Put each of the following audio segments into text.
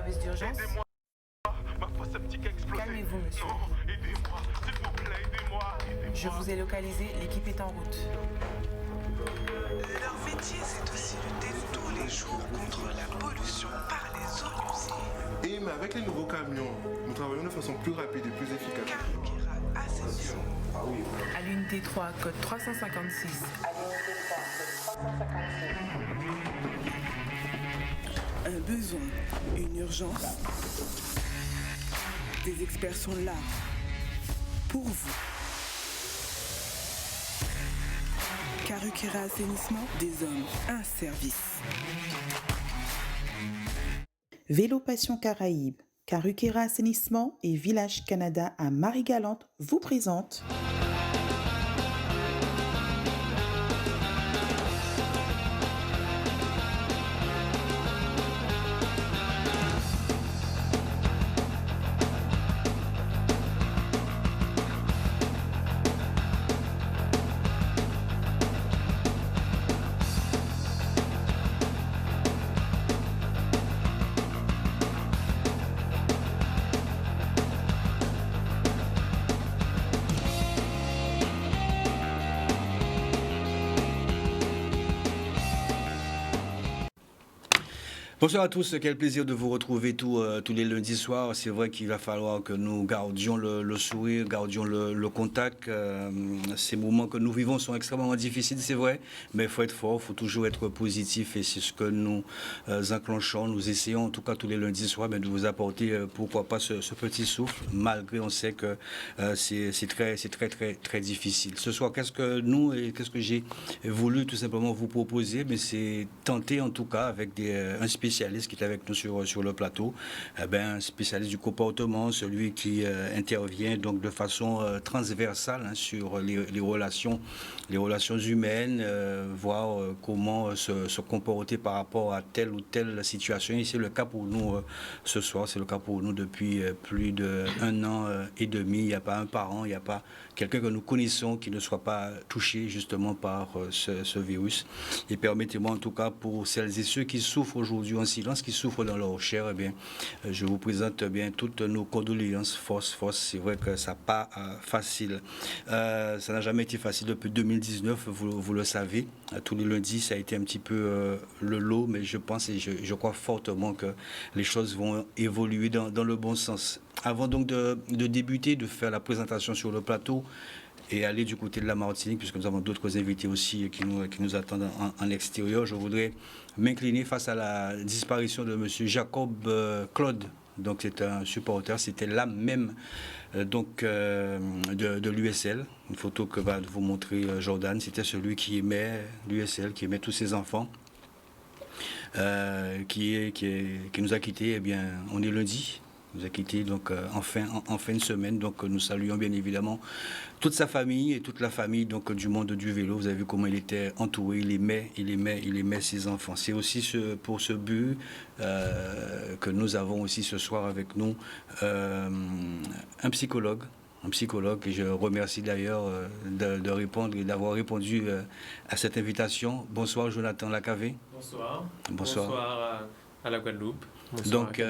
service d'urgence? Calmez-vous, monsieur. Aidez-moi, s'il vous plaît, aidez-moi. Je vous ai localisé, l'équipe est en route. Leur métier, c'est aussi lutter tous les jours contre la pollution par les eaux usées. Et mais avec les nouveaux camions, nous travaillons de façon plus rapide et plus efficace. Carukera Assainissement. À l'unité 3, code 356. Un besoin, une urgence. Des experts sont là pour vous. Carukera Assainissement, des hommes, un service. Vélo Passion Caraïbes, Carukera Assainissement et Village Canada à Marie-Galante vous présentent Bonsoir à tous, quel plaisir de vous retrouver tous les lundis soirs. C'est vrai qu'il va falloir que nous gardions le sourire, gardions le contact. Ces moments que nous vivons sont extrêmement difficiles, c'est vrai, mais il faut être fort, il faut toujours être positif et c'est ce que nous enclenchons. Nous essayons en tout cas tous les lundis soirs de vous apporter, pourquoi pas, ce petit souffle, malgré on sait que c'est très difficile. Ce soir, qu'est-ce que j'ai voulu tout simplement vous proposer, mais c'est tenter en tout cas avec un spécialiste qui est avec nous sur le plateau, un spécialiste du comportement, celui qui intervient donc de façon transversale sur les relations humaines, voir comment se comporter par rapport à telle ou telle situation. Et c'est le cas pour nous ce soir, c'est le cas pour nous depuis plus d'1 an et demi. Il n'y a pas un parent, il n'y a pas quelqu'un que nous connaissons qui ne soit pas touché justement par ce virus. Et permettez-moi en tout cas pour celles et ceux qui souffrent aujourd'hui en silence, qui souffrent dans leur chair, je vous présente toutes nos condoléances, force. C'est vrai que ça n'a pas facile. Ça n'a jamais été facile depuis 2019, vous le savez. Tous les lundis, ça a été un petit peu le lot, mais je pense et je crois fortement que les choses vont évoluer dans le bon sens. Avant donc de débuter, de faire la présentation sur le plateau, et aller du côté de la Martinique, puisque nous avons d'autres invités aussi qui nous attendent en extérieur. Je voudrais m'incliner face à la disparition de M. Jacob Claude. Donc c'est un supporter, c'était l'âme même de l'USL. Une photo que va vous montrer Jordan. C'était celui qui aimait l'USL, qui aimait tous ses enfants, qui nous a quittés. On est lundi. Nous a quittés donc en fin de semaine. Donc nous saluons bien évidemment toute sa famille et toute la famille donc du monde du vélo. Vous avez vu comment il était entouré, il aimait ses enfants. C'est aussi pour ce but que nous avons aussi ce soir avec nous un psychologue, et je remercie d'ailleurs de répondre et d'avoir répondu à cette invitation. Bonsoir Jonathan Lacavé. Bonsoir à la Guadeloupe. Donc,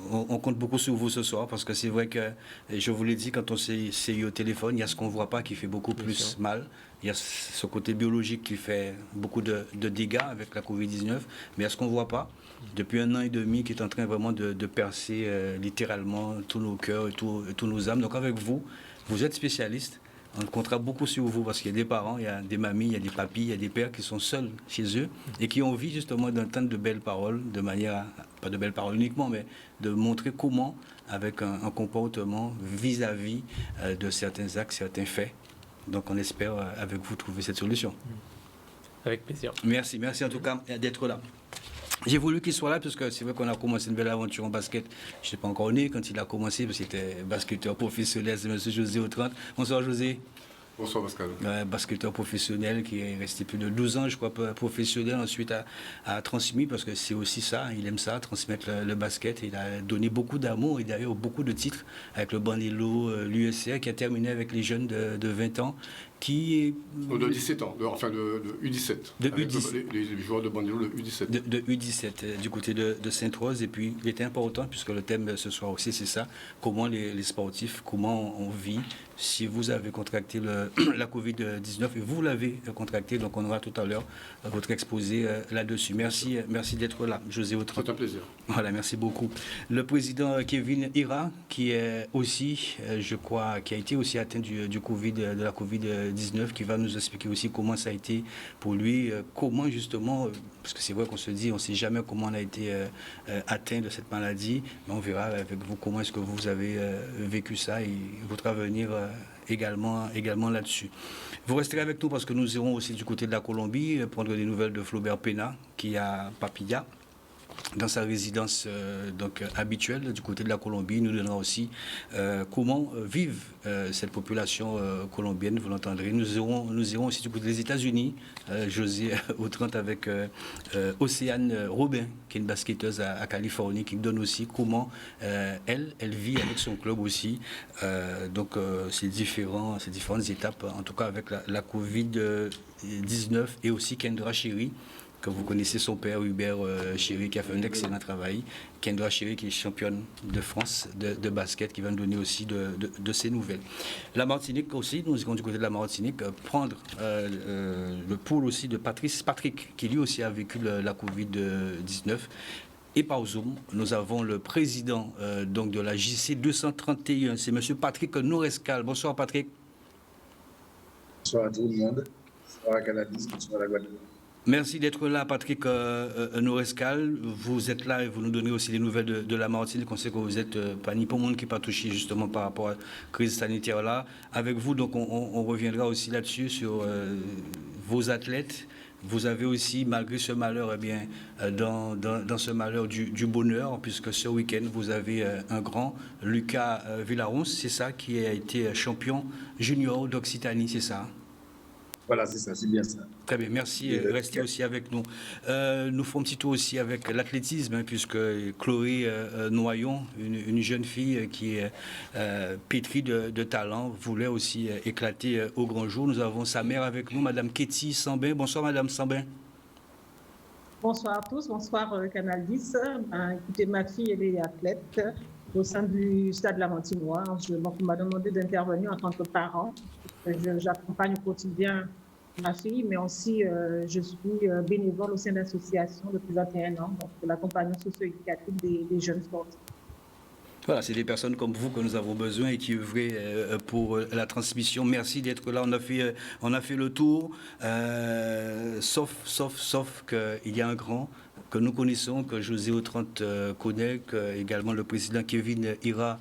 on compte beaucoup sur vous ce soir parce que c'est vrai que, je vous l'ai dit, quand on s'est eu au téléphone, il y a ce qu'on ne voit pas qui fait beaucoup plus mal. Il y a ce côté biologique qui fait beaucoup de dégâts avec la Covid-19, mais il y a ce qu'on ne voit pas depuis 1 an et demi qui est en train vraiment de percer littéralement tous nos cœurs et tous nos âmes. Donc avec vous, vous êtes spécialiste. On comptera beaucoup sur vous parce qu'il y a des parents, il y a des mamies, il y a des papis, il y a des pères qui sont seuls chez eux et qui ont envie justement d'entendre de belles paroles, de manière, pas de belles paroles uniquement, mais de montrer comment, avec un comportement vis-à-vis de certains actes, certains faits. Donc on espère avec vous trouver cette solution. Avec plaisir. Merci en tout cas d'être là. J'ai voulu qu'il soit là parce que c'est vrai qu'on a commencé une belle aventure en basket. Je n'étais pas encore né quand il a commencé parce qu'il était basketteur professionnel, c'est M. José Autrante. Bonsoir José. Bonsoir Pascal. Basketteur professionnel qui est resté plus de 12 ans, je crois, professionnel, ensuite a transmis, parce que c'est aussi ça, il aime ça, transmettre le basket. Il a donné beaucoup d'amour et d'ailleurs beaucoup de titres avec le Bandelo, l'USR, qui a terminé avec les jeunes de 20 ans, qui est... De 17 ans, de U17. De avec U17. Les joueurs de bandilo de U17. De U17, du côté de Sainte-Rose. Et puis, il était important, puisque le thème ce soir aussi, c'est ça, comment les sportifs, comment on vit, si vous avez contracté la Covid-19, et vous l'avez contracté, donc on aura tout à l'heure votre exposé là-dessus. Merci d'être là, José Autran. C'est un plaisir. Voilà, merci beaucoup. Le président Kevin Ira, qui est aussi, je crois, qui a été aussi atteint de la Covid-19, qui va nous expliquer aussi comment ça a été pour lui, comment justement, parce que c'est vrai qu'on se dit, on ne sait jamais comment on a été atteint de cette maladie, mais on verra avec vous comment est-ce que vous avez vécu ça et votre avenir également là-dessus. Vous resterez avec nous parce que nous irons aussi du côté de la Colombie prendre des nouvelles de Flaubert Pena, qui est à Papilla, dans sa résidence habituelle du côté de la Colombie. Il nous donnera aussi comment vive cette population colombienne, vous l'entendrez. Nous irons aussi du côté des États-Unis, José Autran, avec Océane Robin, qui est une basketteuse à Californie, qui nous donne aussi comment elle vit avec son club aussi. Ces différentes étapes, en tout cas avec la Covid-19, et aussi Kendra Chéri, que vous connaissez, son père Hubert Chéri, qui a fait un excellent travail. Kendra Chéri, qui est championne de France de basket, qui va nous donner aussi de ses nouvelles. La Martinique aussi, nous irons du côté de la Martinique prendre le pôle aussi de Patrick, qui lui aussi a vécu la Covid-19. Et par Zoom, nous avons le président de la JC 231, c'est M. Patrick Nourescal. Bonsoir Patrick. Bonsoir à tout le monde. Bonsoir à Canadis, bonsoir à la Guadeloupe. Merci d'être là, Patrick Nourescal. Vous êtes là et vous nous donnez aussi les nouvelles de la Martinique. On sait que vous êtes pas ni pour monde qui n'est pas touché justement par rapport à la crise sanitaire là. Avec vous, donc, on reviendra aussi là-dessus sur vos athlètes. Vous avez aussi, malgré ce malheur, dans ce malheur du bonheur, puisque ce week-end, vous avez un grand, Lucas Villaron, c'est ça, qui a été champion junior d'Occitanie, c'est ça? Voilà, c'est ça, c'est bien ça. Très bien, merci. Restez aussi avec nous. Nous ferons un petit tour aussi avec l'athlétisme, puisque Chloé Noyon, une jeune fille qui est pétrie de talent, voulait aussi éclater au grand jour. Nous avons sa mère avec nous, Madame Ketty Sambin. Bonsoir, Madame Sambin. Bonsoir à tous, bonsoir Canal 10. Écoutez, ma fille, elle est athlète au sein du Stade Lamentinois. On m'a demandé d'intervenir en tant que parent. J'accompagne au quotidien ma fille, mais aussi je suis bénévole au sein de l'association depuis 21 ans, donc pour l'accompagnement socio-éducatif des jeunes sportifs. Voilà, c'est des personnes comme vous que nous avons besoin et qui œuvraient pour la transmission. Merci d'être là. On a fait le tour, sauf qu'il y a un grand que nous connaissons, que José Autran connaît, que également le président Kevin Ira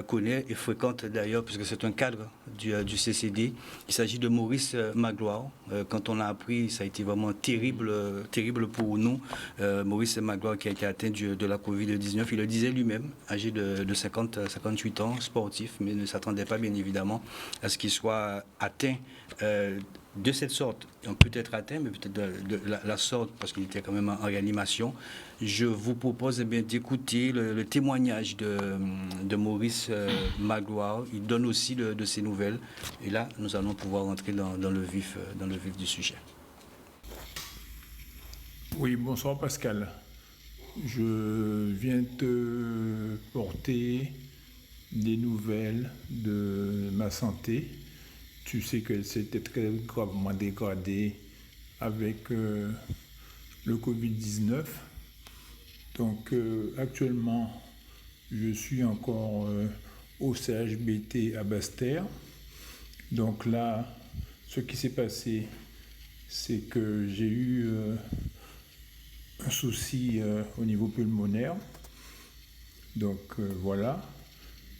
connaît et fréquente d'ailleurs, puisque c'est un cadre du CCD. Il s'agit de Maurice Magloire. Quand on l'a appris, ça a été vraiment terrible pour nous. Maurice Magloire qui a été atteint de la Covid-19, il le disait lui-même, âgé de 58 ans, sportif, mais ne s'attendait pas bien évidemment à ce qu'il soit atteint de cette sorte. On peut être atteint, mais peut-être de la sorte, parce qu'il était quand même en réanimation. Je vous propose d'écouter le témoignage de Maurice Magloire. Il donne aussi de ses nouvelles. Et là, nous allons pouvoir entrer dans le vif du sujet. Oui, bonsoir Pascal. Je viens te porter des nouvelles de ma santé. Tu sais que c'était très gravement dégradé avec le Covid-19. Donc actuellement, je suis encore au CHBT à Basse-Terre. Donc là, ce qui s'est passé, c'est que j'ai eu un souci au niveau pulmonaire. Donc voilà.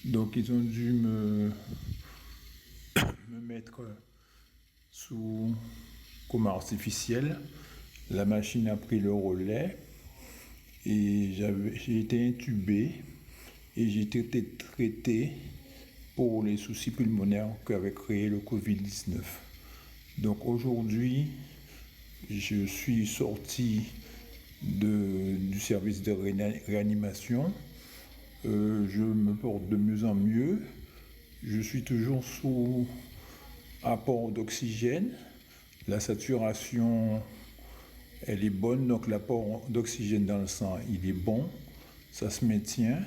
Donc ils ont dû me mettre sous coma artificiel. La machine a pris le relais et j'ai été intubé et j'ai été traité pour les soucis pulmonaires qu'avait créé le Covid-19. Donc aujourd'hui, je suis sorti du service de réanimation. Je me porte de mieux en mieux. Je suis toujours apport d'oxygène. La saturation, elle est bonne, donc l'apport d'oxygène dans le sang, il est bon, ça se maintient.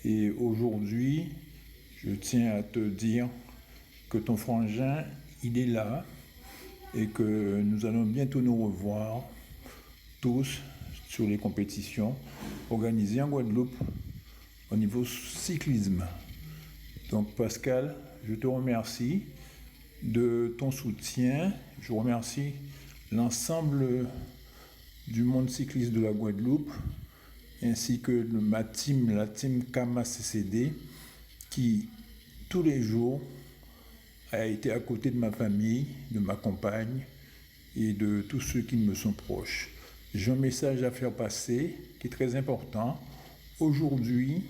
Et aujourd'hui, je tiens à te dire que ton frangin, il est là et que nous allons bientôt nous revoir tous sur les compétitions organisées en Guadeloupe au niveau cyclisme. Donc Pascal, je te remercie de ton soutien. Je remercie l'ensemble du monde cycliste de la Guadeloupe ainsi que ma team, la team KMA-CCD, qui tous les jours a été à côté de ma famille, de ma compagne et de tous ceux qui me sont proches. J'ai un message à faire passer qui est très important. Aujourd'hui,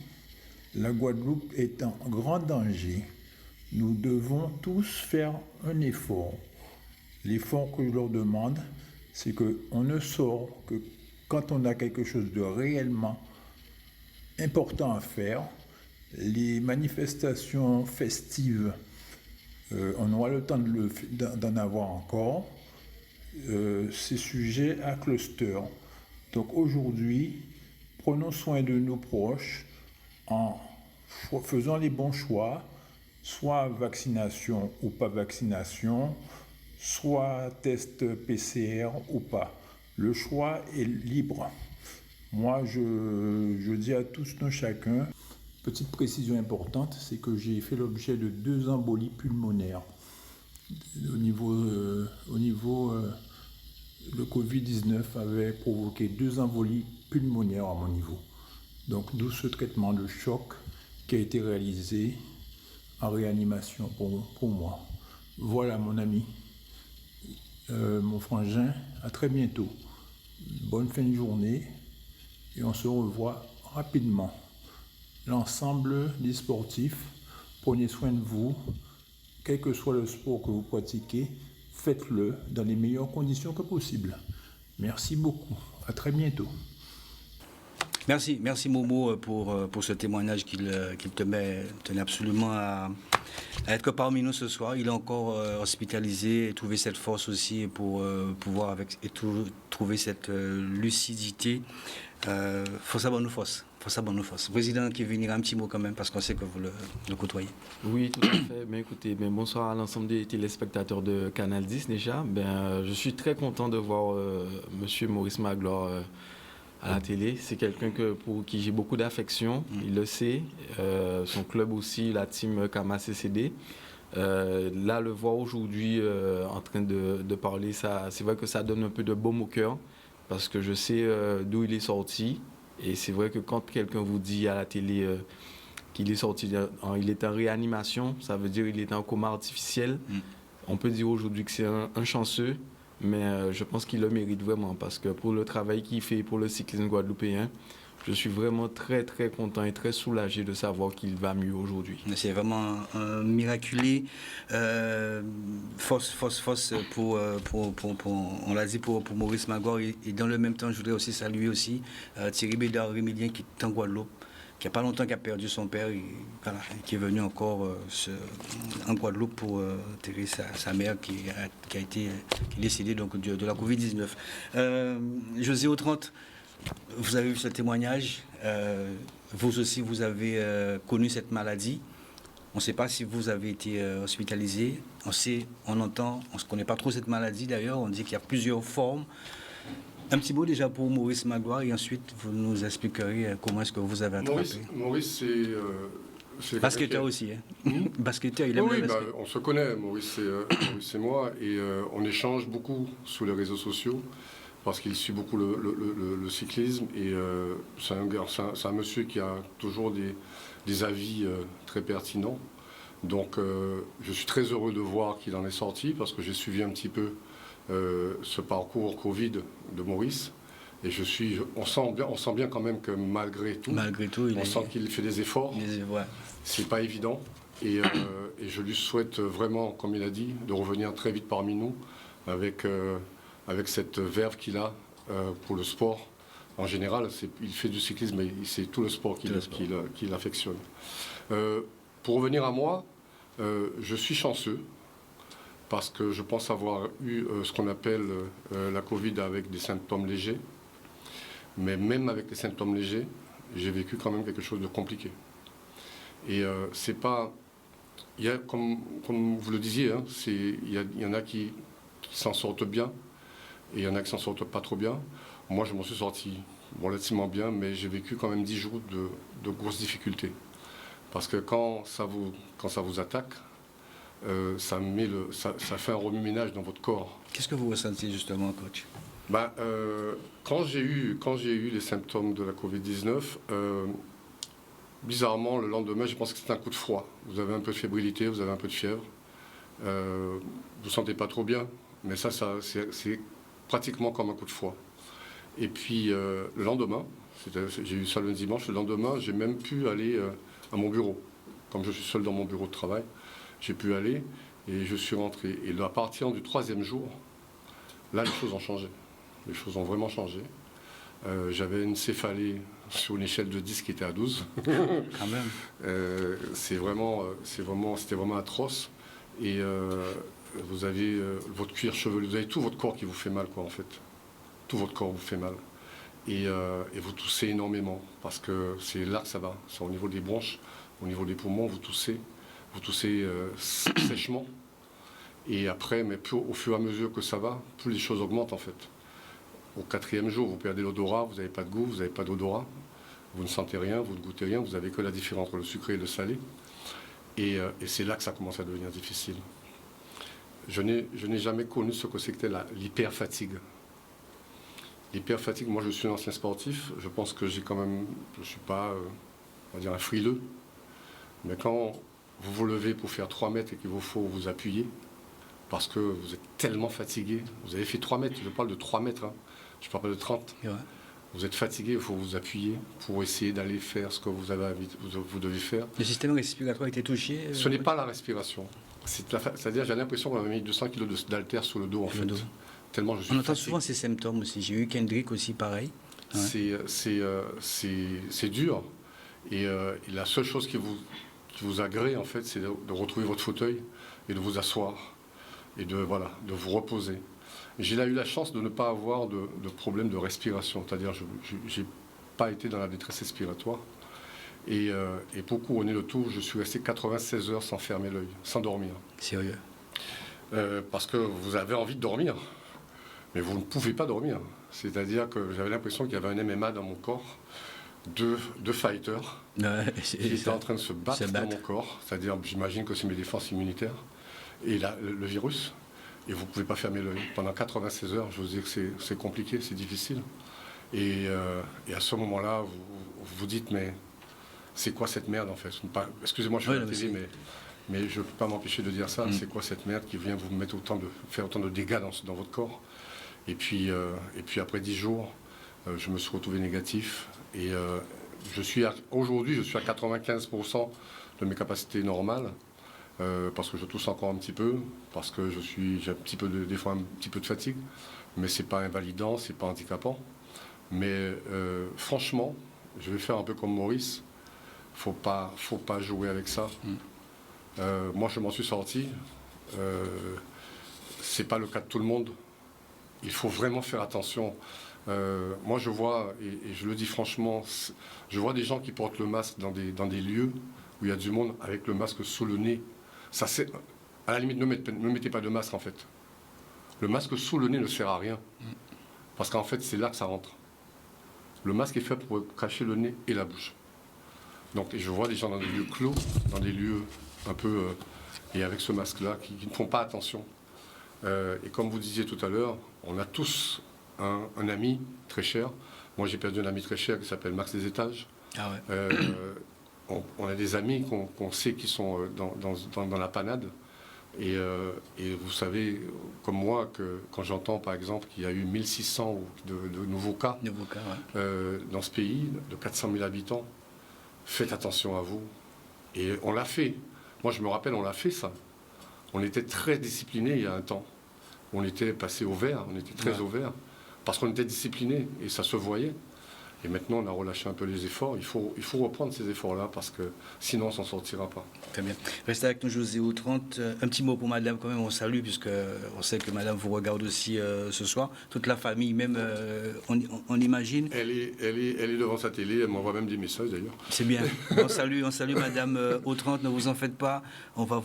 la Guadeloupe est en grand danger. Nous devons tous faire un effort. L'effort que je leur demande, c'est qu'on ne sort que quand on a quelque chose de réellement important à faire. Les manifestations festives, on aura le temps d'en avoir encore. C'est sujet à cluster. Donc aujourd'hui, prenons soin de nos proches en faisant les bons choix, soit vaccination ou pas vaccination, soit test PCR ou pas. Le choix est libre. Moi, je dis à tous nos chacun, petite précision importante, c'est que j'ai fait l'objet de 2 embolies pulmonaires. Au niveau, le Covid-19 avait provoqué 2 embolies pulmonaires à mon niveau. Donc, d'où ce traitement de choc qui a été réalisé en réanimation pour moi. Voilà, mon ami, mon frangin, à très bientôt. Bonne fin de journée et on se revoit rapidement. L'ensemble des sportifs, prenez soin de vous, quel que soit le sport que vous pratiquez, faites-le dans les meilleures conditions que possible. Merci beaucoup, à très bientôt. Merci Momo pour ce témoignage qu'il tenait absolument à être parmi nous ce soir. Il est encore hospitalisé et trouver cette force aussi pour pouvoir trouver cette lucidité. Faut savoir nous force. Président qui venir un petit mot quand même parce qu'on sait que vous le côtoyez. Oui, tout à fait. Écoutez, bonsoir à l'ensemble des téléspectateurs de Canal 10 déjà. Je suis très content de voir Monsieur Maurice Magloire à la télé. C'est quelqu'un pour qui j'ai beaucoup d'affection, il le sait. Son club aussi, la team KMA-CCD. Là, le voir aujourd'hui en train de parler, c'est vrai que ça donne un peu de baume au cœur parce que je sais d'où il est sorti. Et c'est vrai que quand quelqu'un vous dit à la télé qu'il est sorti, il est en réanimation, ça veut dire qu'il est en coma artificiel. On peut dire aujourd'hui que c'est un chanceux, mais je pense qu'il le mérite vraiment parce que pour le travail qu'il fait pour le cyclisme guadeloupéen, je suis vraiment très très content et très soulagé de savoir qu'il va mieux aujourd'hui. C'est vraiment un miraculé. Force pour on l'a dit pour Maurice Magloire et dans le même temps je voudrais aussi saluer aussi Thierry Bédard Rémilien qui est en Guadeloupe, qui n'a pas longtemps a perdu son père et qui est venu encore en Guadeloupe pour enterrer sa mère qui est décédée donc de la Covid-19. José Autrante, vous avez vu ce témoignage, vous aussi vous avez connu cette maladie. On ne sait pas si vous avez été hospitalisé. On ne connaît pas trop cette maladie d'ailleurs. On dit qu'il y a plusieurs formes. Un petit mot déjà pour Maurice Magloire et ensuite vous nous expliquerez comment est-ce que vous avez attrapé. Maurice c'est basketteur aussi. Basketteur, il aime le basket. On se connaît, Maurice et moi, et on échange beaucoup sur les réseaux sociaux. Parce qu'il suit beaucoup le cyclisme et c'est un monsieur qui a toujours des avis très pertinents. Donc je suis très heureux de voir qu'il en est sorti parce que j'ai suivi un petit peu ce parcours Covid de Maurice. Et on sent bien quand même que malgré tout on sent qu'il fait des efforts. C'est pas évident. Et je lui souhaite vraiment, comme il a dit, de revenir très vite parmi nous avec cette verve qu'il a pour le sport. En général, il fait du cyclisme, mais c'est tout le sport qu'il affectionne. Pour revenir à moi, je suis chanceux parce que je pense avoir eu ce qu'on appelle la Covid avec des symptômes légers. Mais même avec les symptômes légers, j'ai vécu quand même quelque chose de compliqué. Et c'est pas... Il y a, comme vous le disiez, hein, il y en a qui s'en sortent bien et il y en a qui s'en sortent pas trop bien. Moi, je m'en suis sorti relativement bien, mais j'ai vécu quand même 10 jours de grosses difficultés. Parce que quand ça vous attaque, ça fait un remue-ménage dans votre corps. Qu'est-ce que vous ressentez justement, coach? Quand j'ai eu les symptômes de la Covid-19, bizarrement, le lendemain, je pense que c'était un coup de froid. Vous avez un peu de fébrilité, vous avez un peu de fièvre. Vous ne sentez pas trop bien, mais ça c'est pratiquement comme un coup de froid. Et puis, le lendemain, j'ai eu ça le dimanche, le lendemain, j'ai même pu aller à mon bureau. Comme je suis seul dans mon bureau de travail, j'ai pu aller et je suis rentré. Et à partir du 3e jour, là, les choses ont changé. Les choses ont vraiment changé. J'avais une céphalée sur une échelle de 10 qui était à 12. Quand même. C'était vraiment atroce. Et vous avez votre cuir chevelu, vous avez tout votre corps qui vous fait mal, quoi, en fait. Tout votre corps vous fait mal. Et vous toussez énormément, parce que c'est là que ça va. C'est au niveau des bronches, au niveau des poumons, vous toussez sèchement. Et après, mais au fur et à mesure que ça va, plus les choses augmentent, en fait. Au 4e jour, vous perdez l'odorat, vous n'avez pas de goût, vous n'avez pas d'odorat, vous ne sentez rien, vous ne goûtez rien, vous n'avez que la différence entre le sucré et le salé. Et c'est là que ça commence à devenir difficile. Je n'ai jamais connu ce que c'était l'hyperfatigue. L'hyperfatigue, moi je suis un ancien sportif, je pense que je ne suis pas, on va dire, un frileux. Mais quand vous vous levez pour faire 3 mètres et qu'il vous faut vous appuyer, parce que vous êtes tellement fatigué, vous avez fait 3 mètres, je parle de 3 mètres, hein. Je ne parle pas de 30. Ouais. Vous êtes fatigué, il faut vous appuyer pour essayer d'aller faire ce que vous devez faire. Le système respiratoire a été touché Ce n'est pas la respiration. C'est-à-dire, j'ai l'impression qu'on a mis 200 kg d'haltère sur le dos, en fait. Tellement je suis On entend fatigué. souvent ces symptômes aussi. J'ai eu Kendrick aussi, pareil. Ouais. C'est dur. Et la seule chose qui vous agrée, en fait, c'est de retrouver votre fauteuil et de vous asseoir. Et de vous reposer. J'ai eu la chance de ne pas avoir de problème de respiration. C'est-à-dire, je n'ai pas été dans la détresse respiratoire. Et pour couronner le tout, je suis resté 96 heures sans fermer l'œil, sans dormir. Sérieux? Parce que vous avez envie de dormir, mais vous ne pouvez pas dormir. C'est-à-dire que j'avais l'impression qu'il y avait un MMA dans mon corps, deux fighters qui étaient en train de se battre dans mon corps. C'est-à-dire, j'imagine que c'est mes défenses immunitaires. Et le virus, et vous ne pouvez pas fermer l'œil. Pendant 96 heures, je vous dis que c'est compliqué, c'est difficile. Et à ce moment-là, vous vous dites, mais c'est quoi cette merde, en fait? Excusez-moi, je suis à la télé, mais je ne peux pas m'empêcher de dire ça. C'est quoi cette merde qui vient vous mettre faire autant de dégâts dans votre corps? Et puis après 10 jours, je me suis retrouvé négatif. Et aujourd'hui, je suis à 95% de mes capacités normales. Parce que je tousse encore un petit peu, parce que j'ai des fois un petit peu de fatigue, mais c'est pas invalidant, c'est pas handicapant. Mais franchement, je vais faire un peu comme Maurice, faut pas jouer avec ça. Moi, je m'en suis sorti. C'est pas le cas de tout le monde. Il faut vraiment faire attention. Moi, je vois, et je le dis franchement, je vois des gens qui portent le masque dans des lieux où il y a du monde avec le masque sous le nez. Ça, à la limite, ne mettez pas de masque, en fait. Le masque sous le nez ne sert à rien. Parce qu'en fait, c'est là que ça rentre. Le masque est fait pour cacher le nez et la bouche. Donc, je vois des gens dans des lieux clos, dans des lieux un peu... et avec ce masque-là, qui ne font pas attention. Et comme vous disiez tout à l'heure, on a tous un ami très cher. Moi, j'ai perdu un ami très cher qui s'appelle Max des Étages. Ah ouais. On a des amis qu'on sait qui sont dans la panade. Et vous savez, comme moi, que quand j'entends par exemple qu'il y a eu 1600 de nouveaux cas, dans ce pays, de 400 000 habitants, faites attention à vous. Et on l'a fait. Moi, je me rappelle, on l'a fait, ça. On était très disciplinés il y a un temps. On était passé au vert, on était très au vert, parce qu'on était disciplinés, et ça se voyait. Et maintenant, on a relâché un peu les efforts. Il faut reprendre ces efforts-là parce que sinon, on ne s'en sortira pas. Très bien. Restez avec nous, José Autrante. Un petit mot pour madame, quand même, on salue, puisque on sait que madame vous regarde aussi ce soir. Toute la famille, même, on imagine. Elle est devant sa télé, elle m'envoie même des messages d'ailleurs. C'est bien. On salue madame Autrante, ne vous en faites pas. On va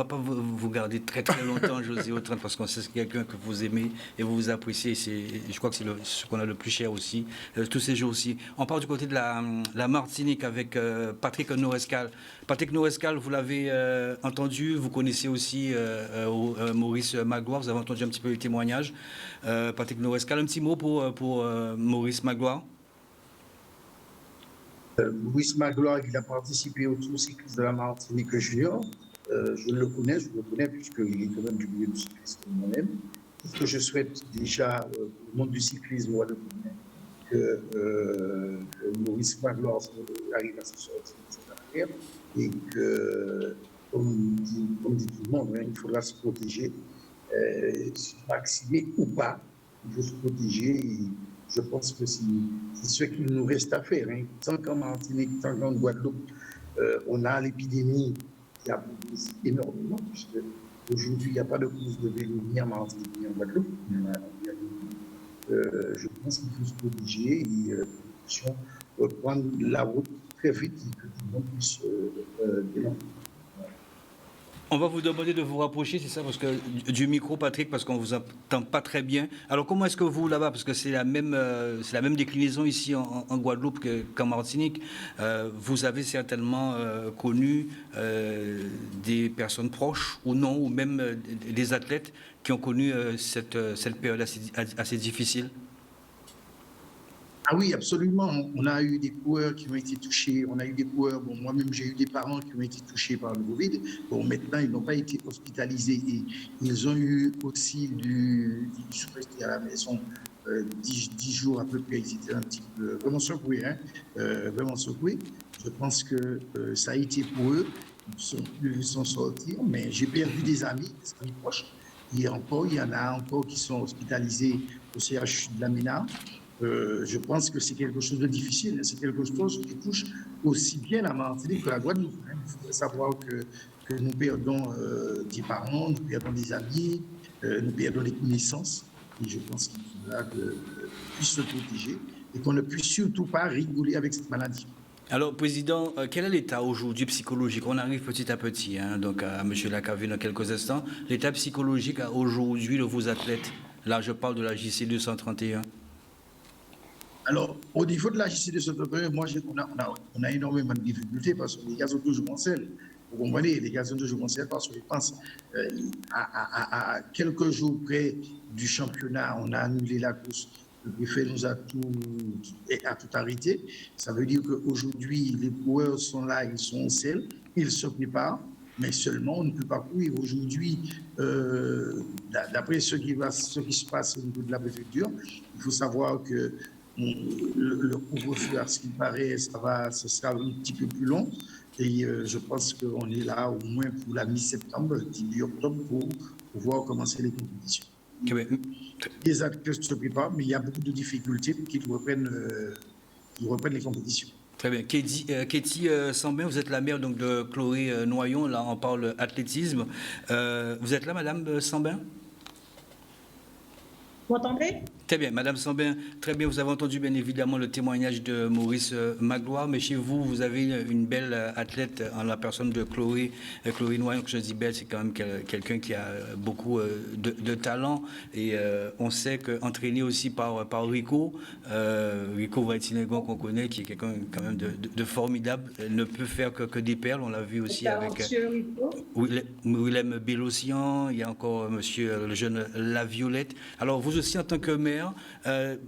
pas vous garder très très longtemps, José Autrante, parce qu'on sait que c'est quelqu'un que vous aimez et vous appréciez. Je crois que c'est ce qu'on a le plus cher aussi, tous ces jours aussi. On part du côté de la Martinique avec Patrick Nourescal. Patrick Nourescal, vous l'avez entendu, vous connaissez aussi Maurice Magloire, vous avez entendu un petit peu les témoignages. Patrick Nourescal, un petit mot pour Maurice Magloire. Maurice Magloire, il a participé au Tour cycliste de la Martinique junior. Je le connais puisqu'il est quand même du milieu du cyclisme moi-même. Ce que je souhaite déjà au monde du cyclisme que Maurice Magloire arrive à se sortir de cette affaire et que, comme dit tout le monde, il faudra se protéger, vacciner ou pas, il faut se protéger. Et je pense que c'est ce qu'il nous reste à faire. Tant qu'en Martinique, tant qu'en Guadeloupe, on a l'épidémie qui a progressé énormément, puisque aujourd'hui, il n'y a pas de cause de vélo ni en Martinique ni en Guadeloupe. Je pense qu'il faut se protéger et prendre la route très vite et que tout le monde puisse démarrer. On va vous demander de vous rapprocher, c'est ça, parce que du micro, Patrick, parce qu'on vous entend pas très bien. Alors, comment est-ce que vous, là-bas, parce que c'est la même déclinaison ici en Guadeloupe qu'en Martinique, vous avez certainement connu des personnes proches ou non, ou même des athlètes qui ont connu cette période assez difficile? Ah oui, absolument. On a eu des coureurs qui ont été touchés. On a eu des coureurs, moi-même j'ai eu des parents qui ont été touchés par le Covid. Bon, maintenant, ils n'ont pas été hospitalisés et ils ont eu aussi ils sont restés à la maison 10 jours à peu près. Ils étaient un petit peu vraiment secoués, vraiment secoués. Je pense que ça a été pour eux. Ils sont sortis, mais j'ai perdu des amis proches. Il y en a encore qui sont hospitalisés au CHU de la Ménard. Je pense que c'est quelque chose de difficile. C'est quelque chose qui touche aussi bien la Martinique que la Guadeloupe. Il faut savoir que nous perdons des parents, nous perdons des amis, nous perdons des connaissances. Et je pense qu'il faudra qu'on puisse se protéger et qu'on ne puisse surtout pas rigoler avec cette maladie. Alors, Président, quel est l'état aujourd'hui psychologique? On arrive petit à petit, donc à M. Lacavé dans quelques instants. L'état psychologique aujourd'hui de vos athlètes, là je parle de la JC 231. Alors, au niveau de la JC 231, on a énormément de difficultés parce que les gars sont toujours en selle. Vous comprenez, les gars sont toujours en selle parce que je pense à quelques jours près du championnat, on a annulé la course. Le préfet nous a tout arrêté. Ça veut dire qu'aujourd'hui, les coureurs sont là, ils sont en selle, ils se préparent, mais seulement on ne peut pas courir. Aujourd'hui, d'après ce qui se passe au niveau de la préfecture, il faut savoir que le couvre-feu, à ce qu'il paraît, ce sera un petit peu plus long. Et je pense qu'on est là au moins pour la mi-septembre, début octobre, pour pouvoir commencer les compétitions. Les athlètes se préparent, mais il y a beaucoup de difficultés pour qu'ils reprennent les compétitions. Très bien. Katie Sambin, vous êtes la mère donc, de Chloé Noyon, là on parle athlétisme. Vous êtes là, Madame Sambin? Vous m'entendez? Très bien, Madame Sambin, très bien, vous avez entendu bien évidemment le témoignage de Maurice Magloire, mais chez vous, vous avez une belle athlète en la personne de Chloé Noyon, que je dis belle, c'est quand même quelqu'un qui a beaucoup de talent, et on sait qu'entraîné aussi par Rico Vaitinegon qu'on connaît, qui est quelqu'un quand même de formidable, ne peut faire que des perles, on l'a vu aussi avec Willem Bélocian, il y a encore monsieur le jeune La Violette. Alors vous aussi en tant que mère,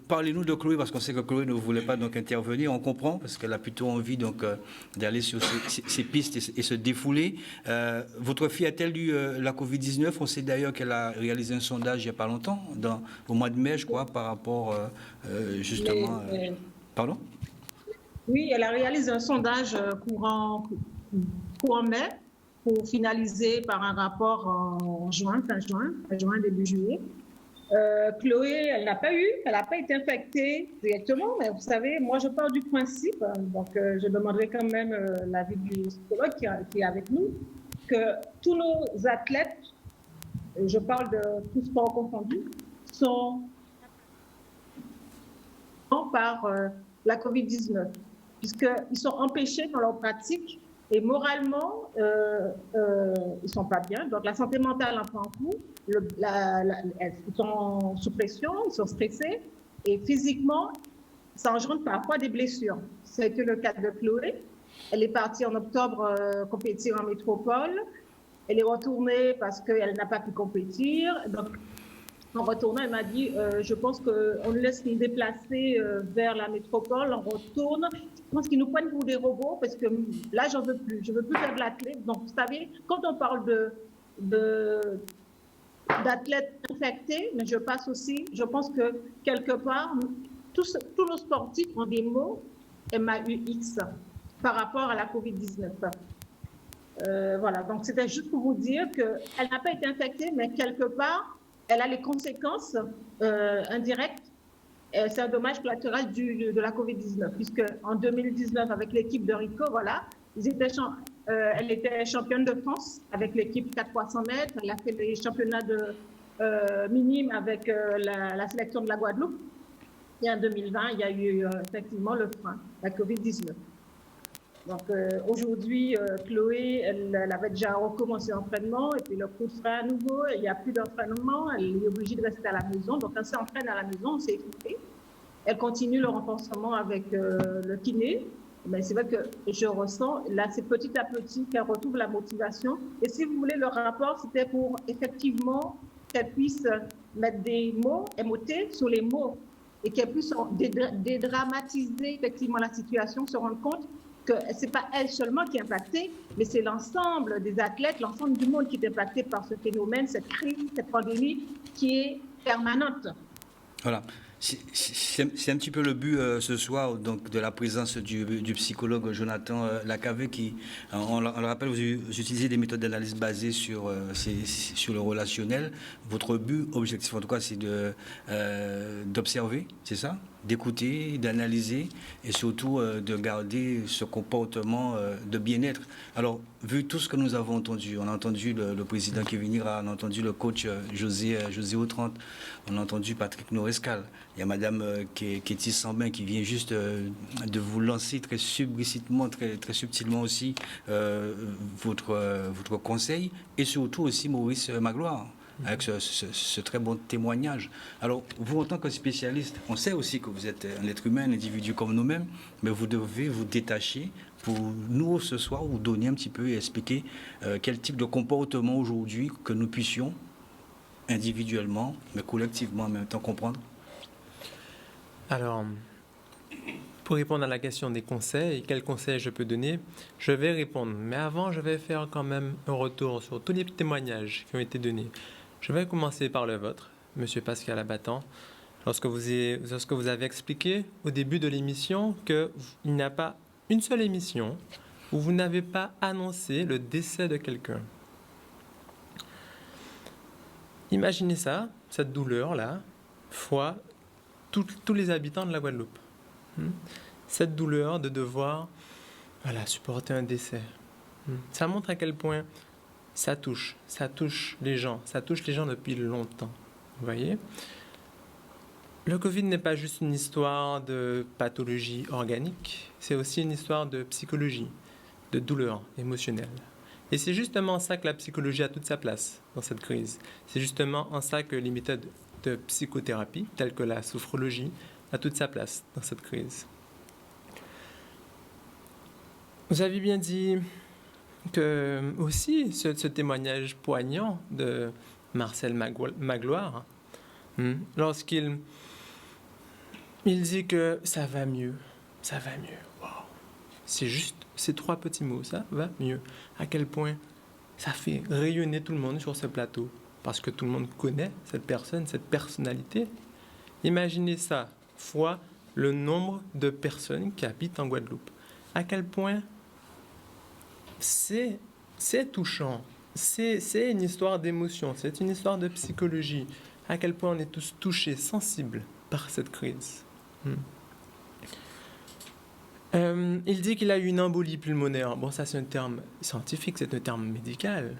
parlez-nous de Chloé, parce qu'on sait que Chloé ne voulait pas donc intervenir, on comprend, parce qu'elle a plutôt envie donc d'aller sur ces pistes et se défouler. Votre fille a-t-elle eu la Covid-19? On sait d'ailleurs qu'elle a réalisé un sondage il n'y a pas longtemps, au mois de mai, je crois, par rapport justement... Pardon? Oui, elle a réalisé un sondage courant mai, pour finaliser par un rapport en fin juin, début juillet. Chloé, elle n'a pas été infectée directement, mais vous savez, moi je pars du principe, donc je demanderai quand même l'avis du psychologue qui est avec nous, que tous nos athlètes, je parle de tous sports confondus, sont par la COVID-19, puisqu'ils sont empêchés dans leur pratique et moralement, ils ne sont pas bien. Donc, la santé mentale en prend un coup. Ils sont sous pression, ils sont stressés. Et physiquement, ça engendre parfois des blessures. C'était le cas de Chloé. Elle est partie en octobre compétir en métropole. Elle est retournée parce qu'elle n'a pas pu compétir. Donc, en retournant, elle m'a dit je pense qu'on nous laisse nous déplacer vers la métropole, on retourne. Je pense qu'ils nous prennent pour des robots parce que là, j'en veux plus. Je veux plus faire de l'athlète. Donc, vous savez, quand on parle d'athlètes infectés, mais je pense que quelque part, tous nos sportifs ont des mots MAUX par rapport à la COVID-19. Voilà, donc c'était juste pour vous dire qu'elle n'a pas été infectée, mais quelque part, elle a les conséquences indirectes. C'est un dommage collatéral de la COVID-19, puisque en 2019, avec l'équipe de Rico, voilà, elle était championne de France avec l'équipe 4x100 mètres. Elle a fait les championnats de minimes avec la sélection de la Guadeloupe. Et en 2020, il y a eu effectivement le frein, la COVID-19. Donc aujourd'hui, Chloé, elle avait déjà recommencé l'entraînement et puis le coup sera à nouveau. Il n'y a plus d'entraînement, elle est obligée de rester à la maison. Donc elle s'entraîne à la maison, on s'est écouté. Elle continue le renforcement avec le kiné. Mais c'est vrai que je ressens, là, c'est petit à petit qu'elle retrouve la motivation. Et si vous voulez, le rapport, c'était pour effectivement qu'elle puisse mettre des mots, MOT, sur les mots et qu'elle puisse dédramatiser effectivement la situation, se rendre compte que ce n'est pas elle seulement qui est impactée, mais c'est l'ensemble des athlètes, l'ensemble du monde qui est impacté par ce phénomène, cette crise, cette pandémie qui est permanente. Voilà. C'est un petit peu le but ce soir donc, de la présence du psychologue Jonathan Lacavé qui, on le rappelle, vous utilisez des méthodes d'analyse basées sur le relationnel. Votre but, objectif en tout cas, c'est d'observer, c'est ça ? D'écouter, d'analyser et surtout de garder ce comportement de bien-être. Alors, vu tout ce que nous avons entendu, on a entendu le président Kevin Ira, on a entendu le coach José Autrante, on a entendu Patrick Norescal, il y a Madame Kétis Sambin qui vient juste de vous lancer très subricitement, très subtilement aussi votre conseil et surtout aussi Maurice Magloire, avec ce très bon témoignage. Alors, vous, en tant que spécialiste, on sait aussi que vous êtes un être humain, un individu comme nous-mêmes, mais vous devez vous détacher pour nous, ce soir, vous donner un petit peu et expliquer quel type de comportement aujourd'hui que nous puissions, individuellement, mais collectivement en même temps, comprendre. Alors, pour répondre à la question des conseils, quels conseils je peux donner, je vais répondre. Mais avant, je vais faire quand même un retour sur tous les témoignages qui ont été donnés. Je vais commencer par le vôtre, Monsieur Pascal Abattant. Lorsque vous avez expliqué au début de l'émission qu'il n'y a pas une seule émission où vous n'avez pas annoncé le décès de quelqu'un. Imaginez ça, cette douleur-là, fois tous les habitants de la Guadeloupe. Cette douleur de devoir supporter un décès. Ça montre à quel point ça touche les gens depuis longtemps. Vous voyez ? Le Covid n'est pas juste une histoire de pathologie organique, c'est aussi une histoire de psychologie, de douleur émotionnelle. Et c'est justement ça que la psychologie a toute sa place dans cette crise. C'est justement en ça que les méthodes de psychothérapie, telles que la sophrologie, a toute sa place dans cette crise. Vous avez bien dit que aussi ce témoignage poignant de Marcel Magloire, lorsqu'il dit que ça va mieux. Wow. C'est juste ces 3 petits mots, ça va mieux. À quel point ça fait rayonner tout le monde sur ce plateau, parce que tout le monde connaît cette personne, cette personnalité. Imaginez ça, fois le nombre de personnes qui habitent en Guadeloupe. À quel point c'est touchant, c'est une histoire d'émotion, c'est une histoire de psychologie. à quel point on est tous touchés, sensibles par cette crise. Il dit qu'il a eu une embolie pulmonaire. Bon, ça c'est un terme scientifique, c'est un terme médical.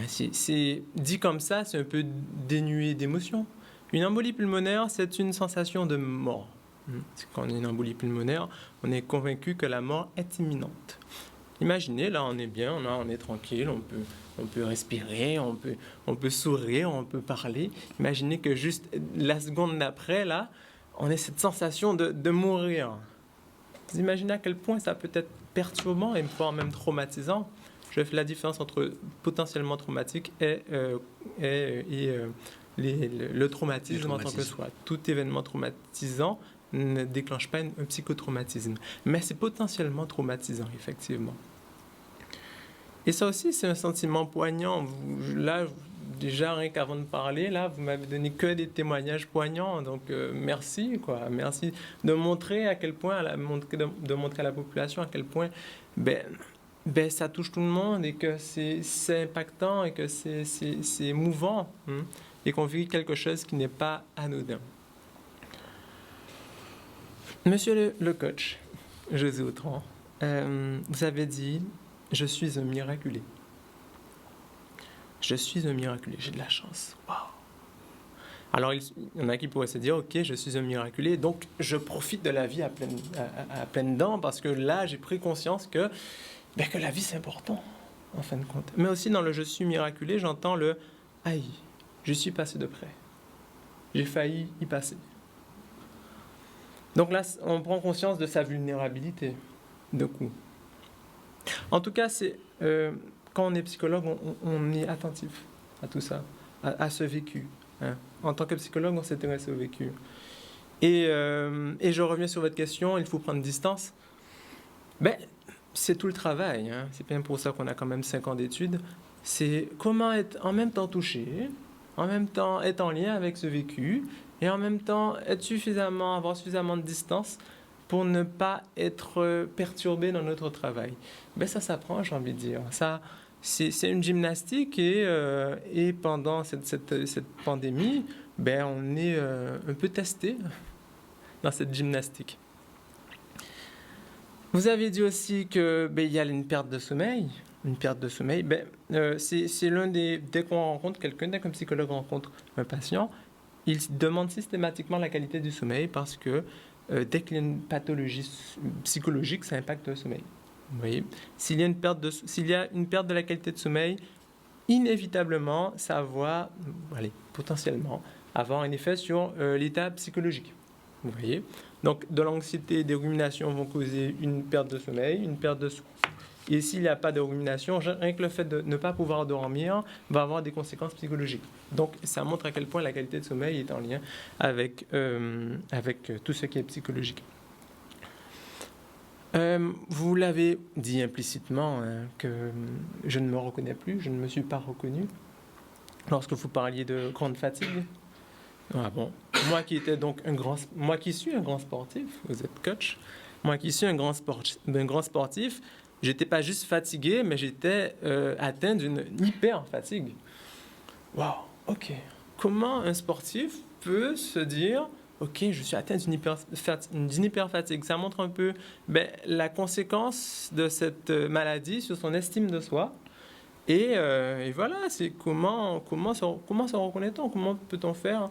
C'est dit comme ça, c'est un peu dénué d'émotion. Une embolie pulmonaire, c'est une sensation de mort. Quand on a une embolie pulmonaire, on est convaincu que la mort est imminente. Imaginez, là, on est bien, on est tranquille, on peut respirer, on peut sourire, on peut parler. Imaginez que juste la seconde d'après, là, on ait cette sensation de mourir. Vous imaginez à quel point ça peut être perturbant et voire même traumatisant. Je fais la différence entre potentiellement traumatique et le traumatisme en tant que soi. Tout événement traumatisant ne déclenche pas un psychotraumatisme. Mais c'est potentiellement traumatisant, effectivement. Et ça aussi, c'est un sentiment poignant. Là, déjà, rien qu'avant de parler, là, vous m'avez donné que des témoignages poignants. Donc, merci, quoi. Merci de montrer à quel point, de montrer à la population à quel point, ça touche tout le monde et que c'est impactant et que c'est émouvant. Et qu'on vit quelque chose qui n'est pas anodin. Monsieur le coach, José Autran, vous avez dit « Je suis un miraculé ». Je suis un miraculé, j'ai de la chance. Wow. Alors, il y en a qui pourraient se dire « Ok, je suis un miraculé, donc je profite de la vie à pleines dents parce que là, j'ai pris conscience que la vie, c'est important, en fin de compte. » Mais aussi, dans le « Je suis miraculé », j'entends le « Aïe, je suis passé de près. J'ai failli y passer. » Donc là, on prend conscience de sa vulnérabilité, de coup. En tout cas, c'est quand on est psychologue, on est attentif à tout ça, à ce vécu. En tant que psychologue, on s'intéresse au vécu. Et je reviens sur votre question, il faut prendre distance. C'est tout le travail. C'est bien pour ça qu'on a quand même 5 ans d'études. C'est comment être en même temps touché, en même temps être en lien avec ce vécu, et en même temps avoir suffisamment de distance pour ne pas être perturbé dans notre travail. Ça s'apprend, j'ai envie de dire. Ça, c'est une gymnastique et pendant cette pandémie, on est un peu testé dans cette gymnastique. Vous avez dit aussi qu'il y a une perte de sommeil. Une perte de sommeil, c'est l'un des... Dès qu'on rencontre quelqu'un, dès qu'un psychologue rencontre un patient, il demande systématiquement la qualité du sommeil parce que dès qu'il y a une pathologie psychologique, ça impacte le sommeil. Vous voyez? S'il y a une perte de la qualité de sommeil, inévitablement, ça va, potentiellement, avoir un effet sur l'état psychologique. Vous voyez? Donc, de l'anxiété et des ruminations vont causer une perte de sommeil, et s'il n'y a pas de rumination, rien que le fait de ne pas pouvoir dormir va avoir des conséquences psychologiques. Donc, ça montre à quel point la qualité de sommeil est en lien avec tout ce qui est psychologique. Vous l'avez dit implicitement que je ne me reconnais plus, je ne me suis pas reconnu lorsque vous parliez de grande fatigue. Ah bon. Moi qui suis un grand sportif, vous êtes coach, moi qui suis un grand sportif, j'étais pas juste fatigué, mais j'étais atteint d'une hyper-fatigue. Wow, ok. Comment un sportif peut se dire, ok, je suis atteint d'une hyper-fatigue? Ça montre un peu la conséquence de cette maladie sur son estime de soi. Et voilà, c'est comment se reconnaît-on? Comment peut-on faire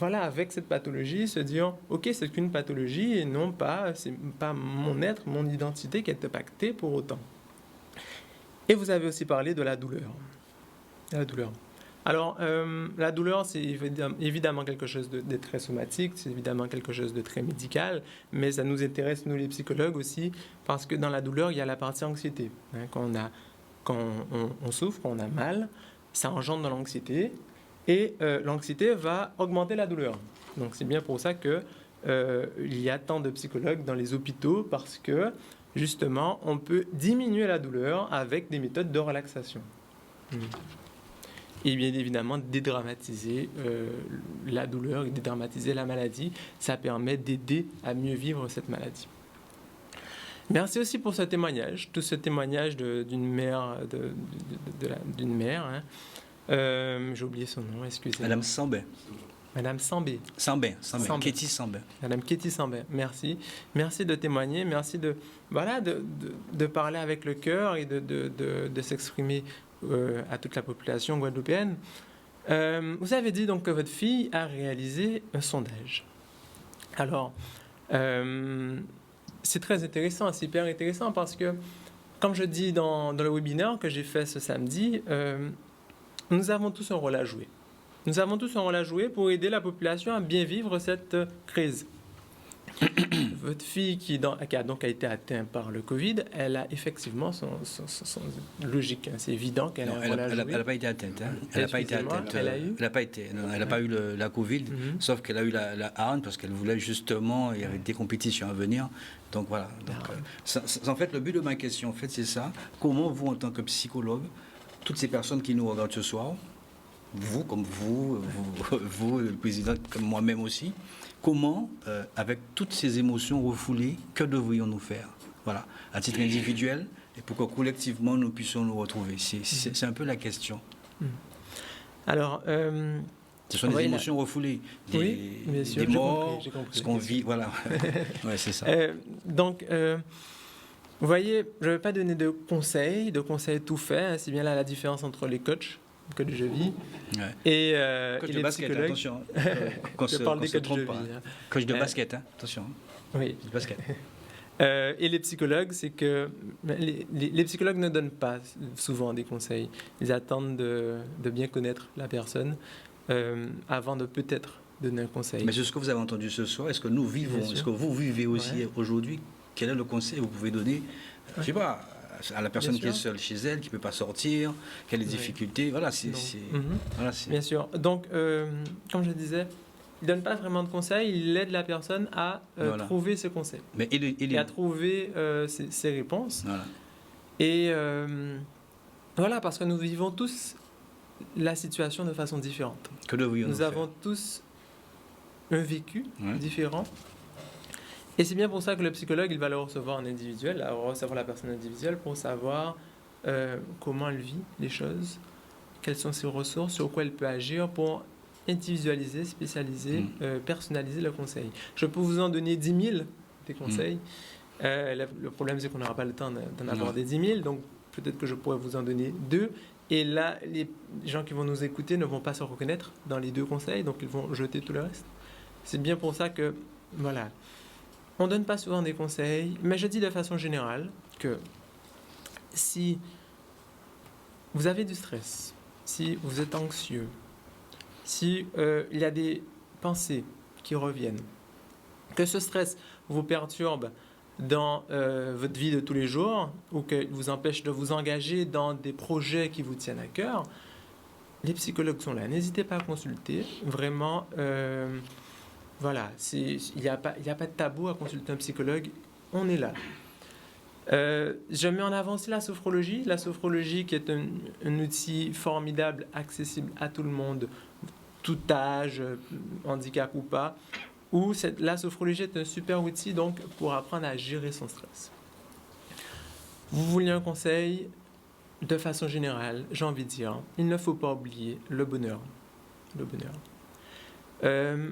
avec cette pathologie, se dire, ok, c'est qu'une pathologie et non pas, c'est pas mon être, mon identité qui est impactée pour autant. Et vous avez aussi parlé de la douleur. Alors, la douleur, c'est évidemment quelque chose de très somatique, c'est évidemment quelque chose de très médical, mais ça nous intéresse, nous les psychologues aussi, parce que dans la douleur, il y a la partie anxiété. Quand on souffre, quand on a mal, ça engendre de l'anxiété. Et l'anxiété va augmenter la douleur. Donc, c'est bien pour ça qu'il y a tant de psychologues dans les hôpitaux parce que, justement, on peut diminuer la douleur avec des méthodes de relaxation. Et bien évidemment, dédramatiser la douleur et dédramatiser la maladie, ça permet d'aider à mieux vivre cette maladie. Merci aussi pour ce témoignage, tout ce témoignage d'une mère, d'une mère. J'ai oublié son nom, excusez-moi. Madame Sambin. Madame Sambé. Sambin. Ketty Sambin. Madame Ketty Sambin, merci. Merci de témoigner, merci de parler avec le cœur et de s'exprimer à toute la population guadeloupéenne. Vous avez dit donc que votre fille a réalisé un sondage. Alors, c'est très intéressant, c'est hyper intéressant parce que, comme je dis dans le webinaire que j'ai fait ce samedi, nous avons tous un rôle à jouer. Nous avons tous un rôle à jouer pour aider la population à bien vivre cette crise. Votre fille qui a donc été atteinte par le Covid, elle a effectivement son logique. Hein. C'est évident qu'elle a un rôle à jouer. Elle n'a pas été atteinte. Hein. Elle n'a pas été atteinte. Elle n'a pas eu la Covid, sauf qu'elle a eu la harne parce qu'elle voulait justement, il y avait des compétitions à venir. Donc voilà. En fait, le but de ma question, en fait, c'est ça. Comment vous, en tant que psychologue, toutes ces personnes qui nous regardent ce soir, vous, comme vous, le président, comme moi-même aussi, comment, avec toutes ces émotions refoulées, que devrions-nous faire? Voilà, à titre individuel, et pour que collectivement nous puissions nous retrouver. C'est un peu la question. Alors, ce sont des émotions refoulées, des morts, j'ai compris ce qu'on vit, voilà. Ouais, c'est ça. Donc, vous voyez, je ne vais pas donner de conseils tout faits. Hein, c'est bien là la différence entre les coachs de jeux de vie et les basket, psychologues. attention. Je parle des coachs de jeux de vie. Coach de basket, hein, attention. Oui. De basket. Et les psychologues, c'est que les psychologues ne donnent pas souvent des conseils. Ils attendent de bien connaître la personne avant de peut-être donner un conseil. Mais c'est ce que vous avez entendu ce soir. Est-ce que nous vivons, est-ce que vous vivez aussi aujourd'hui? Quel est le conseil que vous pouvez donner, je ne sais pas, à la personne qui est seule chez elle, qui ne peut pas sortir, qui a des difficultés? Voilà, Bien sûr. Donc, comme je disais, il ne donne pas vraiment de conseils, il aide la personne à trouver ses conseils. Et à trouver ses réponses. Voilà. Et voilà, parce que nous vivons tous la situation de façon différente. Que devrions-nous faire? Nous avons tous un vécu différent. Et c'est bien pour ça que le psychologue, il va le recevoir en individuel, il va recevoir la personne individuelle pour savoir comment elle vit les choses, quelles sont ses ressources, sur quoi elle peut agir pour individualiser, spécialiser, personnaliser le conseil. Je peux vous en donner 10 000 des conseils. Le problème, c'est qu'on n'aura pas le temps d'en aborder 10 000, donc peut-être que je pourrais vous en donner 2. Et là, les gens qui vont nous écouter ne vont pas se reconnaître dans les 2 conseils, donc ils vont jeter tout le reste. C'est bien pour ça que, voilà, on ne donne pas souvent des conseils, mais je dis de façon générale que si vous avez du stress, si vous êtes anxieux, si il y a des pensées qui reviennent, que ce stress vous perturbe dans votre vie de tous les jours ou qu'il vous empêche de vous engager dans des projets qui vous tiennent à cœur, les psychologues sont là. N'hésitez pas à consulter. Vraiment, voilà, il n'y a pas de tabou à consulter un psychologue. On est là. Je mets en avant aussi la sophrologie. La sophrologie qui est un outil formidable, accessible à tout le monde, tout âge, handicap ou pas. La sophrologie est un super outil donc, pour apprendre à gérer son stress. Vous vouliez un conseil? De façon générale, j'ai envie de dire, il ne faut pas oublier le bonheur. Le bonheur.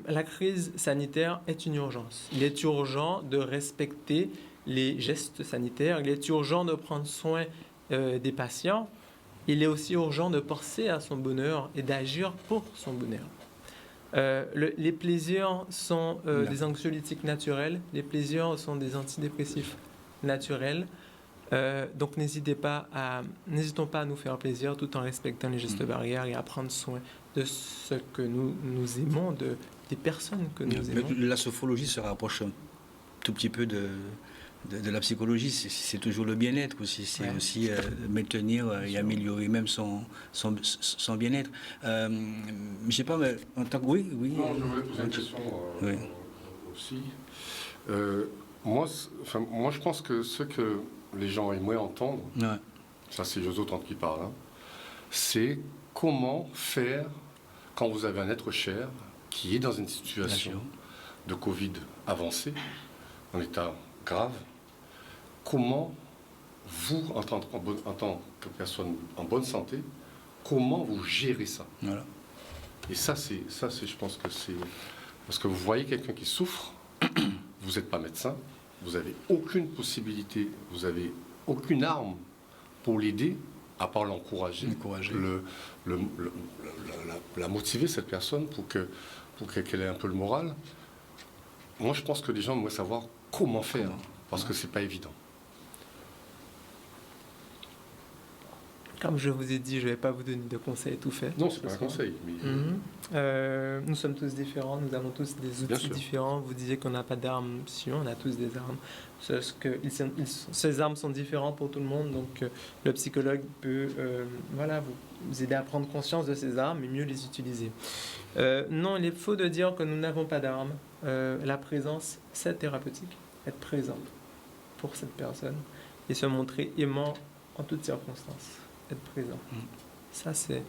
La crise sanitaire est une urgence. Il est urgent de respecter les gestes sanitaires. Il est urgent de prendre soin des patients. Il est aussi urgent de penser à son bonheur et d'agir pour son bonheur. Les plaisirs sont des anxiolytiques naturels. Les plaisirs sont des antidépressifs naturels. Donc n'hésitons pas à nous faire plaisir tout en respectant les gestes barrières et à prendre soin de ce que nous aimons, des personnes que nous aimons. La sophrologie se rapproche un tout petit peu de la psychologie. C'est toujours le bien-être aussi. C'est aussi maintenir et améliorer même son bien-être. Je ne sais pas, mais en tant que... Oui. Non, je voulais poser une question aussi. Moi, je pense que ce que les gens aimeraient entendre, ça c'est les autres qui parlent, hein, c'est comment faire quand vous avez un être cher qui est dans une situation de Covid avancée, en état grave. Comment vous, en tant que personne en bonne santé, comment vous gérez ça. Voilà. Et ça, je pense que c'est... Parce que vous voyez quelqu'un qui souffre, vous n'êtes pas médecin, vous n'avez aucune possibilité, vous n'avez aucune arme pour l'aider, à part l'encourager, la motiver, cette personne, pour qu'elle ait un peu le moral. Moi, je pense que les gens voudraient savoir comment faire, parce que c'est pas évident. Comme je vous ai dit, je ne vais pas vous donner de conseils tout faits. Non, c'est pas un conseil. Mais... nous sommes tous différents, nous avons tous des outils différents. Vous disiez qu'on n'a pas d'armes, si on a tous des armes. Ces armes sont différentes pour tout le monde, donc le psychologue peut vous aider à prendre conscience de ces armes et mieux les utiliser. Non, il est faux de dire que nous n'avons pas d'armes. La présence, c'est thérapeutique. Être présent pour cette personne et se montrer aimant en toutes circonstances. Être présent. Ça, c'est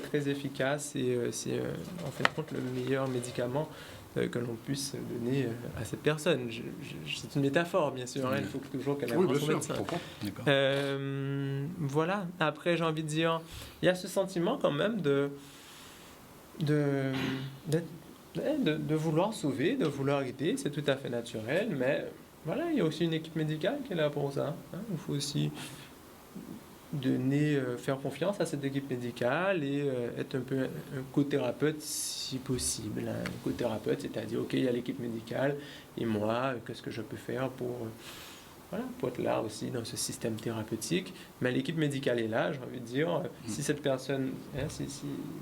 très efficace et c'est en fin de compte le meilleur médicament que l'on puisse donner à cette personne. C'est une métaphore, bien sûr. Il faut toujours qu'elle ait un médecin. Voilà. Après, j'ai envie de dire, il y a ce sentiment quand même de vouloir sauver, de vouloir aider. C'est tout à fait naturel, mais voilà, il y a aussi une équipe médicale qui est là pour ça. Il faut aussi faire confiance à cette équipe médicale et être un peu un co-thérapeute si possible. Un co-thérapeute, c'est-à-dire, OK, il y a l'équipe médicale et moi, qu'est-ce que je peux faire pour être là aussi dans ce système thérapeutique. Mais l'équipe médicale est là, j'ai envie de dire. Si cette personne, si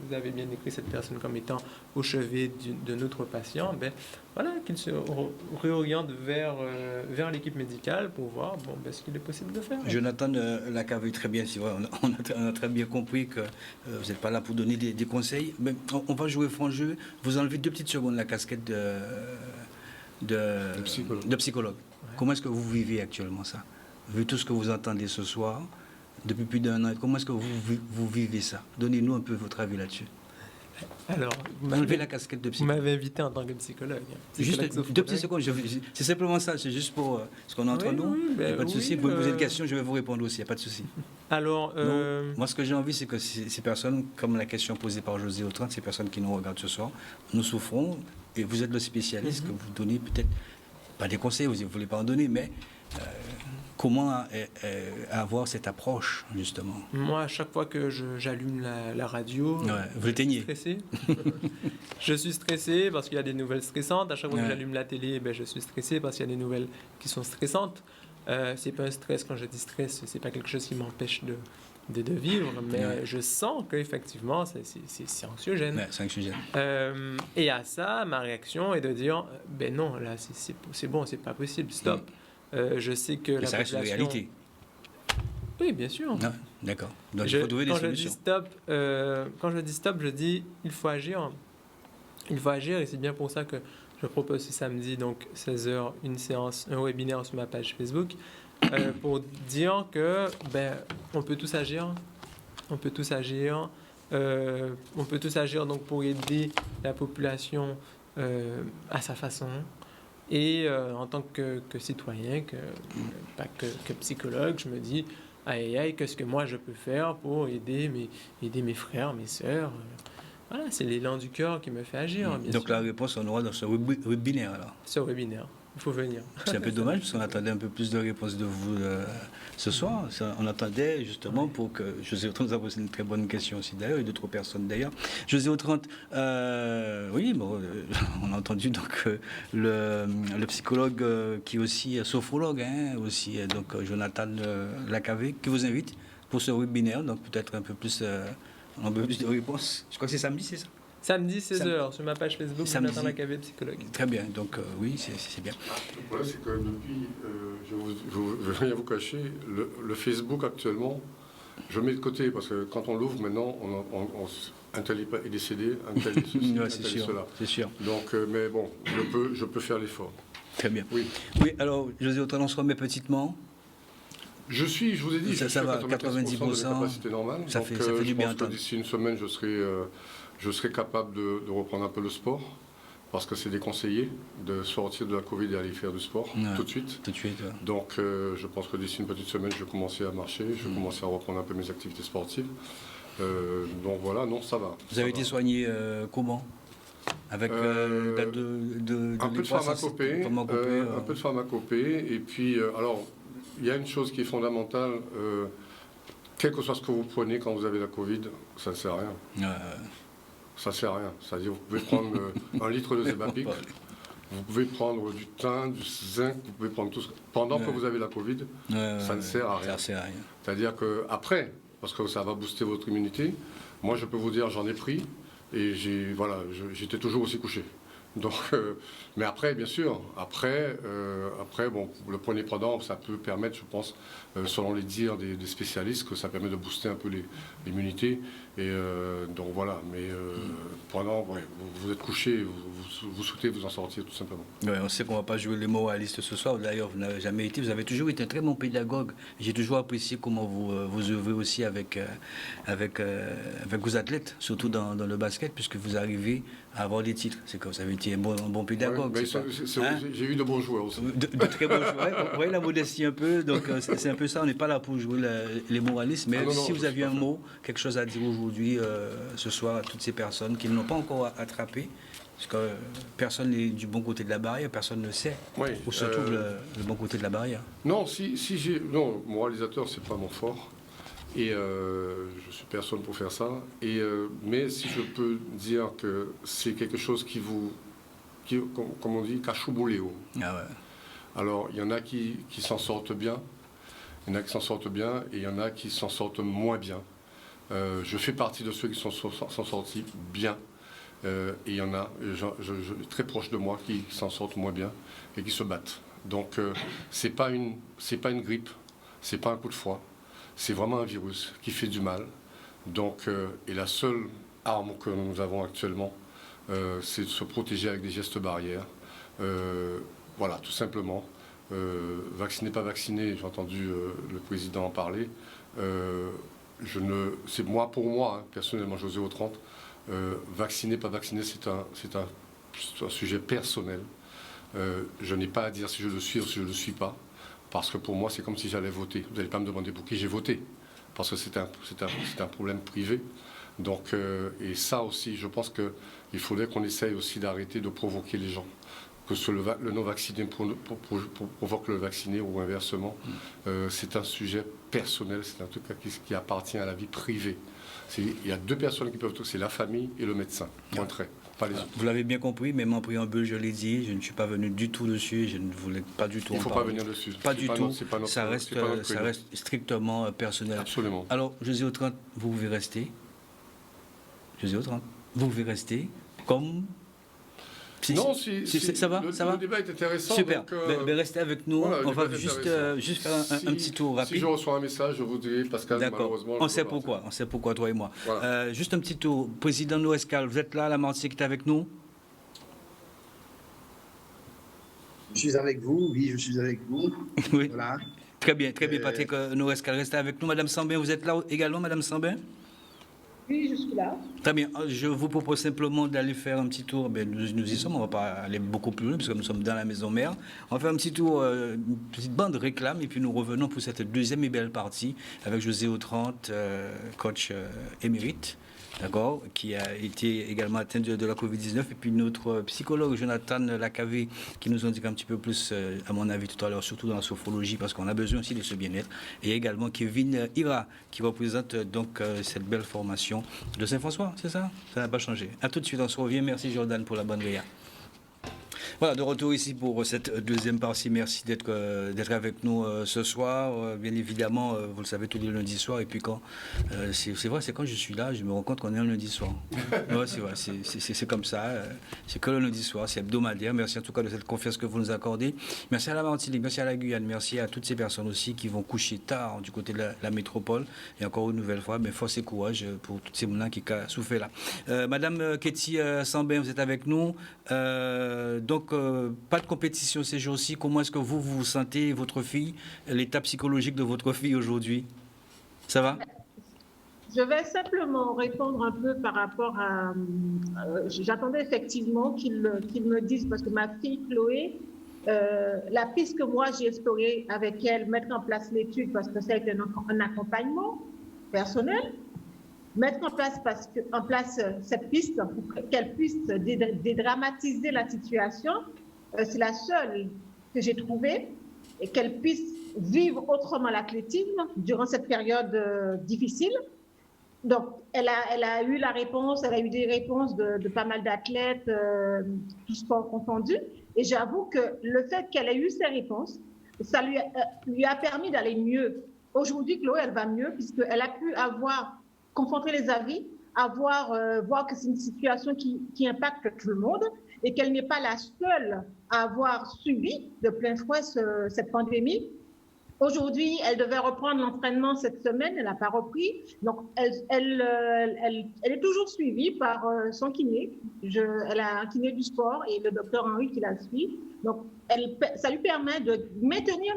vous avez bien décrit cette personne comme étant au chevet de notre patient, qu'il se réoriente vers l'équipe médicale pour voir ce qu'il est possible de faire. Jonathan l'a vu très bien, on a très bien compris que vous n'êtes pas là pour donner des conseils. Mais on va jouer franc jeu. Vous enlevez 2 petites secondes la casquette de psychologue. Comment est-ce que vous vivez actuellement ça? Vu tout ce que vous entendez ce soir, depuis plus d'1 an, comment est-ce que vous vivez ça? Donnez-nous un peu votre avis là-dessus. Alors, enlevez la casquette de psychologue. Vous m'avez invité en tant que psychologue. Juste 2 petites secondes, c'est simplement ça, c'est juste pour ce qu'on est entre nous. Il n'y a pas de souci, vous me posez une question, je vais vous répondre aussi, il n'y a pas de souci. Alors, moi, ce que j'ai envie, c'est que ces personnes, comme la question posée par José Autrand, ces personnes qui nous regardent ce soir, nous souffrons, et vous êtes le spécialiste, que vous donnez peut-être, pas des conseils, vous ne voulez pas en donner, mais comment avoir cette approche, justement? Moi, à chaque fois que j'allume la radio, vous l'éteignez. Je suis stressé parce qu'il y a des nouvelles stressantes. À chaque fois que j'allume la télé, je suis stressé parce qu'il y a des nouvelles qui sont stressantes. C'est pas un stress, quand je dis stress, c'est pas quelque chose qui m'empêche de vivre, mais je sens qu'effectivement, c'est anxiogène. C'est anxiogène. Et à ça, ma réaction est de dire, non, là, c'est bon, c'est pas possible, stop. Je sais que mais ça reste une réalité. Oui, bien sûr. D'accord. Donc il faut trouver des solutions. Quand je dis stop, je dis il faut agir. Il faut agir, et c'est bien pour ça que je propose ce samedi, donc 16h, un webinaire sur ma page Facebook, pour dire que on peut tous agir. On peut tous agir. On peut tous agir donc pour aider la population à sa façon. Et en tant que citoyen, pas que psychologue, je me dis, aïe, qu'est-ce que moi je peux faire pour aider mes frères, mes sœurs. Voilà, c'est l'élan du cœur qui me fait agir. Bien donc sûr. La réponse, on aura dans ce webinaire alors. Ce webinaire, il faut venir. C'est un peu dommage parce qu'on attendait un peu plus de réponses de vous ce soir. On attendait justement pour que José Autrand nous a posé une très bonne question aussi d'ailleurs, et d'autres personnes d'ailleurs. José Autrand, on a entendu donc le psychologue qui est aussi sophrologue, aussi donc Jonathan Lacavé, qui vous invite pour ce webinaire, donc peut-être un peu plus de réponses. Je crois que c'est samedi, c'est ça? Samedi 16h sur ma page Facebook, Jonathan Lacavé, psychologue. Très bien, donc oui, c'est bien. Le problème, c'est que depuis, je ne vais rien vous cacher, le Facebook actuellement, je mets de côté parce que quand on l'ouvre maintenant, un tel est décédé, un tel est ceci, un tel est cela. C'est sûr. Donc, mais bon, je peux faire l'effort. Très bien. Oui, alors, José Autrand, on se remet petitement. Je vous ai dit, ça va, 90% de capacité normale. Ça fait du bien. Je pense que d'ici une semaine, je serai capable de reprendre un peu le sport, parce que c'est déconseillé de sortir de la Covid et aller faire du sport tout de suite. Donc je pense que d'ici une petite semaine, je vais commencer à marcher, je vais commencer à reprendre un peu mes activités sportives. Donc voilà, non, ça va. Vous avez été soigné comment? Avec un peu de pharmacopée, un peu de pharmacopée. Et puis, alors, il y a une chose qui est fondamentale. Quel que soit ce que vous prenez quand vous avez la Covid, ça ne sert à rien. Ça ne sert à rien. C'est-à-dire, vous pouvez prendre 1 litre de Zebapic, vous pouvez prendre du thym, du zinc, vous pouvez prendre tout ça. Pendant que vous avez la Covid, ça ne sert à rien. Ça sert à rien. C'est-à-dire qu'après, parce que ça va booster votre immunité, moi je peux vous dire, j'en ai pris et j'étais toujours aussi couché. Donc, mais après, bien sûr, après, bon, le premier pendant, ça peut permettre, je pense, selon les dires des spécialistes, que ça permet de booster un peu l'immunité. Et donc voilà, mais pendant, vous êtes couché, vous souhaitez vous en sortir tout simplement. Ouais, on sait qu'on ne va pas jouer les moralistes ce soir. D'ailleurs, vous n'avez jamais été, vous avez toujours été un très bon pédagogue. J'ai toujours apprécié comment vous œuvrez aussi avec vos athlètes, surtout dans le basket, puisque vous arrivez à avoir des titres. C'est comme ça, vous avez été un bon pédagogue. Ouais, j'ai eu de bons joueurs aussi. De très bons joueurs. Vous voyez la modestie un peu, donc c'est un peu ça. On n'est pas là pour jouer les moralistes, mais si vous aviez un mot, quelque chose à dire aujourd'hui, ce soir, à toutes ces personnes qui ne l'ont pas encore attrapé, parce que personne n'est du bon côté de la barrière, personne ne sait où se trouve le bon côté de la barrière. Non, non, moralisateur, c'est pas mon fort. Et je suis personne pour faire ça. Mais si je peux dire que c'est quelque chose qui comme on dit, cachouboléo. Ah ouais. Alors, il y en a qui s'en sortent bien, il y en a qui s'en sortent bien, et il y en a qui s'en sortent moins bien. Je fais partie de ceux qui s'en sortis bien. Et il y en a très proches de moi qui s'en sortent moins bien et qui se battent. Donc, c'est pas une grippe, c'est pas un coup de froid. C'est vraiment un virus qui fait du mal. Donc, et la seule arme que nous avons actuellement, c'est de se protéger avec des gestes barrières. Voilà, tout simplement. Vacciné, pas vacciné, j'ai entendu le président en parler. C'est pour moi, hein, personnellement, José Autrante, vacciné, pas vacciné, c'est un sujet personnel. Je n'ai pas à dire si je le suis ou si je ne le suis pas. Parce que pour moi, c'est comme si j'allais voter. Vous n'allez pas me demander pour qui j'ai voté. Parce que c'est un problème privé. Donc, et ça aussi, je pense qu'il faudrait qu'on essaye aussi d'arrêter de provoquer les gens. Que le non-vacciné provoque le vacciné ou inversement. C'est un sujet personnel, c'est un truc qui appartient à la vie privée. Il y a 2 personnes qui peuvent tout, c'est la famille et le médecin. Point trait. Pas les autres. Vous l'avez bien compris, même en préambule, je l'ai dit, je ne suis pas venu du tout dessus, je ne voulais pas du tout en parler. Il ne faut pas venir dessus. Pas du tout, ça reste strictement personnel. Absolument. Alors, José Autrante, vous pouvez rester. José Autrante, vous pouvez rester comme... Non, ça va, le débat est intéressant. Super, donc, restez avec nous, voilà, on va juste faire un petit tour rapide. Si je reçois un message, je vous dirai, Pascal, malheureusement... On sait pourquoi, toi et moi. Voilà. Juste un petit tour. Président Norescal, vous êtes là, la Martinique est avec nous? Je suis avec vous, oui, je suis avec vous. Oui. Voilà. Très bien, Patrick Norescal, restez avec nous. Madame Sambin, vous êtes là également, Madame Sambin? Oui, je suis là. Très bien. Je vous propose simplement d'aller faire un petit tour. Nous y sommes, on ne va pas aller beaucoup plus loin, parce que nous sommes dans la maison mère. On va faire un petit tour, une petite bande réclame, et puis nous revenons pour cette deuxième et belle partie avec José Autrante, coach émérite, d'accord, qui a été également atteint de la Covid-19, et puis notre psychologue Jonathan Lacavé, qui nous indique un petit peu plus, à mon avis, tout à l'heure, surtout dans la sophrologie, parce qu'on a besoin aussi de ce bien-être, et également Kevin Ira, qui représente donc cette belle formation de Saint-François, c'est ça? Ça n'a pas changé. A tout de suite, on se revient. Merci Jordan pour la bonne réa. Voilà, de retour ici pour cette deuxième partie. Merci d'être avec nous ce soir. Bien évidemment, vous le savez, tous les lundis soirs. Et puis quand c'est vrai, c'est quand je suis là, je me rends compte qu'on est un lundi soir. Ouais, c'est vrai, c'est comme ça. C'est que le lundi soir, c'est hebdomadaire. Merci en tout cas de cette confiance que vous nous accordez. Merci à la Martinique, merci à la Guyane, merci à toutes ces personnes aussi qui vont coucher tard du côté de la métropole. Et encore une nouvelle fois, force et courage pour toutes ces moulins qui ont souffert là. Madame Ketty Sambin, vous êtes avec nous. Donc, pas de compétition ces jours-ci. Comment est-ce que vous sentez, votre fille, l'état psychologique de votre fille aujourd'hui? Ça va? Je vais simplement répondre un peu par rapport à... J'attendais effectivement qu'il me dise, parce que ma fille Chloé, la piste que moi j'ai explorée avec elle, mettre en place l'étude, parce que ça a été un accompagnement personnel. mettre en place cette piste pour qu'elle puisse dédramatiser la situation. C'est la seule que j'ai trouvée, et qu'elle puisse vivre autrement l'athlétisme durant cette période difficile. Donc, elle a eu la réponse, elle a eu des réponses de pas mal d'athlètes, tout sport confondu. Et j'avoue que le fait qu'elle ait eu ces réponses, ça lui a permis d'aller mieux. Aujourd'hui, Chloé, elle va mieux puisqu'elle a pu confronter les avis, voir que c'est une situation qui impacte tout le monde et qu'elle n'est pas la seule à avoir subi de plein fouet cette pandémie. Aujourd'hui, elle devait reprendre l'entraînement cette semaine, elle n'a pas repris. Donc, elle est toujours suivie par son kiné. Elle a un kiné du sport et le docteur Henri qui la suit. Donc, ça lui permet de maintenir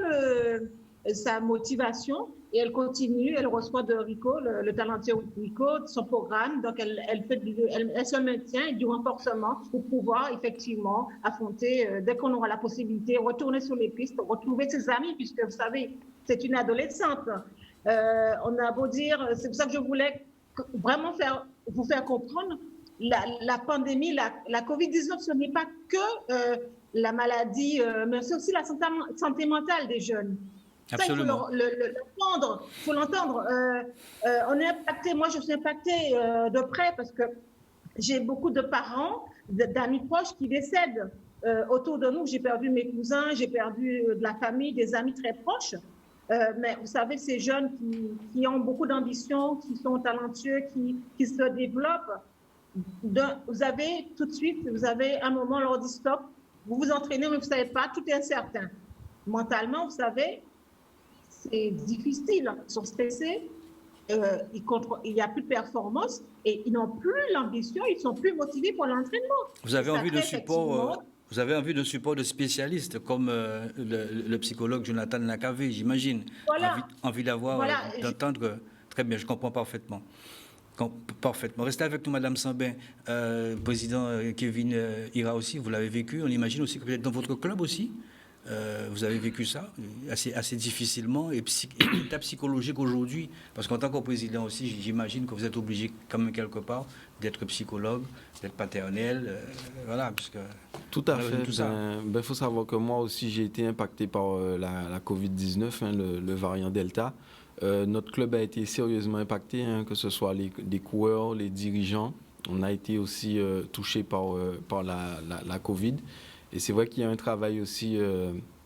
sa motivation et elle continue. Elle reçoit de Rico, le talentueux Rico, son programme. Donc, elle se maintient et du renforcement pour pouvoir effectivement affronter, dès qu'on aura la possibilité, retourner sur les pistes, retrouver ses amis, puisque vous savez, c'est une adolescente. On a beau dire, c'est pour ça que je voulais vraiment vous faire comprendre, la pandémie, la COVID-19, ce n'est pas que la maladie, mais c'est aussi la santé mentale des jeunes. Absolument. Ça, il faut l'entendre. On est impacté, moi je suis impactée de près parce que j'ai beaucoup de parents, d'amis proches qui décèdent autour de nous. J'ai perdu mes cousins, j'ai perdu de la famille, des amis très proches. Mais vous savez, ces jeunes qui ont beaucoup d'ambition, qui sont talentueux, qui se développent, vous avez tout de suite, un moment, on leur dit stop, vous vous entraînez, mais vous ne savez pas, tout est incertain. Mentalement, vous savez, c'est difficile, ils sont stressés, il n'y a plus de performance et ils n'ont plus l'ambition, ils ne sont plus motivés pour l'entraînement. Vous avez envie de support, de spécialistes comme le psychologue Jonathan Nakavé, j'imagine. Voilà. Envie d'entendre. Très bien, je comprends parfaitement. Parfaitement. Restez avec nous, Madame Sambin. Président Kevin Ira aussi, vous l'avez vécu. On imagine aussi que peut-être dans votre club aussi. Vous avez vécu ça assez difficilement et l'état psychologique aujourd'hui, parce qu'en tant que président aussi, j'imagine que vous êtes obligé quand même quelque part d'être psychologue, d'être paternel, voilà, puisque tout à fait. Il faut savoir que moi aussi j'ai été impacté par la Covid-19, le variant Delta. Notre club a été sérieusement impacté, que ce soit les coureurs, les dirigeants. On a été aussi touchés par la Covid. Et c'est vrai qu'il y a un travail aussi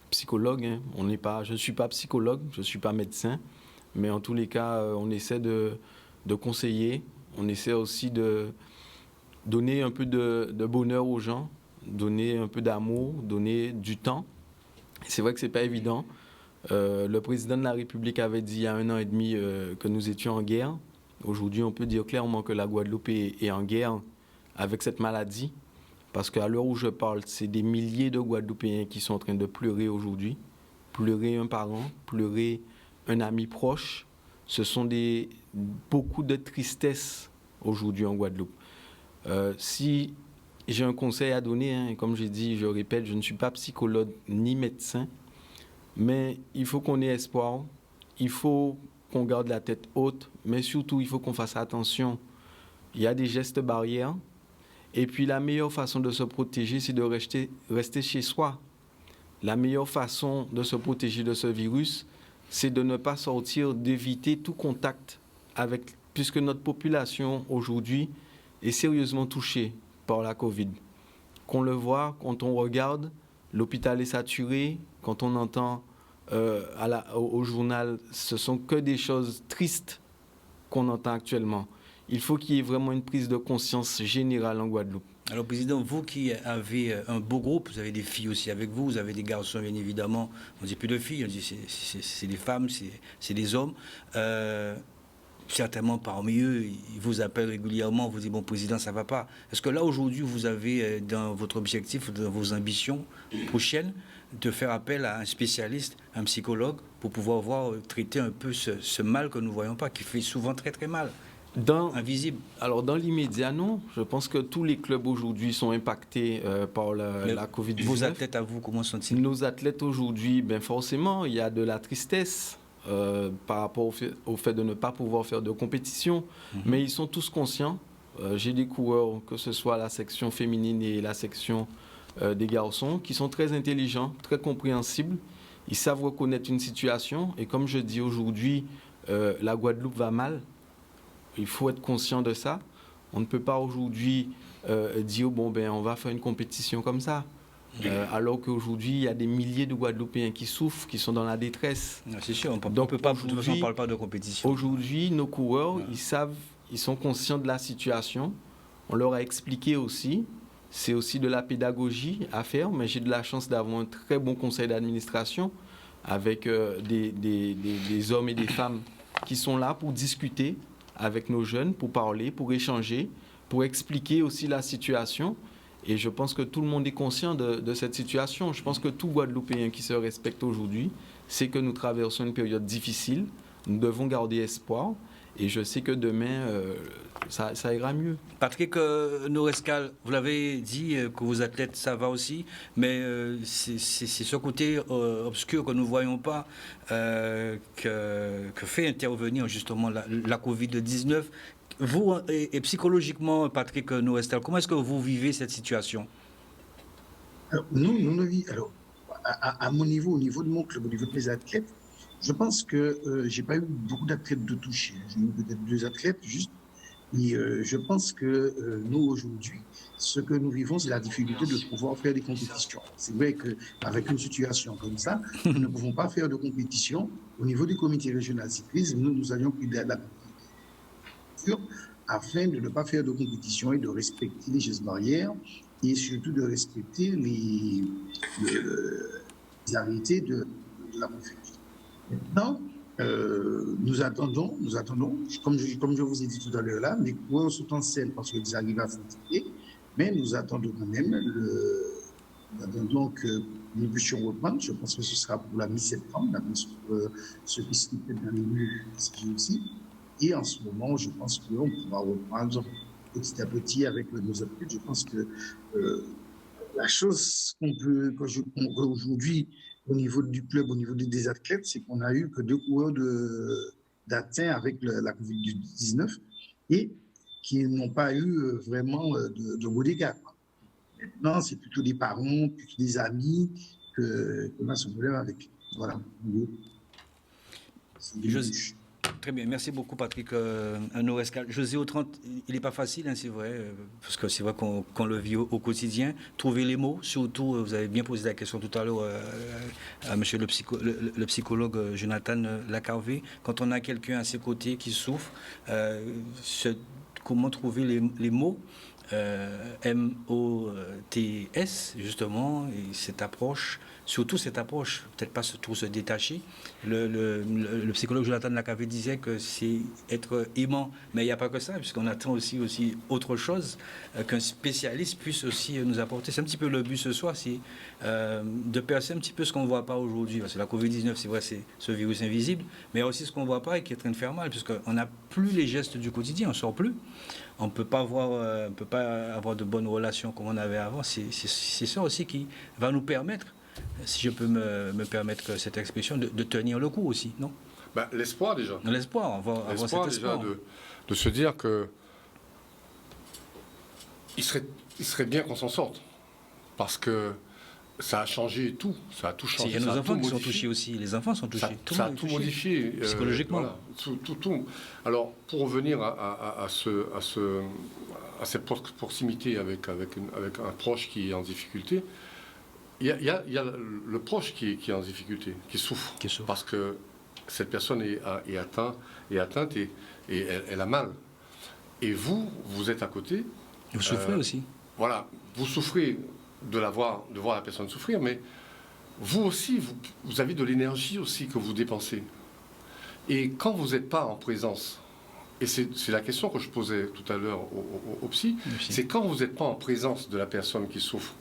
psychologue. Je ne suis pas psychologue, je ne suis pas médecin, mais en tous les cas, on essaie de conseiller, on essaie aussi de donner un peu de bonheur aux gens, donner un peu d'amour, donner du temps. Et c'est vrai que ce n'est pas évident. Le président de la République avait dit il y a 1 an et demi que nous étions en guerre. Aujourd'hui, on peut dire clairement que la Guadeloupe est en guerre avec cette maladie. Parce qu'à l'heure où je parle, c'est des milliers de Guadeloupéens qui sont en train de pleurer aujourd'hui. Pleurer un parent, pleurer un ami proche. Ce sont beaucoup de tristesse aujourd'hui en Guadeloupe. Si j'ai un conseil à donner, comme j'ai dit, je répète, je ne suis pas psychologue ni médecin, mais il faut qu'on ait espoir, il faut qu'on garde la tête haute, mais surtout, il faut qu'on fasse attention. Il y a des gestes barrières. Et puis la meilleure façon de se protéger, c'est de rester chez soi. La meilleure façon de se protéger de ce virus, c'est de ne pas sortir, d'éviter tout contact puisque notre population aujourd'hui est sérieusement touchée par la Covid. Qu'on le voit, quand on regarde, l'hôpital est saturé, quand on entend au journal, ce sont que des choses tristes qu'on entend actuellement. Il faut qu'il y ait vraiment une prise de conscience générale en Guadeloupe. Alors, Président, vous qui avez un beau groupe, vous avez des filles aussi avec vous, vous avez des garçons, bien évidemment. On ne dit plus de filles, on dit c'est des femmes, c'est des hommes. Certainement, parmi eux, ils vous appellent régulièrement, vous disent, bon, Président, ça ne va pas. Est-ce que là, aujourd'hui, vous avez dans votre objectif, dans vos ambitions prochaines, de faire appel à un spécialiste, un psychologue, pour pouvoir traiter un peu ce mal que nous ne voyons pas, qui fait souvent très, très mal? Invisible. Alors, dans l'immédiat, non. Je pense que tous les clubs aujourd'hui sont impactés par la Covid-19. Vos athlètes, à vous, comment sont-ils? Nos athlètes aujourd'hui, forcément, il y a de la tristesse. par rapport au fait de ne pas pouvoir faire de compétition, mais ils sont tous conscients. J'ai des coureurs, que ce soit la section féminine et la section des garçons, qui sont très intelligents, très compréhensibles. Ils savent reconnaître une situation. Et comme je dis aujourd'hui, la Guadeloupe va mal. Il faut être conscient de ça. On ne peut pas aujourd'hui dire, bon, ben, on va faire une compétition comme ça. Alors qu'aujourd'hui, il y a des milliers de Guadeloupéens qui souffrent, qui sont dans la détresse. C'est sûr, on ne parle pas de compétition. Aujourd'hui, nos coureurs, ils savent, ils sont conscients de la situation. On leur a expliqué aussi. C'est aussi de la pédagogie à faire, mais j'ai de la chance d'avoir un très bon conseil d'administration avec des hommes et des femmes qui sont là pour discuter avec nos jeunes, pour parler, pour échanger, pour expliquer aussi la situation. Et je pense que tout le monde est conscient de cette situation. Je pense que tout Guadeloupéen qui se respecte aujourd'hui sait que nous traversons une période difficile. Nous devons garder espoir. Et je sais que demain, ça ira mieux. Patrick Norescal, vous l'avez dit que vos athlètes, ça va aussi, mais c'est ce côté obscur que nous ne voyons pas que fait intervenir justement la Covid-19. Vous, et psychologiquement, Patrick Norescal, comment est-ce que vous vivez cette situation? Alors, alors, à mon niveau, au niveau de mon club, au niveau de mes athlètes, je pense que j'ai pas eu beaucoup d'athlètes de toucher. J'ai eu peut-être 2 athlètes juste. Et je pense que nous, aujourd'hui, ce que nous vivons, c'est la difficulté de pouvoir faire des compétitions. C'est vrai qu'avec une situation comme ça, nous ne pouvons pas faire de compétition. Au niveau du comité régional cyclisme, nous avions pris la mesure afin de ne pas faire de compétition et de respecter les gestes barrières et surtout de respecter les arrêtés de la préfecture. Maintenant, nous attendons, comme je vous ai dit tout à l'heure là, les coureurs sont en scène parce qu'ils arrivent à fatiguer, mais nous attendons quand même, nous attendons que nous puissions reprendre. Je pense que ce sera pour la mi-septembre, ce qui se fait dans les milieux aussi. Et en ce moment, je pense qu'on pourra reprendre petit à petit avec nos athlètes. Je pense que la chose qu'aujourd'hui, au niveau du club, au niveau des athlètes, c'est qu'on a eu que 2 coureurs d'atteint avec la Covid-19 et qui n'ont pas eu vraiment de gros dégâts. Maintenant, c'est plutôt des parents, plutôt des amis qu'on a ce problème avec. Voilà. Très bien, merci beaucoup Patrick Norescal. José Autrante, il n'est pas facile, hein, c'est vrai, parce que c'est vrai qu'on le vit au quotidien. Trouver les mots, surtout, vous avez bien posé la question tout à l'heure à monsieur le psychologue Jonathan Lacarvé. Quand on a quelqu'un à ses côtés qui souffre, comment trouver les mots MOTS, justement, et cette approche, surtout cette approche, peut-être pas tout se détacher. Le psychologue Jonathan Lacarvé disait que c'est être aimant, mais il n'y a pas que ça, puisqu'on attend aussi autre chose qu'un spécialiste puisse aussi nous apporter. C'est un petit peu le but ce soir, c'est de percer un petit peu ce qu'on ne voit pas aujourd'hui. Parce que la Covid-19, c'est vrai, c'est ce virus invisible, mais il y a aussi ce qu'on ne voit pas et qui est en train de faire mal, puisqu'on n'a plus les gestes du quotidien, on ne sort plus. On ne peut pas avoir de bonnes relations comme on avait avant. C'est ça aussi qui va nous permettre, si je peux me permettre cette expression, de tenir le coup aussi, non? L'espoir déjà. L'espoir, avoir cet espoir. Déjà de se dire que il serait bien qu'on s'en sorte. Parce que ça a changé tout. Ça a tout changé. Il y a nos enfants qui sont touchés aussi. Les enfants sont touchés. Ça a tout modifié. Psychologiquement. Voilà, tout. Alors, pour revenir à cette proximité avec un proche qui est en difficulté, il y a le proche qui est en difficulté, qui souffre. Parce que cette personne est atteinte et elle a mal. Et vous êtes à côté. Vous souffrez aussi. Voilà, vous souffrez de voir la personne souffrir, mais vous aussi, vous avez de l'énergie aussi que vous dépensez. Et quand vous n'êtes pas en présence, et c'est la question que je posais tout à l'heure au psy, c'est quand vous n'êtes pas en présence de la personne qui souffre,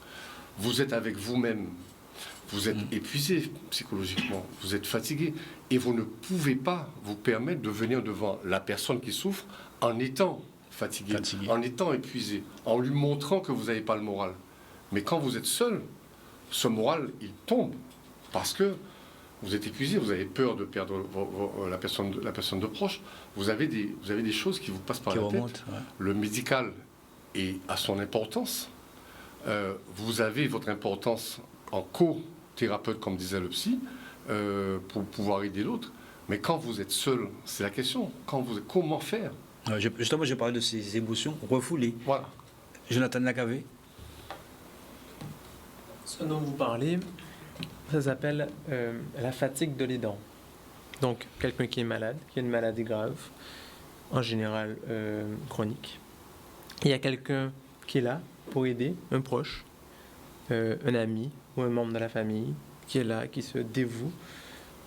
vous êtes avec vous-même, vous êtes épuisé psychologiquement, vous êtes fatigué, et vous ne pouvez pas vous permettre de venir devant la personne qui souffre en étant fatigué, en étant épuisé, en lui montrant que vous n'avez pas le moral. Mais quand vous êtes seul, ce moral, il tombe. Parce que vous êtes épuisé, vous avez peur de perdre la personne de proche, vous avez des choses qui vous passent par la tête. Ouais. Le médical a son importance. Vous avez votre importance en co-thérapeute, comme disait le psy, pour pouvoir aider l'autre. Mais quand vous êtes seul, c'est la question. Comment faire? Justement, je parlais de ces émotions refoulées. Voilà. Jonathan Lacavé. Ce dont vous parlez, ça s'appelle la fatigue de l'aidant. Donc, quelqu'un qui est malade, qui a une maladie grave, en général chronique. Il y a quelqu'un qui est là pour aider, un proche, un ami ou un membre de la famille, qui est là, qui se dévoue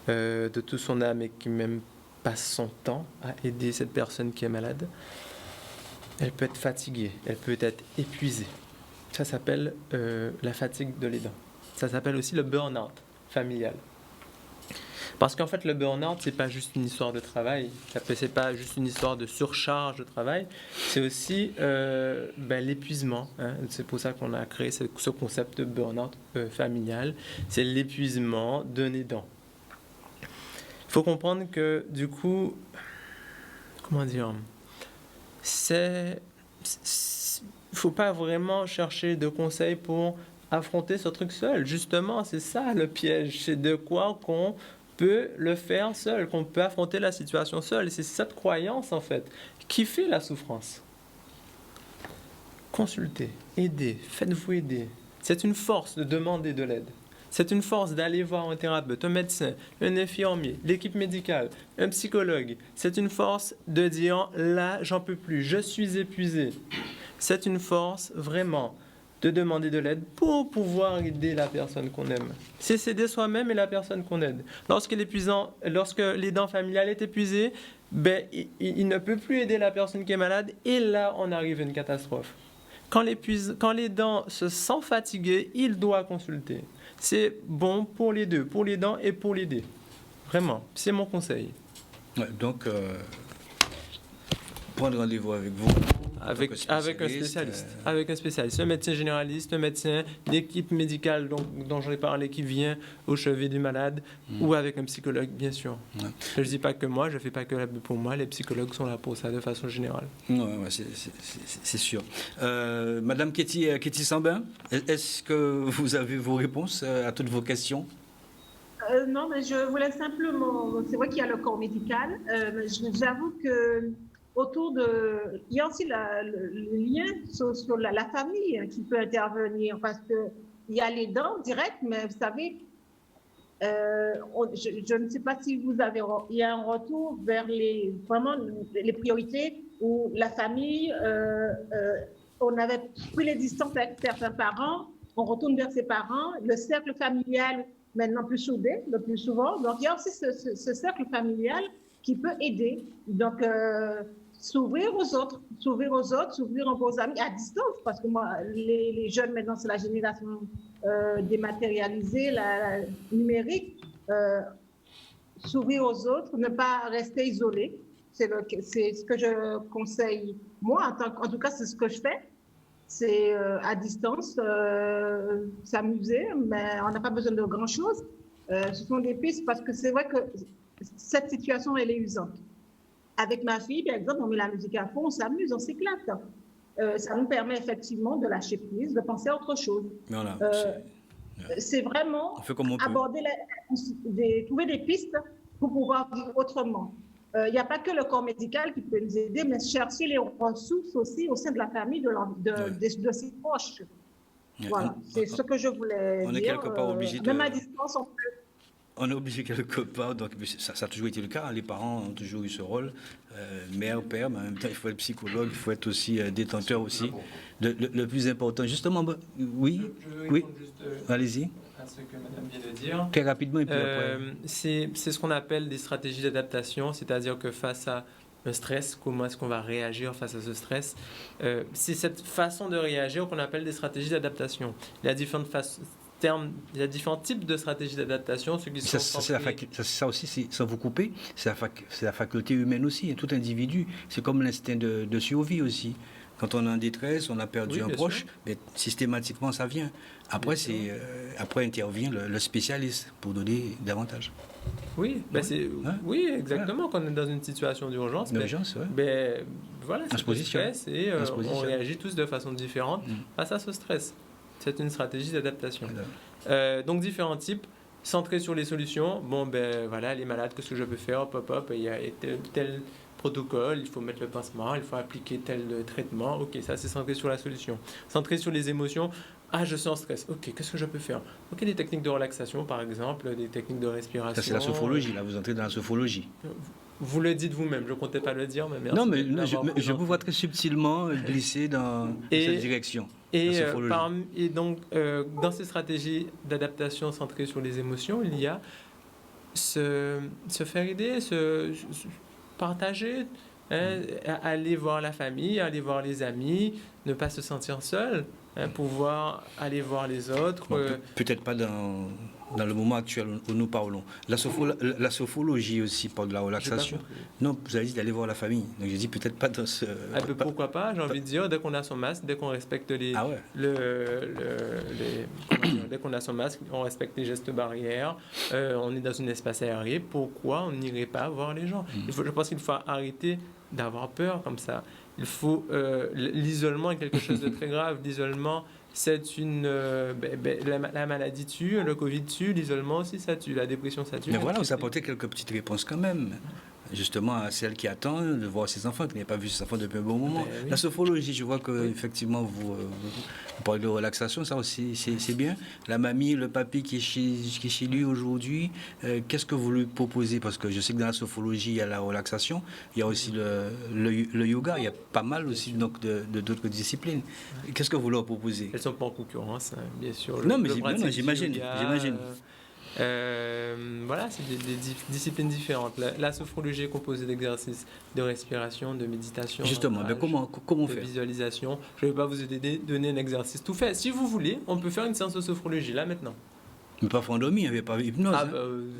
de toute son âme et qui même passe son temps à aider cette personne qui est malade. Elle peut être fatiguée, elle peut être épuisée. Ça s'appelle la fatigue de l'aidant. Ça s'appelle aussi le burn-out familial. Parce qu'en fait, le burn-out, c'est pas juste une histoire de travail, c'est pas juste une histoire de surcharge de travail, c'est aussi l'épuisement. Hein. C'est pour ça qu'on a créé ce concept de burn-out familial. C'est l'épuisement d'un aidant. Il faut comprendre que, du coup, comment dire, il ne faut pas vraiment chercher de conseils pour affronter ce truc seul. Justement, c'est ça le piège. C'est de quoi qu'on peut le faire seul, qu'on peut affronter la situation seul. Et c'est cette croyance, en fait, qui fait la souffrance. Consultez, aidez, faites-vous aider. C'est une force de demander de l'aide. C'est une force d'aller voir un thérapeute, un médecin, un infirmier, l'équipe médicale, un psychologue. C'est une force de dire, là, j'en peux plus, je suis épuisé. C'est une force, vraiment, de demander de l'aide pour pouvoir aider la personne qu'on aime. C'est s'aider soi-même et la personne qu'on aide. Lorsque l'aidant familial est épuisé, il ne peut plus aider la personne qui est malade et là, on arrive à une catastrophe. Quand l'aidant se sent fatigué, il doit consulter. C'est bon pour les deux, pour l'aidant et pour l'aider. Vraiment, c'est mon conseil. Ouais, donc, prendre rendez-vous avec vous. Avec un spécialiste. Avec un spécialiste. Un médecin généraliste, un médecin d'équipe médicale dont j'en ai parlé qui vient au chevet du malade, ou avec un psychologue, bien sûr. Ouais. Je ne dis pas que moi, je ne fais pas que pour moi, les psychologues sont là pour ça de façon générale. Ouais, c'est sûr. Madame Ketty Sambin, est-ce que vous avez vos réponses à toutes vos questions? Non, mais je voulais simplement... C'est vrai qu'il y a le corps médical. J'avoue que il y a aussi le lien sur la famille qui peut intervenir parce qu'il y a les dents directes, mais vous savez, je ne sais pas si il y a un retour vers les priorités où la famille, on avait pris les distances avec certains parents, on retourne vers ses parents, le cercle familial maintenant plus soudé le plus souvent. Donc il y a aussi ce cercle familial qui peut aider. Donc s'ouvrir aux autres, s'ouvrir aux amis à distance, parce que moi, les jeunes maintenant, c'est la génération dématérialisée, la numérique. S'ouvrir aux autres, ne pas rester isolé, c'est ce que je conseille. Moi, en tout cas, c'est ce que je fais. C'est à distance, s'amuser, mais on n'a pas besoin de grand-chose. Ce sont des pistes, parce que c'est vrai que cette situation, elle est usante. Avec ma fille, par exemple, on met la musique à fond, on s'amuse, on s'éclate. Ça nous permet effectivement de lâcher prise, de penser à autre chose. Voilà, c'est vraiment aborder, trouver des pistes pour pouvoir vivre autrement. Il n'y a pas que le corps médical qui peut nous aider, mais chercher les ressources aussi au sein de la famille, de ses proches. Voilà, c'est ce que je voulais dire. On est quelque part obligé même à distance, on peut... On est obligé quelque part, donc ça a toujours été le cas, les parents ont toujours eu ce rôle, mère, père, mais en même temps il faut être psychologue, il faut être aussi détenteur aussi. Le plus important, justement, oui, allez-y. À ce que madame vient de dire. Très rapidement et puis après. C'est ce qu'on appelle des stratégies d'adaptation, c'est-à-dire que face à un stress, comment est-ce qu'on va réagir face à ce stress. C'est cette façon de réagir qu'on appelle des stratégies d'adaptation. Il y a différentes façons. Il y a différents types de stratégies d'adaptation. Ça aussi, sans vous couper, c'est la faculté humaine aussi. Tout individu, c'est comme l'instinct de survie aussi. Quand on est en détresse, on a perdu Oui, un bien proche, sûr. mais systématiquement, ça vient. Après, après intervient le spécialiste pour donner davantage. Oui, oui, exactement. Quand on est dans une situation d'urgence, D'urgence, ouais. Voilà, On se c'est le positionne. stress et On se on positionne. réagit tous de façon différente face à ce stress. C'est une stratégie d'adaptation. Donc différents types, centrés sur les solutions. Bon, voilà, les malades, qu'est-ce que je peux faire? Hop, il y a tel protocole, il faut mettre le pansement, il faut appliquer tel traitement. Ok, ça c'est centré sur la solution. Centré sur les émotions. Ah, je sens stress. Ok, qu'est-ce que je peux faire? Ok, des techniques de relaxation, par exemple, des techniques de respiration. Ça, c'est la sophrologie, là, vous entrez dans la sophrologie. Vous le dites vous-même, je ne comptais pas le dire, mais merci. Non, mais je vous vois très subtilement glisser dans cette direction. Et donc, dans ces stratégies d'adaptation centrées sur les émotions, il y a se faire aider, se partager, aller voir la famille, aller voir les amis, ne pas se sentir seul, pouvoir aller voir les autres. Bon, peut-être pas dans le moment actuel où nous parlons. La sophrologie aussi parle de la relaxation. Non, vous avez dit d'aller voir la famille. Donc j'ai dit peut-être pas dans ce... pourquoi pas, j'ai envie de dire, dès qu'on a son masque, dès qu'on respecte dès qu'on a son masque, on respecte les gestes barrières, on est dans un espace aéré, pourquoi on n'irait pas voir les gens? Je pense qu'il faut arrêter d'avoir peur comme ça. Il faut... l'isolement est quelque chose de très grave. L'isolement, c'est une... la maladie tue, le Covid tue, l'isolement aussi ça tue, la dépression ça tue. Mais voilà, vous apportez quelques petites réponses quand même. Justement, à celle qui attend de voir ses enfants, qui n'a pas vu ses enfants depuis un bon moment. Oui. La sophrologie, je vois que effectivement vous parlez de relaxation, ça aussi c'est bien. La mamie, le papy qui est chez lui aujourd'hui, qu'est-ce que vous lui proposez? Parce que je sais que dans la sophrologie, il y a la relaxation, il y a aussi le yoga, il y a pas mal aussi donc d'autres disciplines. Qu'est-ce que vous leur proposez? Elles ne sont pas en concurrence, bien sûr. Non, mais j'imagine. Voilà, c'est des disciplines différentes. La sophrologie est composée d'exercices de respiration, de méditation, justement, comment de faire? visualisation. Je ne vais pas vous aider, donner un exercice tout fait. Si vous voulez, on peut faire une séance de sophrologie là maintenant. Mais pas endormi, il n'y avait pas d'hypnose.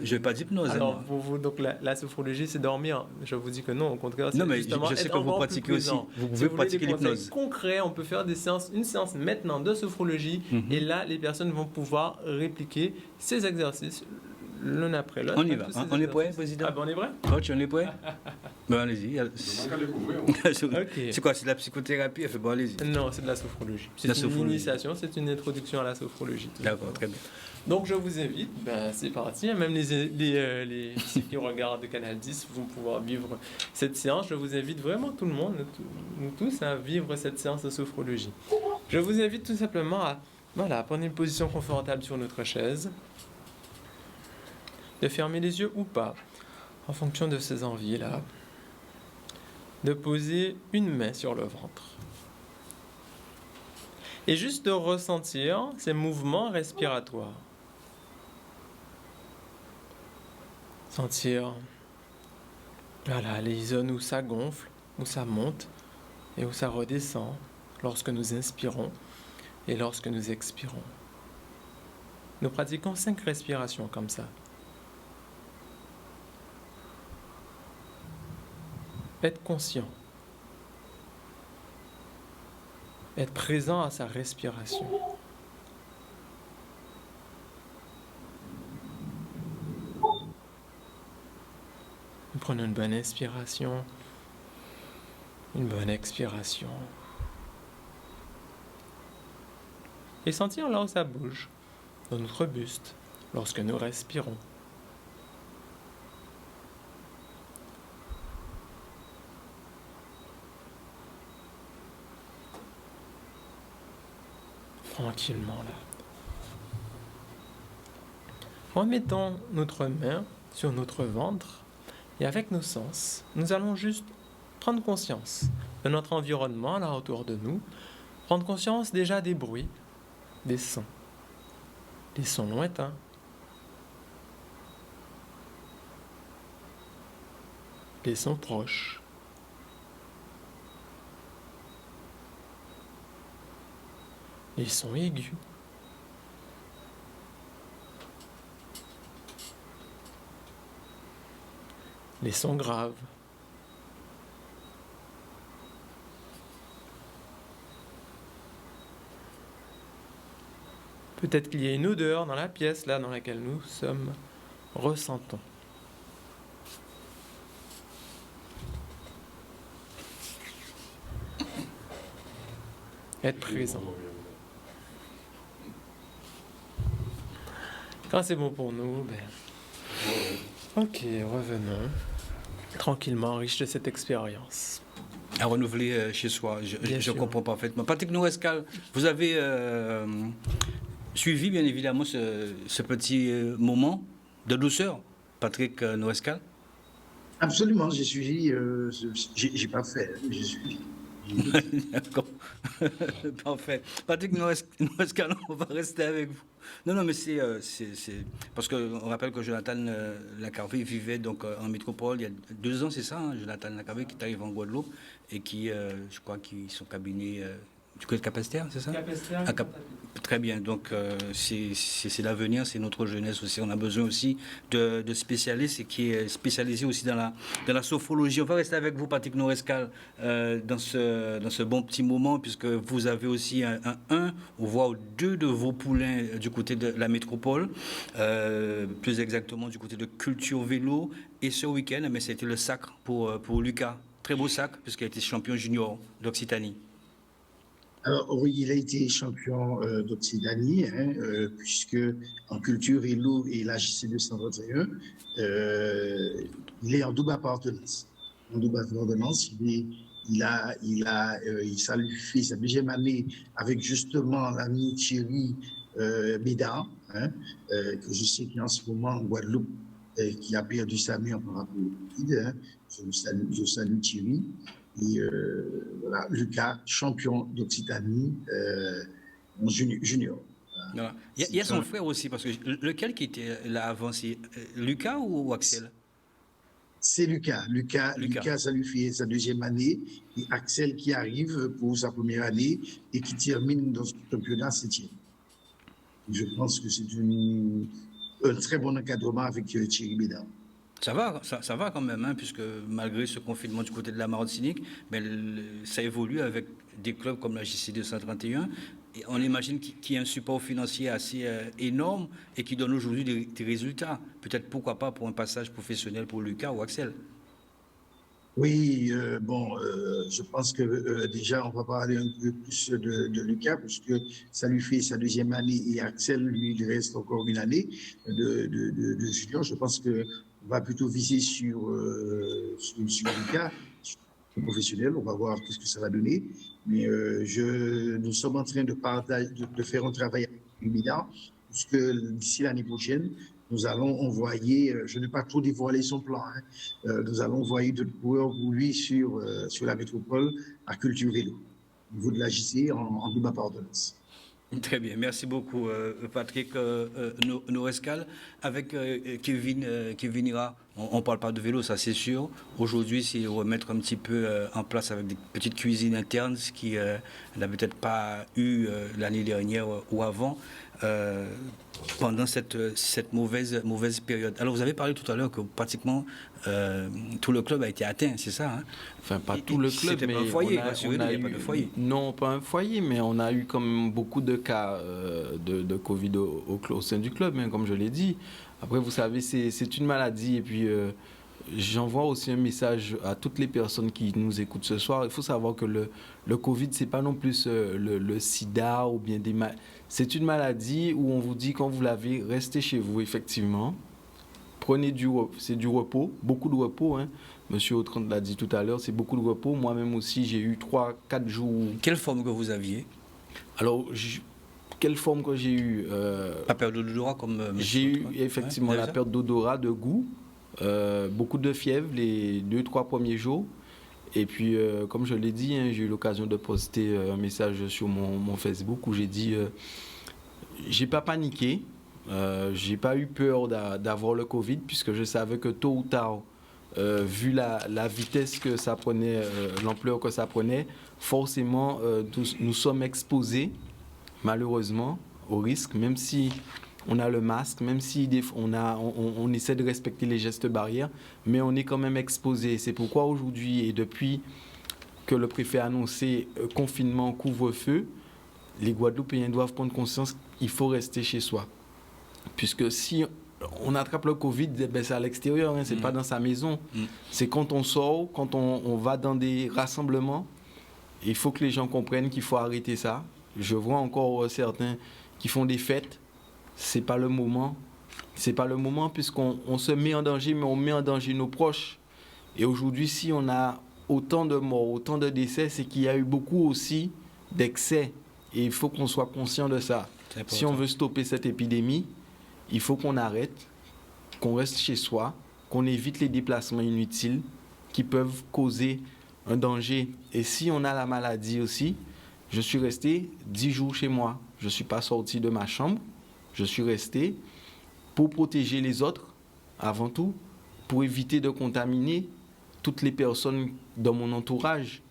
Je n'ai pas d'hypnose. Alors, pour vous, donc, la sophrologie, c'est dormir. Je vous dis que non, au contraire, c'est non, mais justement je sais que vous pratiquez aussi. Vous pouvez pratiquer l'hypnose. Concret, on peut faire une séance maintenant de sophrologie. Et là, les personnes vont pouvoir répliquer ces exercices l'un après l'autre. On y va. On est prêt, président? Ah ben, on est prêt? Coach, on est prêt? Ben, allez-y. C'est quoi? C'est de la psychothérapie? Bon, allez-y. Non, c'est de la sophrologie. C'est une initiation, c'est une introduction à la sophrologie. D'accord, très bien. Donc je vous invite, c'est parti, même ceux qui regardent Canal 10 vont pouvoir vivre cette séance. Je vous invite vraiment tout le monde, nous tous, à vivre cette séance de sophrologie. Je vous invite tout simplement à prendre une position confortable sur notre chaise, de fermer les yeux ou pas, en fonction de ses envies-là, de poser une main sur le ventre. Et juste de ressentir ces mouvements respiratoires. Sentir les zones où ça gonfle, où ça monte et où ça redescend lorsque nous inspirons et lorsque nous expirons. Nous pratiquons 5 respirations comme ça. Être conscient. Être présent à sa respiration. Nous prenons une bonne inspiration, une bonne expiration. Et sentir là où ça bouge, dans notre buste, lorsque nous respirons. Tranquillement là. Remettons notre main sur notre ventre et avec nos sens, nous allons juste prendre conscience de notre environnement là autour de nous, prendre conscience déjà des bruits, des sons lointains, des sons proches. Les sons aigus. Les sons graves. Peut-être qu'il y a une odeur dans la pièce là dans laquelle nous sommes, ressentons. Être présent. Quand c'est bon pour nous, ok, revenons tranquillement, riche de cette expérience. À renouveler chez soi, je comprends parfaitement. Patrick Nourescal, vous avez suivi bien évidemment ce petit moment de douceur, Patrick Nourescal? Absolument, j'ai suivi, j'ai pas fait, j'ai suivi. D'accord. Parfait. Patrick Nourescal, on va rester avec vous. Non, mais c'est parce qu'on rappelle que Jonathan Lacarvé vivait donc en métropole il y a 2 ans, c'est ça, hein, Jonathan Lacarvé qui est arrivé en Guadeloupe et qui, je crois, qui sont cabinet du côté de Capesterre, c'est ça? Capesterre. Très bien. Donc c'est l'avenir, c'est notre jeunesse aussi. On a besoin aussi de spécialistes et qui est spécialisé aussi dans la sophrologie. On va rester avec vous, Patrick Nourescal, dans ce bon petit moment, puisque vous avez aussi un voire 2 de vos poulains du côté de la métropole, plus exactement du côté de Culture Vélo. Et ce week-end, mais c'était le sacre pour Lucas. Très beau sacre, puisqu'il a été champion junior d'Occitanie. Alors, oui, il a été champion d'Occitanie, puisque en culture vélo et la JC 221, il est en double appartenance. En double appartenance, ça lui fait sa 2e année avec justement l'ami Thierry Bédard, que je sais qu'il est en ce moment en Guadeloupe, qui a perdu sa mère par rapport au Covid. Je salue Thierry. Et voilà, Lucas, champion d'Occitanie en junior. Il y a son frère aussi, parce que lequel qui était là avant, c'est Lucas ou Axel? C'est Lucas. Lucas, ça lui fait sa 2e année. Et Axel qui arrive pour sa 1re année et qui termine dans ce championnat 7e. Je pense que c'est un très bon encadrement avec Thierry Bédard. Ça va quand même, hein, puisque malgré ce confinement du côté de la Martinique, mais ça évolue avec des clubs comme la JC 231. Et on imagine qu'il y a un support financier assez énorme et qui donne aujourd'hui des résultats. Peut-être pourquoi pas pour un passage professionnel pour Lucas ou Axel. Oui, je pense que déjà on va parler un peu plus de Lucas, puisque ça lui fait sa 2e année et Axel, lui, il reste encore 1 année de junior. Je pense que on va plutôt viser sur Lucas, professionnel. On va voir ce que ça va donner. Mais nous sommes en train de faire un travail avec Lumina, puisque d'ici l'année prochaine, nous allons envoyer, je ne vais pas trop dévoiler son plan, nous allons envoyer d'autres coureurs pour lui sur la métropole à Culture Vélo, au niveau de la JC en double appartenance. Très bien, merci beaucoup Patrick Nourescal. Avec Kevin Ira, on ne parle pas de vélo, ça c'est sûr. Aujourd'hui, c'est remettre un petit peu en place avec des petites cuisines internes, ce qui n'a peut-être pas eu l'année dernière ou avant, pendant cette mauvaise période. Alors vous avez parlé tout à l'heure que pratiquement tout le club a été atteint, c'est ça, hein? Enfin, pas tout le club, mais pas un foyer, on a eu, pas de foyer. Non, pas un foyer, mais on a eu quand même beaucoup de cas de Covid au sein du club, hein, comme je l'ai dit. Après, vous savez, c'est une maladie. Et puis, j'envoie aussi un message à toutes les personnes qui nous écoutent ce soir. Il faut savoir que le Covid, c'est pas non plus le sida ou bien des maladies. C'est une maladie où on vous dit, quand vous l'avez, restez chez vous, effectivement. Prenez du repos, beaucoup de repos, hein. Monsieur Autran l'a dit tout à l'heure, c'est beaucoup de repos. Moi-même aussi, j'ai eu 3-4 jours. Quelle forme que vous aviez? Alors, quelle forme que j'ai eu La perte d'odorat comme... j'ai eu effectivement la perte d'odorat, de goût, beaucoup de fièvre les 2-3 premiers jours. Et puis, comme je l'ai dit, hein, j'ai eu l'occasion de poster un message sur mon Facebook où j'ai dit j'ai pas paniqué, j'ai pas eu peur d'avoir le Covid, puisque je savais que tôt ou tard, vu la vitesse que ça prenait, l'ampleur que ça prenait, forcément, nous sommes exposés, malheureusement, au risque, même si on a le masque, même si on essaie de respecter les gestes barrières, mais on est quand même exposé. C'est pourquoi aujourd'hui, et depuis que le préfet a annoncé confinement, couvre-feu, les Guadeloupéens doivent prendre conscience qu'il faut rester chez soi. Puisque si on attrape le Covid, ben c'est à l'extérieur, hein, c'est pas dans sa maison. C'est quand on sort, quand on va dans des rassemblements. Il faut que les gens comprennent qu'il faut arrêter ça. Je vois encore certains qui font des fêtes. C'est pas le moment. C'est pas le moment puisqu'on se met en danger, mais on met en danger nos proches. Et aujourd'hui, si on a autant de morts, autant de décès, c'est qu'il y a eu beaucoup aussi d'excès. Et il faut qu'on soit conscient de ça. Si on veut stopper cette épidémie, il faut qu'on arrête, qu'on reste chez soi, qu'on évite les déplacements inutiles qui peuvent causer un danger. Et si on a la maladie aussi, je suis resté 10 jours chez moi. Je ne suis pas sorti de ma chambre. Je suis resté pour protéger les autres, avant tout, pour éviter de contaminer toutes les personnes dans mon entourage.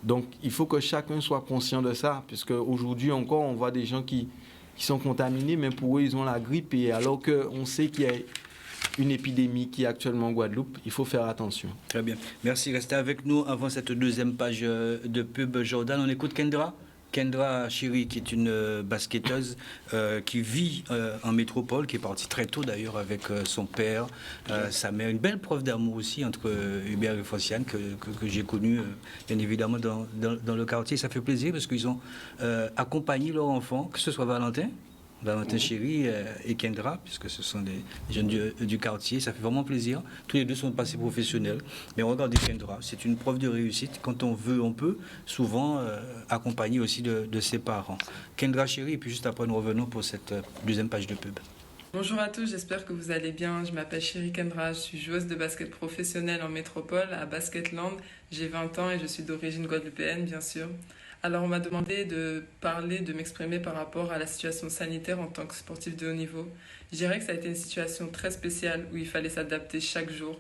Donc, il faut que chacun soit conscient de ça, puisque aujourd'hui encore, on voit des gens qui sont contaminés, mais pour eux, ils ont la grippe. Et alors qu'on sait qu'il y a une épidémie qui est actuellement en Guadeloupe, il faut faire attention. Très bien. Merci. Restez avec nous avant cette deuxième page de pub. Jordan, on écoute Kendra. Kendra Chéri, qui est une basketteuse qui vit en métropole, qui est partie très tôt d'ailleurs avec son père, sa mère. Une belle preuve d'amour aussi entre Hubert et Fosiane que j'ai connu bien évidemment dans le quartier. Ça fait plaisir parce qu'ils ont accompagné leur enfant, que ce soit Valentin Chéri et Kendra, puisque ce sont des jeunes du quartier. Ça fait vraiment plaisir. Tous les deux sont passés professionnels. Mais regardez Kendra, c'est une preuve de réussite. Quand on veut, on peut. Souvent accompagné aussi de ses parents. Kendra Chéri, et puis juste après, nous revenons pour cette deuxième page de pub. Bonjour à tous, j'espère que vous allez bien. Je m'appelle Chéri Kendra, je suis joueuse de basket professionnelle en métropole à Basketland. J'ai 20 ans et je suis d'origine guadeloupéenne, bien sûr. Alors, on m'a demandé de m'exprimer par rapport à la situation sanitaire en tant que sportif de haut niveau. Je dirais que ça a été une situation très spéciale où il fallait s'adapter chaque jour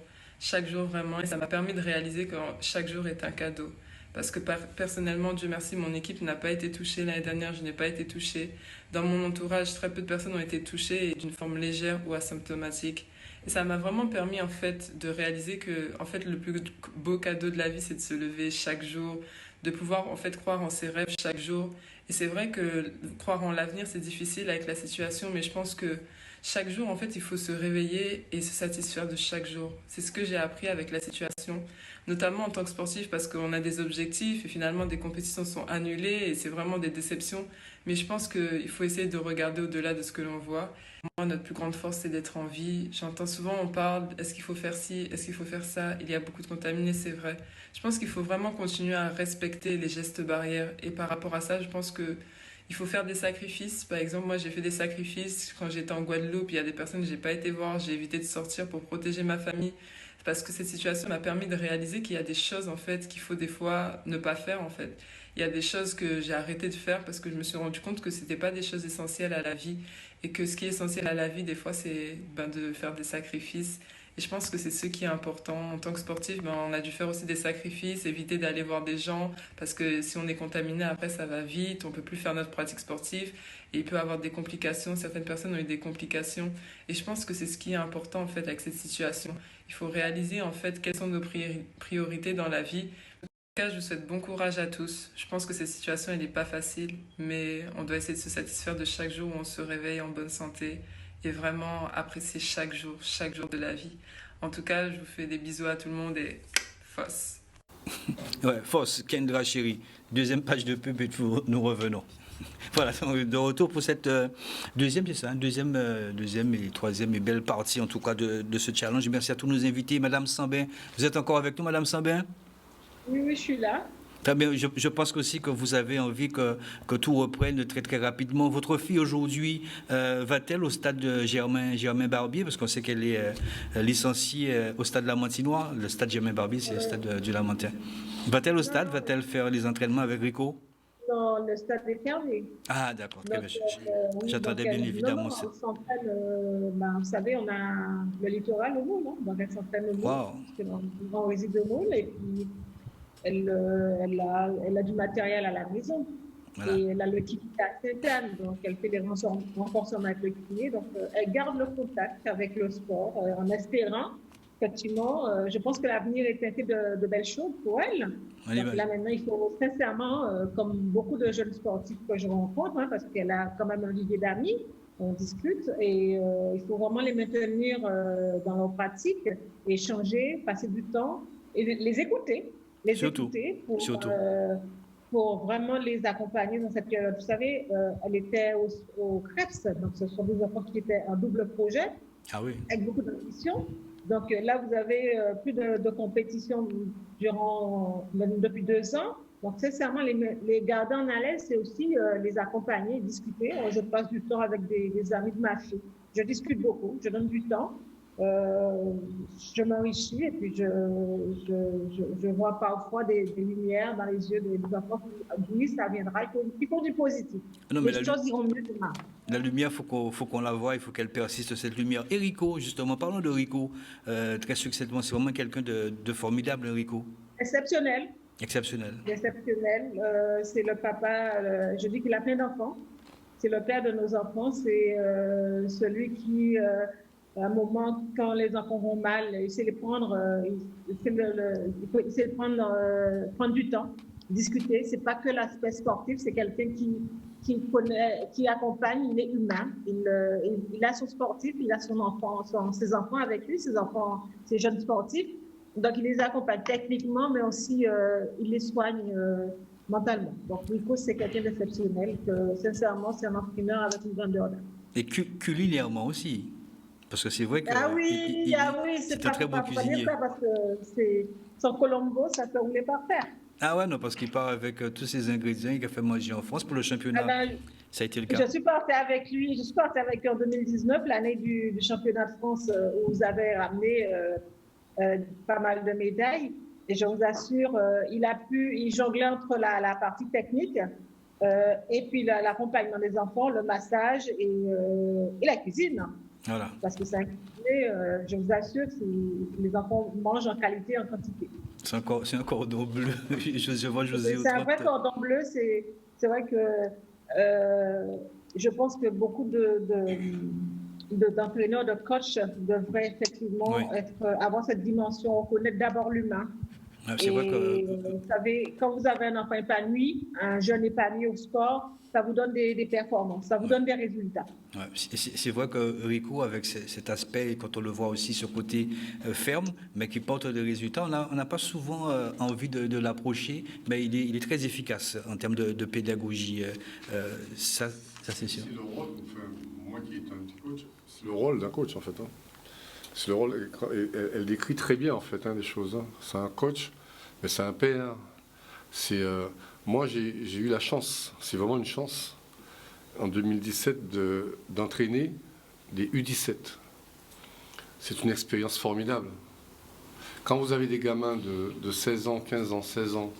vraiment, et ça m'a permis de réaliser que chaque jour est un cadeau. Parce que personnellement, Dieu merci, mon équipe n'a pas été touchée. L'année dernière, je n'ai pas été touchée. Dans mon entourage, très peu de personnes ont été touchées et d'une forme légère ou asymptomatique. Et ça m'a vraiment permis en fait de réaliser que en fait, le plus beau cadeau de la vie, c'est de se lever chaque jour, de pouvoir en fait croire en ses rêves chaque jour. Et c'est vrai que croire en l'avenir, c'est difficile avec la situation, mais je pense que chaque jour, en fait, il faut se réveiller et se satisfaire de chaque jour. C'est ce que j'ai appris avec la situation, notamment en tant que sportif, parce qu'on a des objectifs et finalement des compétitions sont annulées et c'est vraiment des déceptions. Mais je pense qu'il faut essayer de regarder au-delà de ce que l'on voit. Moi, notre plus grande force, c'est d'être en vie. J'entends souvent, on parle, est-ce qu'il faut faire ci, est-ce qu'il faut faire ça? Il y a beaucoup de contaminés, c'est vrai. Je pense qu'il faut vraiment continuer à respecter les gestes barrières. Et par rapport à ça, je pense que il faut faire des sacrifices. Par exemple, moi, j'ai fait des sacrifices quand j'étais en Guadeloupe. Il y a des personnes que je n'ai pas été voir. J'ai évité de sortir pour protéger ma famille. Parce que cette situation m'a permis de réaliser qu'il y a des choses, en fait, qu'il faut des fois ne pas faire, en fait. Il y a des choses que j'ai arrêté de faire parce que je me suis rendu compte que ce n'était pas des choses essentielles à la vie. Et que ce qui est essentiel à la vie, des fois, c'est de faire des sacrifices. Et je pense que c'est ce qui est important. En tant que sportif, on a dû faire aussi des sacrifices, éviter d'aller voir des gens, parce que si on est contaminé, après, ça va vite, on ne peut plus faire notre pratique sportive, et il peut y avoir des complications. Certaines personnes ont eu des complications. Et je pense que c'est ce qui est important, en fait, avec cette situation. Il faut réaliser, en fait, quelles sont nos priorités dans la vie. En tout cas, je vous souhaite bon courage à tous. Je pense que cette situation, elle n'est pas facile, mais on doit essayer de se satisfaire de chaque jour où on se réveille en bonne santé, et vraiment apprécier chaque jour de la vie. En tout cas, je vous fais des bisous à tout le monde et Foss. Ouais, Foss, Kendra Chéri. Deuxième page de pub et nous revenons. Voilà, de retour pour cette deuxième, c'est ça, deuxième et troisième et belle partie en tout cas de ce challenge. Merci à tous nos invités. Madame Sambin, vous êtes encore avec nous, Madame Sambin? Oui, je suis là. Très bien, je pense aussi que vous avez envie que tout reprenne très très rapidement. Votre fille aujourd'hui va-t-elle au stade de Germain Barbier, parce qu'on sait qu'elle est licenciée au stade Lamantinois. Le stade Germain Barbier, c'est le stade du Lamentin. Va-t-elle au stade? Va-elle faire les entraînements avec Rico? Non, le stade est fermé. Ah d'accord, très bien. J'attendais bien évidemment ça. Vous savez, on a le littoral au Moule, donc elle s'entraîne au Moule. Wow. On réside au Moule et puis elle a du matériel à la maison. Voilà. Et elle a le kiné à Sainte-Anne, donc elle fait des renforcements avec le kiné. Donc elle garde le contact avec le sport en espérant effectivement, je pense que l'avenir est teinté de belles choses pour elle. Donc là, maintenant, il faut sincèrement, comme beaucoup de jeunes sportifs que je rencontre, hein, parce qu'elle a quand même un vivier d'amis, on discute, et il faut vraiment les maintenir dans leur pratique, échanger, passer du temps, et les écouter. Écouter pour vraiment les accompagner dans cette période. Vous savez, elle était au CREPS, donc ce sont des enfants qui étaient un double projet, avec beaucoup d'ambition. Donc là, vous avez plus de compétition depuis 2 ans. Donc, sincèrement, les garder en haleine, c'est aussi les accompagner, discuter. Je passe du temps avec des amis de ma fille. Je discute beaucoup, je donne du temps. Je m'enrichis et puis je vois parfois des lumières dans les yeux des enfants qui disent ça viendra, il faut du positif. Non, mais les choses iront mieux demain. La lumière, faut qu'on la voie, il faut qu'elle persiste, cette lumière. Et Rico, justement, parlons de Rico, très succinctement, c'est vraiment quelqu'un de formidable, Rico. Exceptionnel. Exceptionnel. C'est le papa, je dis qu'il a plein d'enfants. C'est le père de nos enfants, c'est celui qui... à un moment, quand les enfants vont mal, il sait les prendre, il sait prendre du temps, discuter. C'est pas que l'aspect sportif, c'est quelqu'un qui connaît, qui accompagne, il est humain. Il a son sportif, il a ses enfants avec lui, ses jeunes sportifs. Donc, il les accompagne techniquement, mais aussi il les soigne mentalement. Donc, Rico, c'est quelqu'un d'exceptionnel, que sincèrement, c'est un entraîneur avec une grandeur d'âme. Et culinairement aussi. Parce que c'est vrai que c'est un très bon cuisinier. Ça parce que c'est son Colombo, ça peut rouler par terre. Ah ouais, non, parce qu'il part avec tous ces ingrédients, il a fait manger en France pour le championnat. Ça a été le cas. Je suis partie avec lui en 2019, l'année du championnat de France où vous avez ramené pas mal de médailles. Et je vous assure, il jonglait entre la partie technique et puis l'accompagnement des enfants, le massage et la cuisine. Voilà. Parce que c'est un cuisinier, je vous assure que les enfants mangent en qualité, en quantité. C'est un cordon bleu. Je vois José. C'est un vrai cordon bleu. C'est vrai que je pense que beaucoup d'entraîneurs, de coachs devraient effectivement avoir cette dimension, reconnaître d'abord l'humain. C'est vrai que... Vous savez, quand vous avez un enfant épanoui, un jeune épanoui au sport, ça vous donne des performances, ça vous donne des résultats. Ouais, c'est vrai que Rico, avec cet aspect, quand on le voit aussi ce côté ferme, mais qui porte des résultats, on n'a pas souvent envie de l'approcher, mais il est très efficace en termes de pédagogie. Ça c'est sûr. C'est le rôle, moi qui est un petit coach, c'est le rôle d'un coach en fait. Hein. C'est le rôle, elle décrit très bien en fait des choses. Hein. C'est un coach, mais c'est un père. Moi j'ai eu la chance, c'est vraiment une chance, en 2017 d'entraîner des U17. C'est une expérience formidable. Quand vous avez des gamins de 16 ans, 15 ans, 16 ans,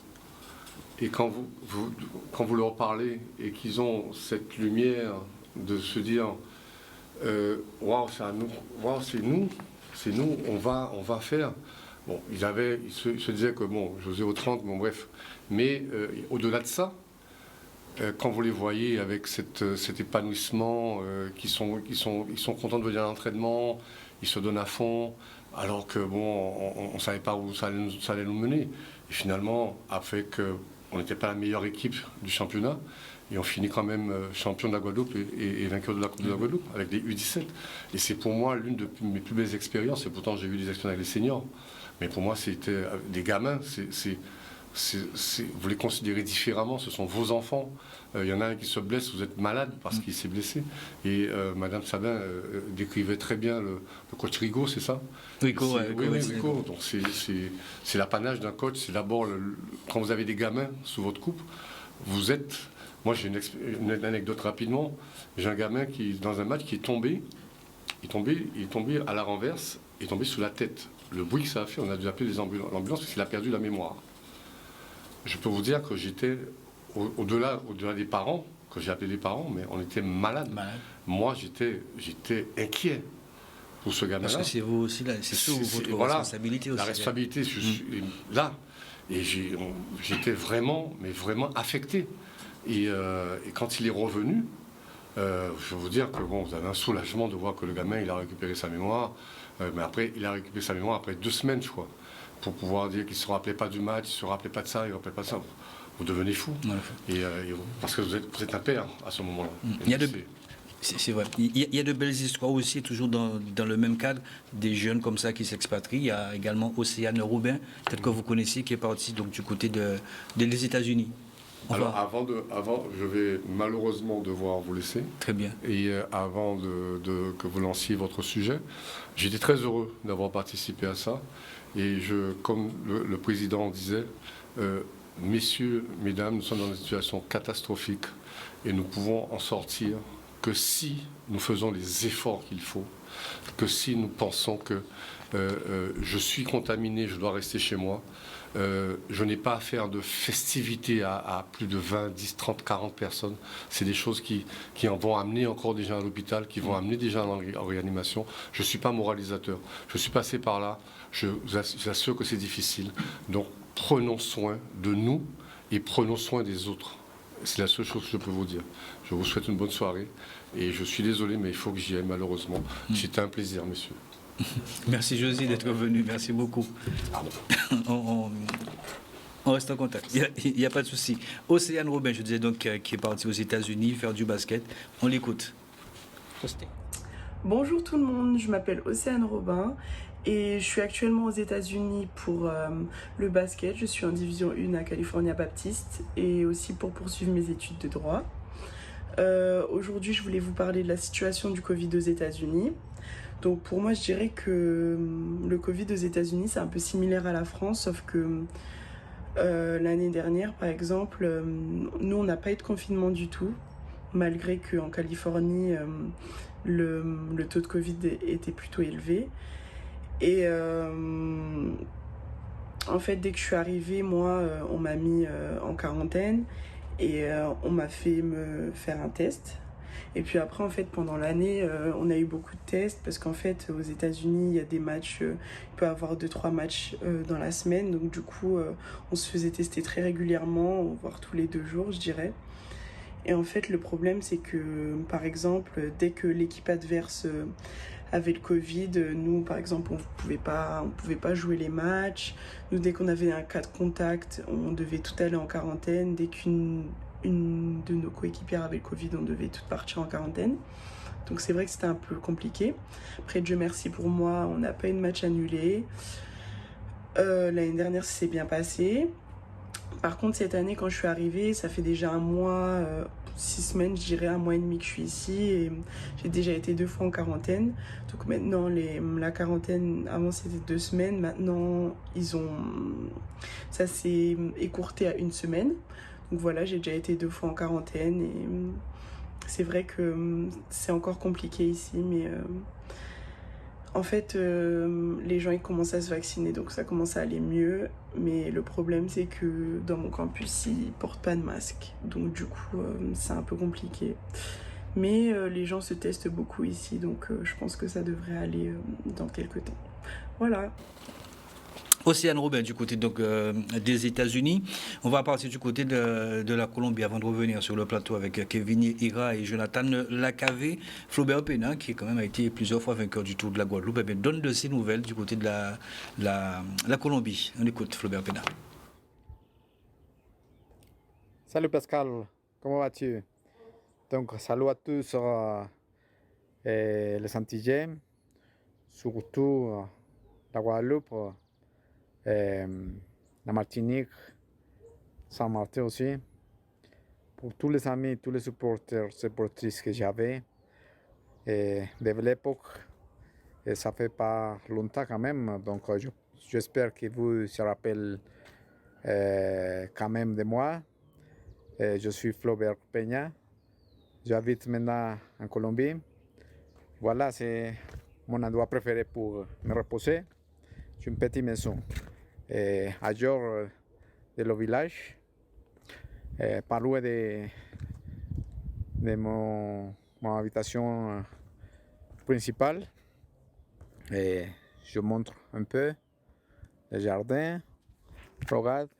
et quand vous leur parlez et qu'ils ont cette lumière de se dire waouh, c'est nous, on va faire. Bon, il se disait que bon, José au 30, bon bref. Mais au-delà de ça, quand vous les voyez avec cet épanouissement, qui sont contents de venir à l'entraînement, ils se donnent à fond, alors que bon, on ne savait pas où ça allait nous mener. Et finalement, on n'était pas la meilleure équipe du championnat, et on finit quand même champion de la Guadeloupe et vainqueur de la Coupe de la Guadeloupe avec des U17. Et c'est pour moi l'une de mes plus belles expériences, et pourtant j'ai eu des expériences avec les seniors. Mais pour moi, c'était des gamins, vous les considérez différemment, ce sont vos enfants. Il y en a un qui se blesse, vous êtes malade parce qu'il s'est blessé. Et Madame Sabin décrivait très bien le coach Rigaud, c'est ça? Rigaud. Donc c'est l'apanage d'un coach. C'est d'abord, quand vous avez des gamins sous votre coupe, vous êtes... Moi, j'ai une anecdote rapidement. J'ai un gamin qui, dans un match, qui est tombé. Il est tombé à la renverse, il est tombé sous la tête. Le bruit que ça a fait, on a dû appeler l'ambulance parce qu'il a perdu la mémoire. Je peux vous dire que j'étais au-delà des parents, que j'ai appelé les parents, mais on était malades. Moi, j'étais inquiet pour ce gamin-là. Parce que c'est vous aussi, c'est sous votre responsabilité aussi. La responsabilité, je suis là. Et j'étais vraiment affecté. Et quand il est revenu, Je veux vous dire que bon, vous avez un soulagement de voir que le gamin il a récupéré sa mémoire. Mais après, il a récupéré sa mémoire après 2 semaines, je crois, pour pouvoir dire qu'il ne se rappelait pas du match, il ne se rappelait pas de ça, il ne rappelait pas de ça. Vous devenez fou. Parce que vous êtes un père à ce moment-là. C'est vrai. Il y a de belles histoires aussi, toujours dans le même cadre, des jeunes comme ça qui s'expatrient. Il y a également Océane Robin, peut-être que vous connaissez, qui est partie donc, du côté des États-Unis. Alors, avant, je vais malheureusement devoir vous laisser. Très bien. Et avant que vous lanciez votre sujet, j'étais très heureux d'avoir participé à ça. Et comme le président disait, messieurs, mesdames, nous sommes dans une situation catastrophique et nous pouvons en sortir que si nous faisons les efforts qu'il faut, que si nous pensons que je suis contaminé, je dois rester chez moi, je n'ai pas à faire de festivités à plus de 20, 10, 30, 40 personnes. C'est des choses qui en vont amener encore des gens à l'hôpital, qui vont amener des gens en réanimation. Je ne suis pas moralisateur. Je suis passé par là. Je vous assure que c'est difficile. Donc, prenons soin de nous et prenons soin des autres. C'est la seule chose que je peux vous dire. Je vous souhaite une bonne soirée. Et je suis désolé, mais il faut que j'y aille, malheureusement. C'était un plaisir, messieurs. Merci Josie d'être venu, merci beaucoup. On reste en contact, il n'y a pas de souci. Océane Robin, je disais donc, qui est partie aux États-Unis faire du basket. On l'écoute. Bonjour tout le monde, je m'appelle Océane Robin et je suis actuellement aux États-Unis pour le basket. Je suis en division 1 à California Baptiste et aussi pour poursuivre mes études de droit. Aujourd'hui, je voulais vous parler de la situation du Covid aux États-Unis. Donc pour moi, je dirais que le Covid aux États-Unis, c'est un peu similaire à la France, sauf que l'année dernière, par exemple, nous, on n'a pas eu de confinement du tout, malgré qu'en Californie, le taux de Covid était plutôt élevé. Et en fait, dès que je suis arrivée, moi, on m'a mis en quarantaine et on m'a fait me faire un test. Et puis après, en fait, pendant l'année, on a eu beaucoup de tests parce qu'en fait, aux États-Unis, il y a des matchs, il peut y avoir 2-3 matchs dans la semaine. Donc du coup, on se faisait tester très régulièrement, voire tous les 2 jours, je dirais. Et en fait, le problème, c'est que, par exemple, dès que l'équipe adverse avait le Covid, nous, par exemple, on pouvait pas jouer les matchs. Nous, dès qu'on avait un cas de contact, on devait tout aller en quarantaine. Dès qu'une de nos coéquipières avait le Covid, on devait toutes partir en quarantaine. Donc c'est vrai que c'était un peu compliqué. Après, Dieu merci pour moi, on n'a pas eu de match annulé. L'année dernière, ça s'est bien passé. Par contre, cette année, quand je suis arrivée, ça fait déjà 1 mois, 6 semaines, je dirais 1 mois et demi que je suis ici. Et j'ai déjà été 2 fois en quarantaine. Donc maintenant, la quarantaine, avant c'était 2 semaines. Maintenant, ça s'est écourté à 1 semaine. Donc voilà, j'ai déjà été 2 fois en quarantaine et c'est vrai que c'est encore compliqué ici, mais en fait, les gens ils commencent à se vacciner, donc ça commence à aller mieux. Mais le problème, c'est que dans mon campus, ils portent pas de masque, donc du coup, c'est un peu compliqué. Mais les gens se testent beaucoup ici, donc je pense que ça devrait aller dans quelques temps. Voilà. Océane Robin du côté donc, des États-Unis. On va partir du côté de la Colombie avant de revenir sur le plateau avec Kevin Ira et Jonathan Lacavé. Flaubert Pena, qui quand même a été plusieurs fois vainqueur du Tour de la Guadeloupe, donne de ses nouvelles du côté de la Colombie. On écoute Flaubert Pena. Salut Pascal, comment vas-tu? Donc salut à tous les Antillais, surtout la Guadeloupe. La Martinique, Saint-Martin aussi, pour tous les amis, tous les supportrices que j'avais de l'époque, et ça fait pas longtemps quand même, donc j'espère que vous se rappelez quand même de moi. Je suis Flaubert Peña, j'habite maintenant en Colombie. Voilà, c'est mon endroit préféré pour me reposer. C'est une petite maison. Ailleurs de le village, pas loin de mon habitation principale. Je montre un peu le jardin, regarde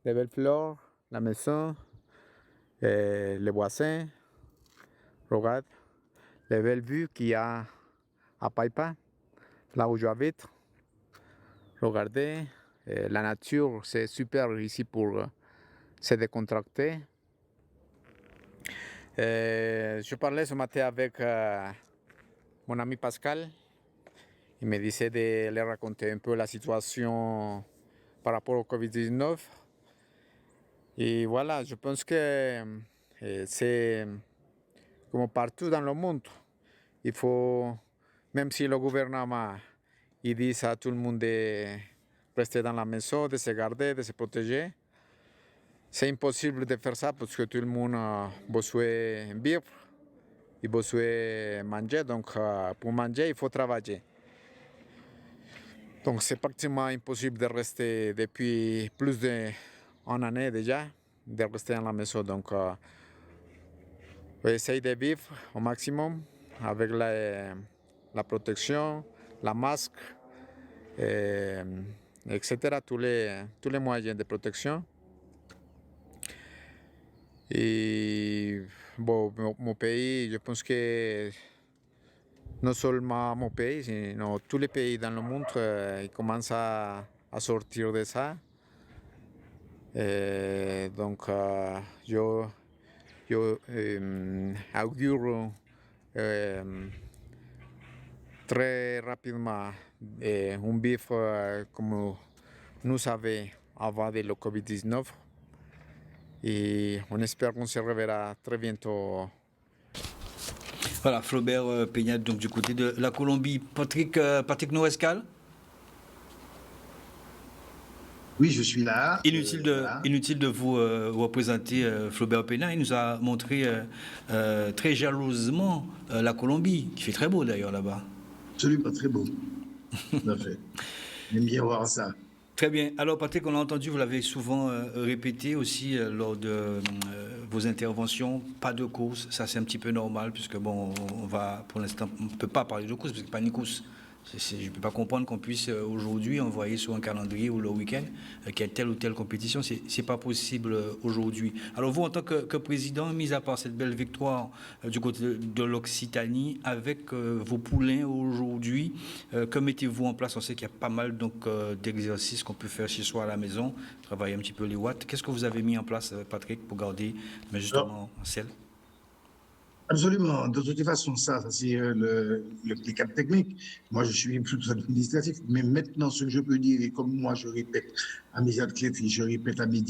les belles fleurs, la maison, les voisins. Regarde les belles vues qu'il y a à Paipa, là où j'habite. Regardez, la nature, c'est super ici pour se décontracter. Je parlais ce matin avec mon ami Pascal. Il me disait de lui raconter un peu la situation par rapport au Covid-19. Et voilà, je pense que c'est comme partout dans le monde. Il faut, même si le gouvernement il dit à tout le monde de rester dans la maison, de se garder, de se protéger, c'est impossible de faire ça parce que tout le monde a besoin de vivre, il a besoin de manger. Donc pour manger, il faut travailler. Donc c'est pratiquement impossible de rester depuis plus d'une année déjà, de rester à la maison. Donc on essaye de vivre au maximum avec la protection, la masque, etc. Tous les moyens de protection. Et bon, mon pays, je pense que non seulement mon pays, mais tous les pays dans le monde ils commencent à sortir de ça. Et donc, je augure très rapidement un vivre comme nous avions avant le Covid-19. Et on espère qu'on se reverra très bientôt. Voilà, Flaubert Peña, donc du côté de la Colombie. Patrick Norescal. Oui, je suis là. Inutile de vous représenter Flaubert Peña. Il nous a montré très jalousement la Colombie, qui fait très beau d'ailleurs là-bas. Absolument très beau. Tout à fait. J'aime bien voir ça. Très bien. Alors Patrick, on l'a entendu, vous l'avez souvent répété aussi lors de vos interventions, pas de course, ça c'est un petit peu normal puisque bon, on va pour l'instant, on ne peut pas parler de course parce que pas une course. Je ne peux pas comprendre qu'on puisse aujourd'hui envoyer sur un calendrier ou le week-end qu'il y a telle ou telle compétition. Ce n'est pas possible aujourd'hui. Alors vous, en tant que président, mis à part cette belle victoire du côté de l'Occitanie, avec vos poulains aujourd'hui, que mettez-vous en place? On sait qu'il y a pas mal d'exercices qu'on peut faire chez soi à la maison, travailler un petit peu les watts. Qu'est-ce que vous avez mis en place, Patrick, pour garder justement en selle? Absolument. De toute façon, ça c'est le cadre technique. Moi, je suis plutôt administratif. Mais maintenant, ce que je peux dire, et comme moi, je répète à mes athlètes et je répète à mon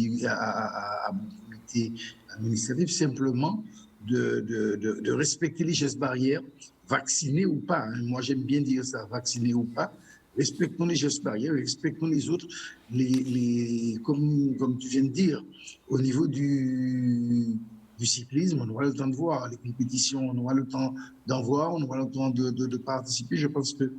comité administratif, simplement de respecter les gestes barrières, vaccinés ou pas. Hein. Moi, j'aime bien dire ça, vaccinés ou pas. Respectons les gestes barrières, respectons les autres. Comme tu viens de dire, au niveau du cyclisme, on aura le temps de voir les compétitions, on aura le temps d'en voir, on aura le temps de participer. Je pense que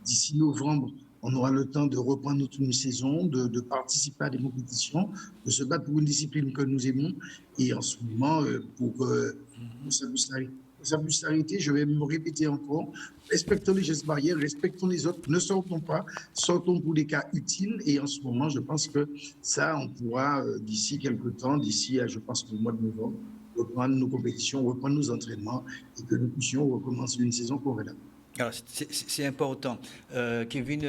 d'ici novembre, on aura le temps de reprendre toute une saison, de participer à des compétitions, de se battre pour une discipline que nous aimons. Et en ce moment, pour sa mustarité, je vais me répéter encore, respectons les gestes barrières, respectons les autres, ne sortons pas, sortons pour des cas utiles. Et en ce moment, je pense que ça, on pourra, d'ici quelques temps, d'ici, je pense, au mois de novembre, reprendre nos compétitions, reprendre nos entraînements et que nous puissions recommencer une saison convenable. Alors, c'est important. Kevin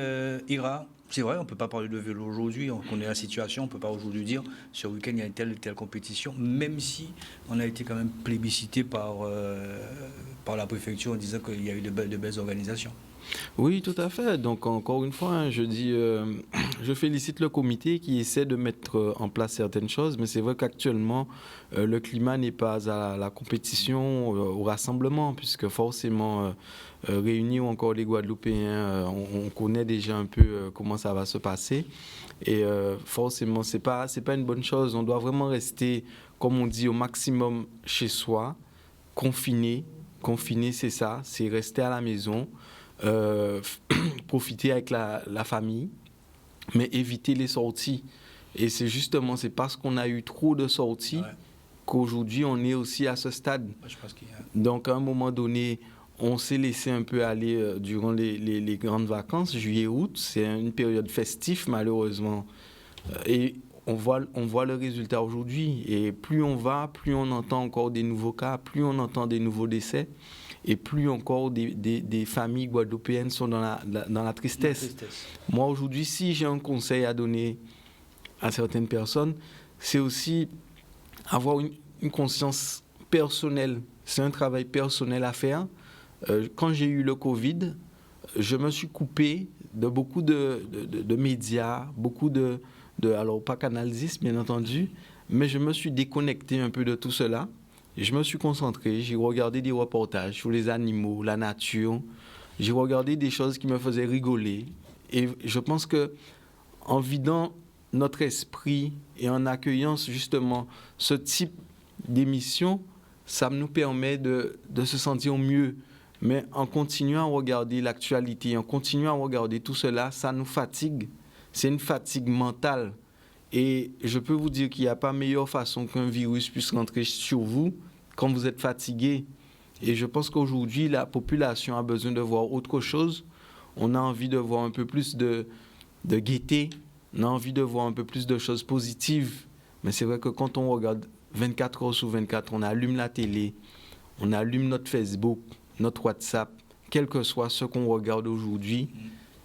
Ira, c'est vrai, on ne peut pas parler de vélo aujourd'hui, on connaît la situation, on ne peut pas aujourd'hui dire ce week-end il y a une telle compétition, même si on a été quand même plébiscité par la préfecture en disant qu'il y a eu de belles organisations. Oui, tout à fait. Donc, encore une fois, hein, je dis, je félicite le comité qui essaie de mettre en place certaines choses, mais c'est vrai qu'actuellement, le climat n'est pas à la compétition, au rassemblement, puisque forcément, réunis ou encore les Guadeloupéens, on connaît déjà un peu comment ça va se passer. Et forcément, c'est pas une bonne chose. On doit vraiment rester, comme on dit, au maximum chez soi, confiné. Confiné, c'est ça, c'est rester à la maison. Profiter avec la famille, mais éviter les sorties. Et c'est parce qu'on a eu trop de sorties qu'aujourd'hui on est aussi à ce stade. Je pense qu'il y a... Donc à un moment donné, on s'est laissé un peu aller durant les grandes vacances, juillet-août. C'est une période festive malheureusement. Et on voit le résultat aujourd'hui. Et plus on va, plus on entend encore des nouveaux cas, plus on entend des nouveaux décès, et plus encore des familles guadeloupéennes sont dans la tristesse. Moi, aujourd'hui, si j'ai un conseil à donner à certaines personnes, c'est aussi avoir une conscience personnelle. C'est un travail personnel à faire. Quand j'ai eu le Covid, je me suis coupé de beaucoup de médias, beaucoup alors pas Canal 10 bien entendu, mais je me suis déconnecté un peu de tout cela. Je me suis concentré, j'ai regardé des reportages sur les animaux, la nature, j'ai regardé des choses qui me faisaient rigoler. Et je pense que en vidant notre esprit et en accueillant justement ce type d'émission, ça nous permet de se sentir mieux. Mais en continuant à regarder l'actualité, en continuant à regarder tout cela, ça nous fatigue. C'est une fatigue mentale. Et je peux vous dire qu'il n'y a pas meilleure façon qu'un virus puisse rentrer sur vous quand vous êtes fatigué. Et je pense qu'aujourd'hui, la population a besoin de voir autre chose. On a envie de voir un peu plus de gaieté. On a envie de voir un peu plus de choses positives. Mais c'est vrai que quand on regarde 24 heures sur 24, on allume la télé, on allume notre Facebook, notre WhatsApp, quel que soit ce qu'on regarde aujourd'hui,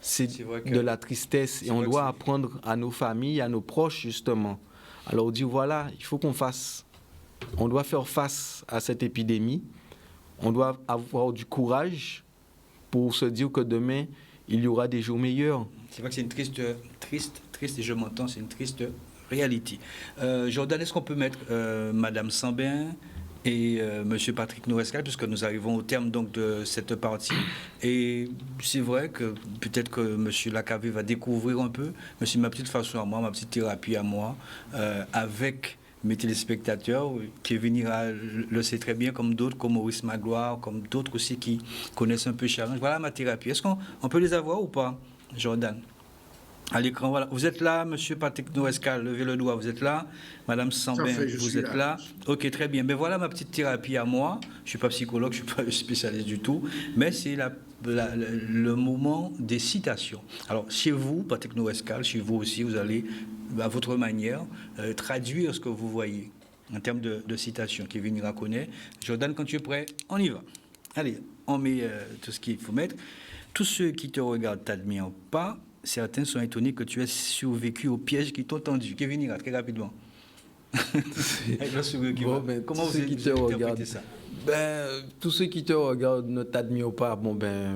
c'est de la tristesse. Et on doit apprendre à nos familles, à nos proches, justement. Alors, on dit, voilà, il faut on doit faire face à cette épidémie. On doit avoir du courage pour se dire que demain, il y aura des jours meilleurs. C'est vrai que c'est une triste, et je m'entends, c'est une triste réalité. Jordan, est-ce qu'on peut mettre Madame Sambin et Monsieur Patrick Nourescal, puisque nous arrivons au terme donc de cette partie. Et c'est vrai que peut-être que Monsieur Lacavé va découvrir un peu, mais c'est ma petite façon à moi, ma petite thérapie à moi, avec mes téléspectateurs. Kevin Ira le sait très bien, comme d'autres, comme Maurice Magloire, comme d'autres aussi qui connaissent un peu Challenge. Voilà ma thérapie. Est-ce qu'on peut les avoir ou pas, Jordan? À l'écran, voilà. Vous êtes là, Monsieur Patrick Nourescal, levez le doigt, vous êtes là. Madame Sambin, vous êtes là. Ok, très bien. Mais voilà ma petite thérapie à moi. Je ne suis pas psychologue, je ne suis pas spécialiste du tout, mais c'est le moment des citations. Alors, chez vous, Patrick Nourescal, chez vous aussi, vous allez, à votre manière, traduire ce que vous voyez en termes de citations. Kevin Ira connaît. Jordan, quand tu es prêt, on y va. Allez, on met tout ce qu'il faut mettre. Tous ceux qui te regardent t'admirent pas. Certains sont étonnés que tu aies survécu aux pièges qui t'ont tendu. Kevin Ira, très rapidement. Comment vous interprétez ça? Tous ceux qui te regardent ne t'admirent pas.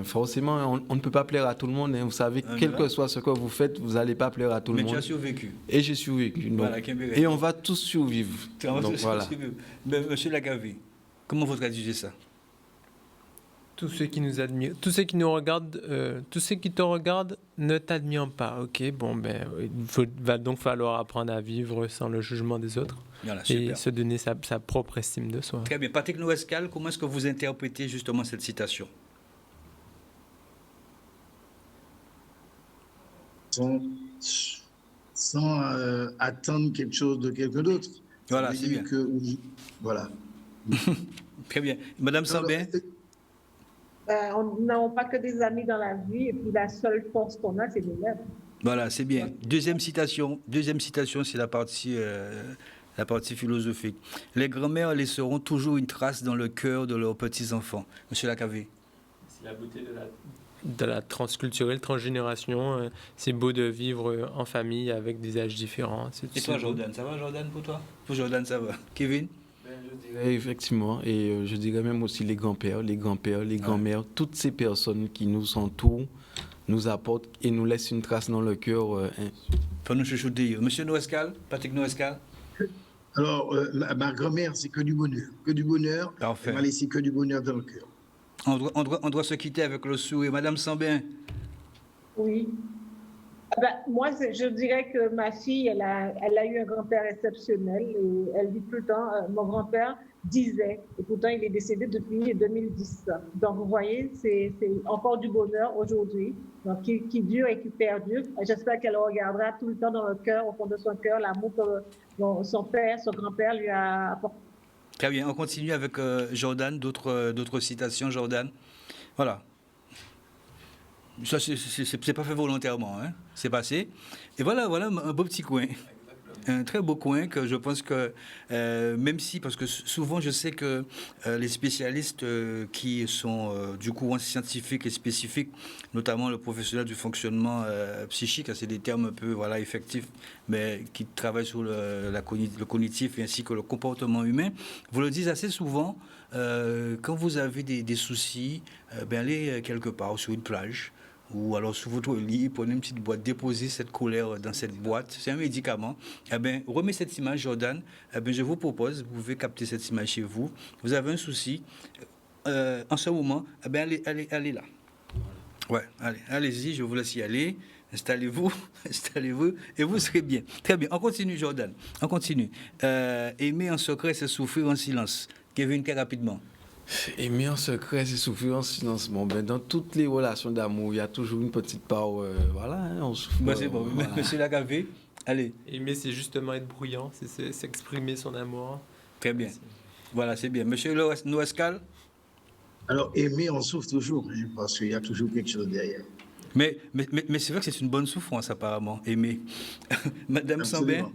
Forcément, on ne peut pas plaire à tout le monde. Hein. Vous savez, quel que soit ce que vous faites, vous n'allez pas plaire à tout le monde. Mais tu as survécu. Et j'ai survécu. Voilà, et on va tous survivre. Donc, voilà. Monsieur Lacavé, comment vous traduisez ça? Tous ceux qui nous admirent, tous ceux qui nous regardent, tous ceux qui te regardent ne t'admirent pas. Ok, va donc falloir apprendre à vivre sans le jugement des autres et se donner sa propre estime de soi. Très bien. Patrick Nourescal, comment est-ce que vous interprétez justement cette citation? Sans attendre quelque chose de quelqu'un d'autre. Voilà, c'est bien. Voilà. Très bien. Madame Sambin? Nous n'avons pas que des amis dans la vie, et puis la seule force qu'on a, c'est nous-mêmes. Voilà, c'est bien. Deuxième citation, c'est la partie philosophique. Les grands-mères laisseront toujours une trace dans le cœur de leurs petits-enfants. Monsieur Lacavé. C'est la beauté de la transculturelle, transgénération. C'est beau de vivre en famille avec des âges différents. Et toi, Jordan, ça va, Jordan, pour toi? Pour Jordan, ça va. Kevin? Je dirais effectivement, et je dirais même aussi les grands-pères, les grands-mères, toutes ces personnes qui nous entourent, nous apportent et nous laissent une trace dans le cœur. Faut nous chuchoter. Monsieur Nourescal, Patrick Nourescal. Alors, ma grand-mère, c'est que du bonheur. Que du bonheur. Parfait. Elle m'a laissé que du bonheur dans le cœur. On doit se quitter avec le sourire. Madame Sambin. Oui. Moi, je dirais que ma fille, elle a eu un grand-père exceptionnel. Et elle dit tout le temps, mon grand-père disait, et pourtant il est décédé depuis 2010. Donc vous voyez, c'est encore du bonheur aujourd'hui, donc qui dure et qui perdure. J'espère qu'elle regardera tout le temps dans le cœur, au fond de son cœur, l'amour que son père, son grand-père lui a apporté. Très bien, on continue avec Jordan, d'autres citations, Jordan. Voilà. Ça, c'est pas fait volontairement, hein. C'est passé. Et voilà un beau petit coin. Un très beau coin que je pense que, même si, parce que souvent je sais que les spécialistes qui sont du courant scientifique et spécifique, notamment le professionnel du fonctionnement psychique, c'est des termes un peu effectifs, mais qui travaillent sur le cognitif ainsi que le comportement humain, vous le dites assez souvent, quand vous avez des soucis, allez quelque part sur une plage, ou alors sur votre lit, prenez une petite boîte, déposez cette colère dans cette boîte, c'est un médicament. Remettez cette image, Jordan. Je vous propose, vous pouvez capter cette image chez vous. Vous avez un souci, en ce moment, allez là. Ouais, allez-y, je vous laisse y aller. Installez-vous, et vous serez bien. Très bien, on continue, Jordan. On continue. Aimer en secret, c'est souffrir en silence. Kevin, très rapidement. Aimer en secret, c'est souffrir en silence. Dans toutes les relations d'amour, il y a toujours une petite part, on souffre. C'est bon, monsieur Lagavé, allez. Aimer, c'est justement être bruyant, c'est s'exprimer son amour. Très bien. Voilà, c'est bien. Monsieur Noescal. Alors, aimer, on souffre toujours, parce qu'il y a toujours quelque chose derrière. Mais c'est vrai que c'est une bonne souffrance, apparemment, aimer. Madame Sambin.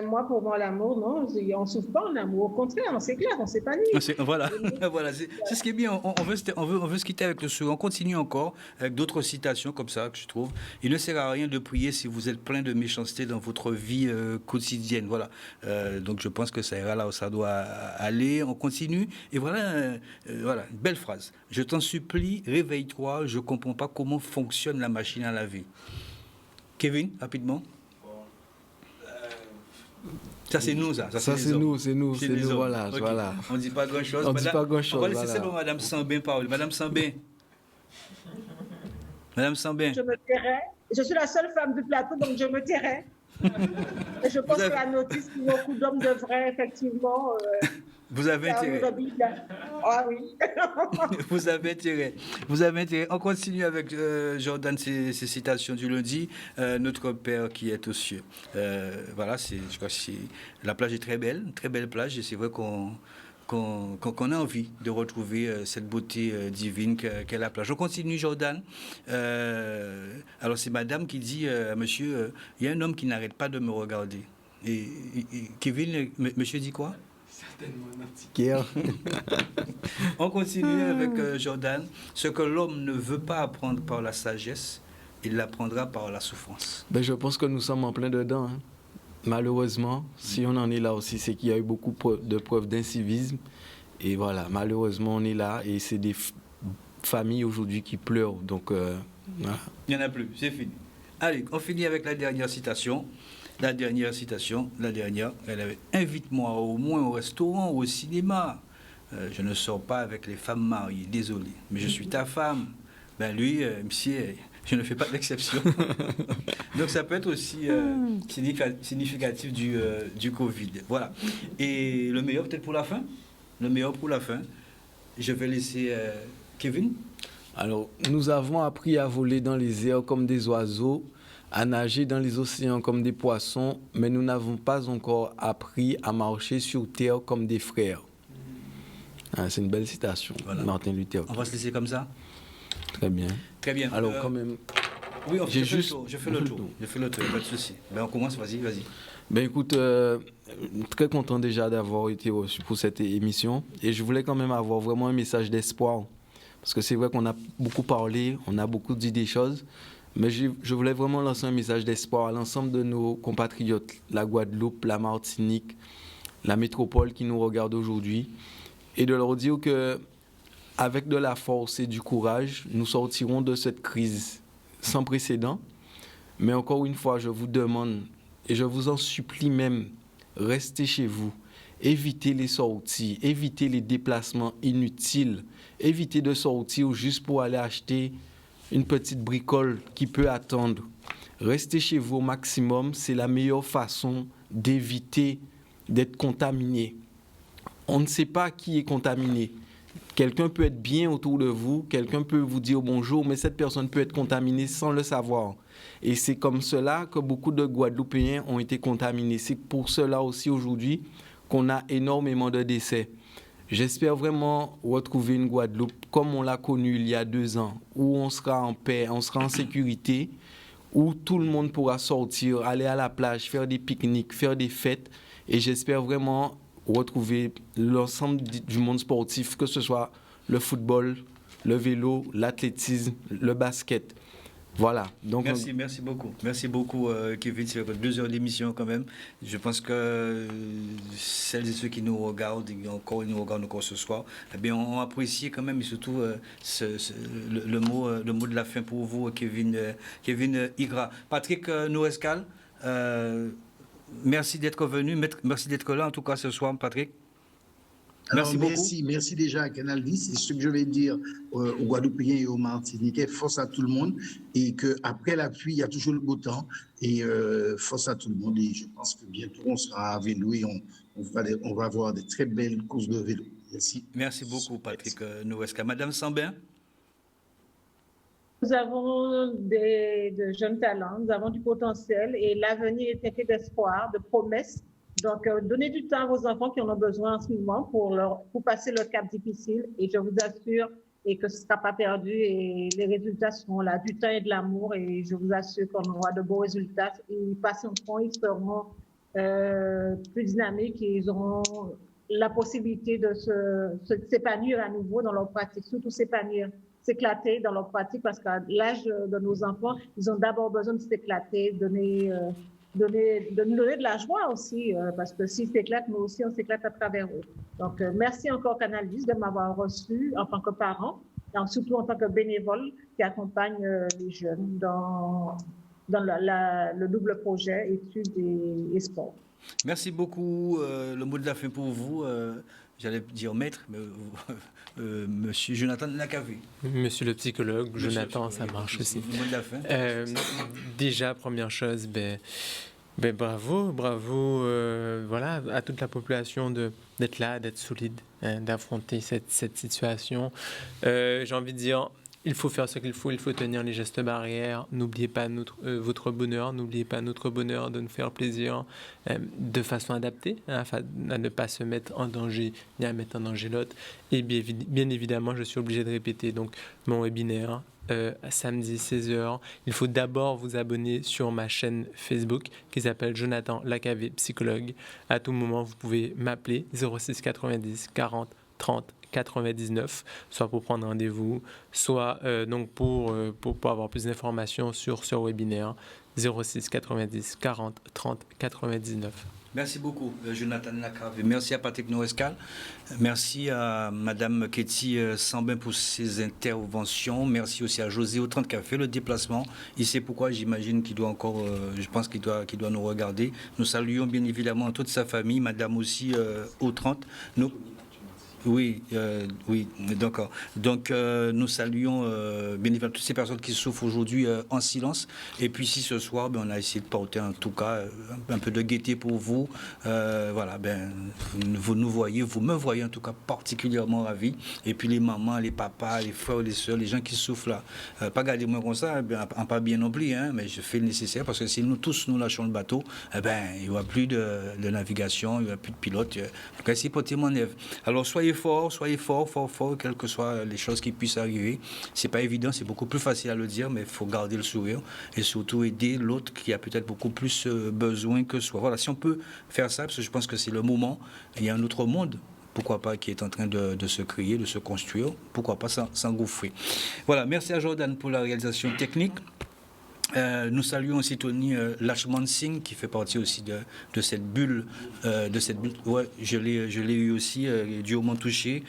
Moi, pour moi, l'amour, non, on ne souffre pas en amour. Au contraire, on s'éclate, on s'épanouit. Voilà, c'est ce qui est bien. On veut se quitter avec le sourire. On continue encore avec d'autres citations comme ça que je trouve. Il ne sert à rien de prier si vous êtes plein de méchanceté dans votre vie quotidienne. Voilà. Donc je pense que ça ira là où ça doit aller. On continue. Et voilà, une belle phrase. Je t'en supplie, réveille-toi. Je ne comprends pas comment fonctionne la machine à laver. Kevin, rapidement. Ça, c'est nous, ça. Ça, c'est nous, voilà. On ne dit pas grand-chose. On va laisser seulement Madame Sambin parler. Madame Sambin. Je me tairai. Je suis la seule femme du plateau, donc je me tairai. Et je pense que la notice que beaucoup d'hommes devraient effectivement... Vous avez intérêt. Ah oui. Vous avez intérêt. On continue avec Jordan, ses citations du lundi. Notre Père qui est aux cieux. Je crois que la plage est très belle plage, et c'est vrai qu'on a envie de retrouver cette beauté divine qu'est la plage. On continue, Jordan. Alors c'est madame qui dit à monsieur, il y a un homme qui n'arrête pas de me regarder. Et Kevin, monsieur dit quoi? Certainement un antiquaire. On continue avec Jordan. Ce que l'homme ne veut pas apprendre par la sagesse, il l'apprendra par la souffrance. Je pense que nous sommes en plein dedans. Malheureusement, si on en est là aussi, c'est qu'il y a eu beaucoup de preuves d'incivisme. Et voilà, malheureusement, on est là. Et c'est des familles aujourd'hui qui pleurent. Donc, voilà. Il n'y en a plus, c'est fini. Allez, on finit avec la dernière citation. La dernière, elle avait « Invite-moi au moins au restaurant ou au cinéma. Je ne sors pas avec les femmes mariées, désolé, mais je suis ta femme. » Lui, monsieur, je ne fais pas d'exception. Donc ça peut être aussi significatif du Covid. Voilà. Et le meilleur peut-être pour la fin. Je vais laisser Kevin. Alors, nous avons appris à voler dans les airs comme des oiseaux, à nager dans les océans comme des poissons, mais nous n'avons pas encore appris à marcher sur terre comme des frères. C'est une belle citation, Martin Luther. On va se laisser comme ça. Très bien. Alors, quand même... Oui, je fais le tour, pas de souci. On commence, vas-y. Écoute, très content déjà d'avoir été reçu pour cette émission. Et je voulais quand même avoir vraiment un message d'espoir. Parce que c'est vrai qu'on a beaucoup parlé, on a beaucoup dit des choses. Mais je voulais vraiment lancer un message d'espoir à l'ensemble de nos compatriotes, la Guadeloupe, la Martinique, la métropole qui nous regarde aujourd'hui, et de leur dire qu'avec de la force et du courage, nous sortirons de cette crise sans précédent. Mais encore une fois, je vous demande, et je vous en supplie même, restez chez vous, évitez les sorties, évitez les déplacements inutiles, évitez de sortir juste pour aller acheter une petite bricole qui peut attendre. Restez chez vous au maximum, c'est la meilleure façon d'éviter d'être contaminé. On ne sait pas qui est contaminé. Quelqu'un peut être bien autour de vous, quelqu'un peut vous dire bonjour, mais cette personne peut être contaminée sans le savoir. Et c'est comme cela que beaucoup de Guadeloupéens ont été contaminés. C'est pour cela aussi aujourd'hui qu'on a énormément de décès. J'espère vraiment retrouver une Guadeloupe comme on l'a connue il y a 2 ans, où on sera en paix, on sera en sécurité, où tout le monde pourra sortir, aller à la plage, faire des pique-niques, faire des fêtes. Et j'espère vraiment retrouver l'ensemble du monde sportif, que ce soit le football, le vélo, l'athlétisme, le basket. Voilà. Donc merci beaucoup. Merci beaucoup, Kevin. C'est 2 heures d'émission quand même. Je pense que celles et ceux qui nous regardent, et nous regardent encore ce soir, eh bien, on apprécie quand même, et surtout le mot de la fin pour vous, Kevin Igra. Patrick Nouescal, merci d'être venu. Merci d'être là, en tout cas, ce soir, Patrick. Alors, merci déjà à Canal 10. Et ce que je vais dire aux Guadeloupéens et aux Martiniquais, force à tout le monde. Et qu'après la pluie, il y a toujours le beau temps. Et force à tout le monde. Et je pense que bientôt, on sera à vélo et on va avoir de très belles courses de vélo. Merci. Merci beaucoup, Patrick Nouesca. Madame Sambin. Nous avons de jeunes talents, nous avons du potentiel et l'avenir est teinté d'espoir, de promesses. Donc, donnez du temps à vos enfants qui en ont besoin en ce moment pour passer leur cap difficile. Et je vous assure que ce ne sera pas perdu et les résultats seront là, du temps et de l'amour. Et je vous assure qu'on aura de beaux résultats. Ils passeront, ils seront plus dynamiques et ils auront la possibilité de s'épanouir à nouveau dans leur pratique, surtout s'éclater dans leur pratique parce qu'à l'âge de nos enfants, ils ont d'abord besoin de s'éclater, de nous donner de la joie aussi, parce que s'ils s'éclatent, nous aussi, on s'éclate à travers eux. Donc, merci encore Canal 10 de m'avoir reçu en tant que parent, et surtout en tant que bénévole qui accompagne les jeunes dans le double projet études et sport. Merci beaucoup. Le mot de la fin pour vous, j'allais dire maître, mais monsieur Jonathan Nakavé. Monsieur le psychologue, Jonathan, ça marche aussi. Le mot de la fin. Déjà, première chose, bravo, voilà, à toute la population d'être là, d'être solide, d'affronter cette situation. J'ai envie de dire, il faut faire ce qu'il faut tenir les gestes barrières. N'oubliez pas votre bonheur, n'oubliez pas notre bonheur de nous faire plaisir de façon adaptée, à ne pas se mettre en danger ni à mettre en danger l'autre. Et bien évidemment, je suis obligé de répéter donc mon webinaire. Samedi 16h. Il faut d'abord vous abonner sur ma chaîne Facebook qui s'appelle Jonathan Lacavé, psychologue. À tout moment, vous pouvez m'appeler 06 90 40 30 99, soit pour prendre rendez-vous, soit donc pour avoir plus d'informations sur ce webinaire 06 90 40 30 99. Merci beaucoup, Jonathan Nakavé. Merci à Patrick Nouescal. Merci à Madame Ketty Sambin pour ses interventions. Merci aussi à José Autrante qui a fait le déplacement. Il sait pourquoi, j'imagine qu'il doit encore, je pense qu'il doit nous regarder. Nous saluons bien évidemment toute sa famille, Madame aussi Autrante. Oui, d'accord. Donc, nous saluons bien évidemment toutes ces personnes qui souffrent aujourd'hui en silence. Et puis, si ce soir, on a essayé de porter en tout cas un peu de gaieté pour vous. Voilà, vous nous voyez, vous me voyez en tout cas particulièrement ravis. Et puis, les mamans, les papas, les frères, les soeurs, les gens qui souffrent là, pas gardez-moi comme ça, pas bien non plus, mais je fais le nécessaire parce que si nous tous nous lâchons le bateau, il n'y aura plus de navigation, il n'y aura plus de pilote. Donc, essayez de porter mon œuvre. Alors, soyez fort, quelles que soient les choses qui puissent arriver. C'est pas évident, c'est beaucoup plus facile à le dire, mais il faut garder le sourire et surtout aider l'autre qui a peut-être beaucoup plus besoin que soi. Voilà, si on peut faire ça, parce que je pense que c'est le moment, il y a un autre monde, pourquoi pas, qui est en train de se créer, de se construire, pourquoi pas s'engouffrer. Voilà, merci à Jordan pour la réalisation technique. Nous saluons aussi Tony Lachman Singh qui fait partie aussi de cette bulle. Ouais, je l'ai eu aussi, durement touché.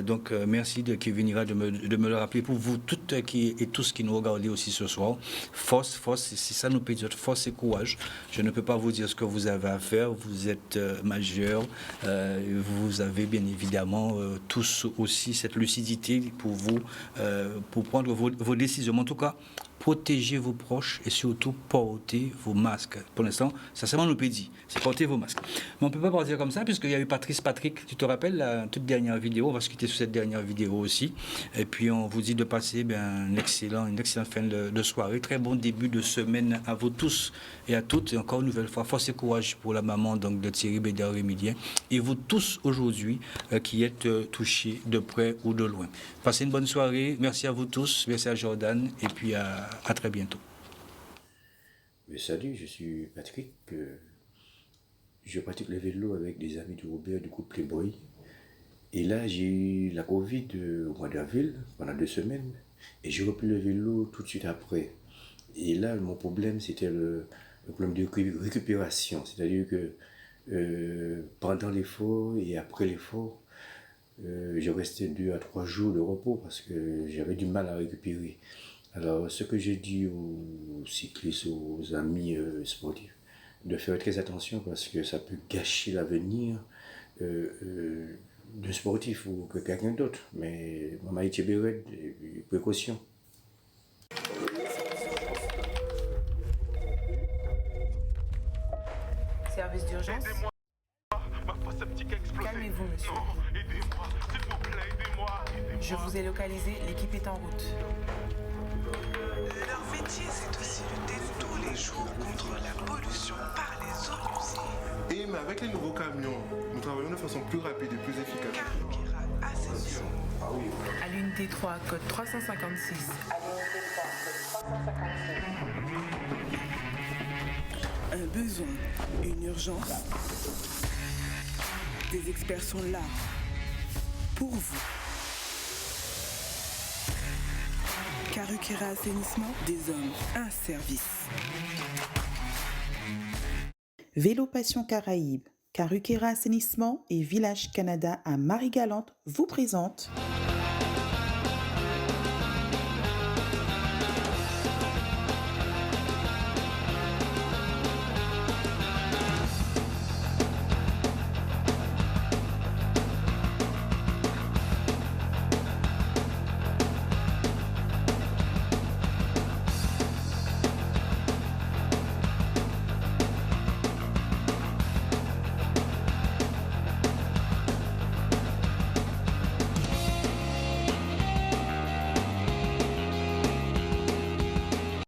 Donc merci de Kevin Ira de me le rappeler pour vous toutes et tous qui nous regardez aussi ce soir. Force, c'est ça nous peut dire, force et courage. Je ne peux pas vous dire ce que vous avez à faire. Vous êtes majeurs. Vous avez bien évidemment tous aussi cette lucidité pour vous, pour prendre vos décisions. Mais en tout cas, protégez vos proches et surtout portez vos masques. Pour l'instant, ça seulement nous peut dire, c'est porter vos masques. Mais on ne peut pas partir comme ça puisqu'il y a eu Patrick, tu te rappelles, la toute dernière vidéo, on va se quitter sur cette dernière vidéo aussi. Et puis on vous dit de passer une excellente fin de soirée, très bon début de semaine à vous tous et à toutes. Et encore une nouvelle fois, force et courage pour la maman donc, de Thierry Bédard-Rémilien et vous tous aujourd'hui qui êtes touchés de près ou de loin. Passez une bonne soirée, merci à vous tous, merci à Jordan et puis à très bientôt. Salut, je suis Patrick. Je pratique le vélo avec des amis de Robert du groupe Playboy. Et là, j'ai eu la Covid au mois d'avril, pendant 2 semaines. Et j'ai repris le vélo tout de suite après. Et là, mon problème, c'était le problème de récupération. C'est-à-dire que pendant l'effort et après l'effort, je restais 2 à 3 jours de repos parce que j'avais du mal à récupérer. Alors, ce que j'ai dit aux cyclistes, aux amis sportifs, de faire très attention parce que ça peut gâcher l'avenir d'un sportif ou que quelqu'un d'autre. Mais maman était bérette, précaution. Service d'urgence. Calmez-vous, monsieur. Aidez-moi, s'il vous plaît, aidez-moi. Je vous ai localisé, l'équipe est en route. Leur métier, c'est aussi lutter tous les jours contre la pollution par les eaux usées. Et mais avec les nouveaux camions, nous travaillons de façon plus rapide et plus efficace. À l'unité 3, code 356. Un besoin, une urgence. Des experts sont là pour vous. Karukera Assainissement, des hommes, un service. Vélo Passion Caraïbes, Karukera Assainissement et Village Canada à Marie-Galante vous présentent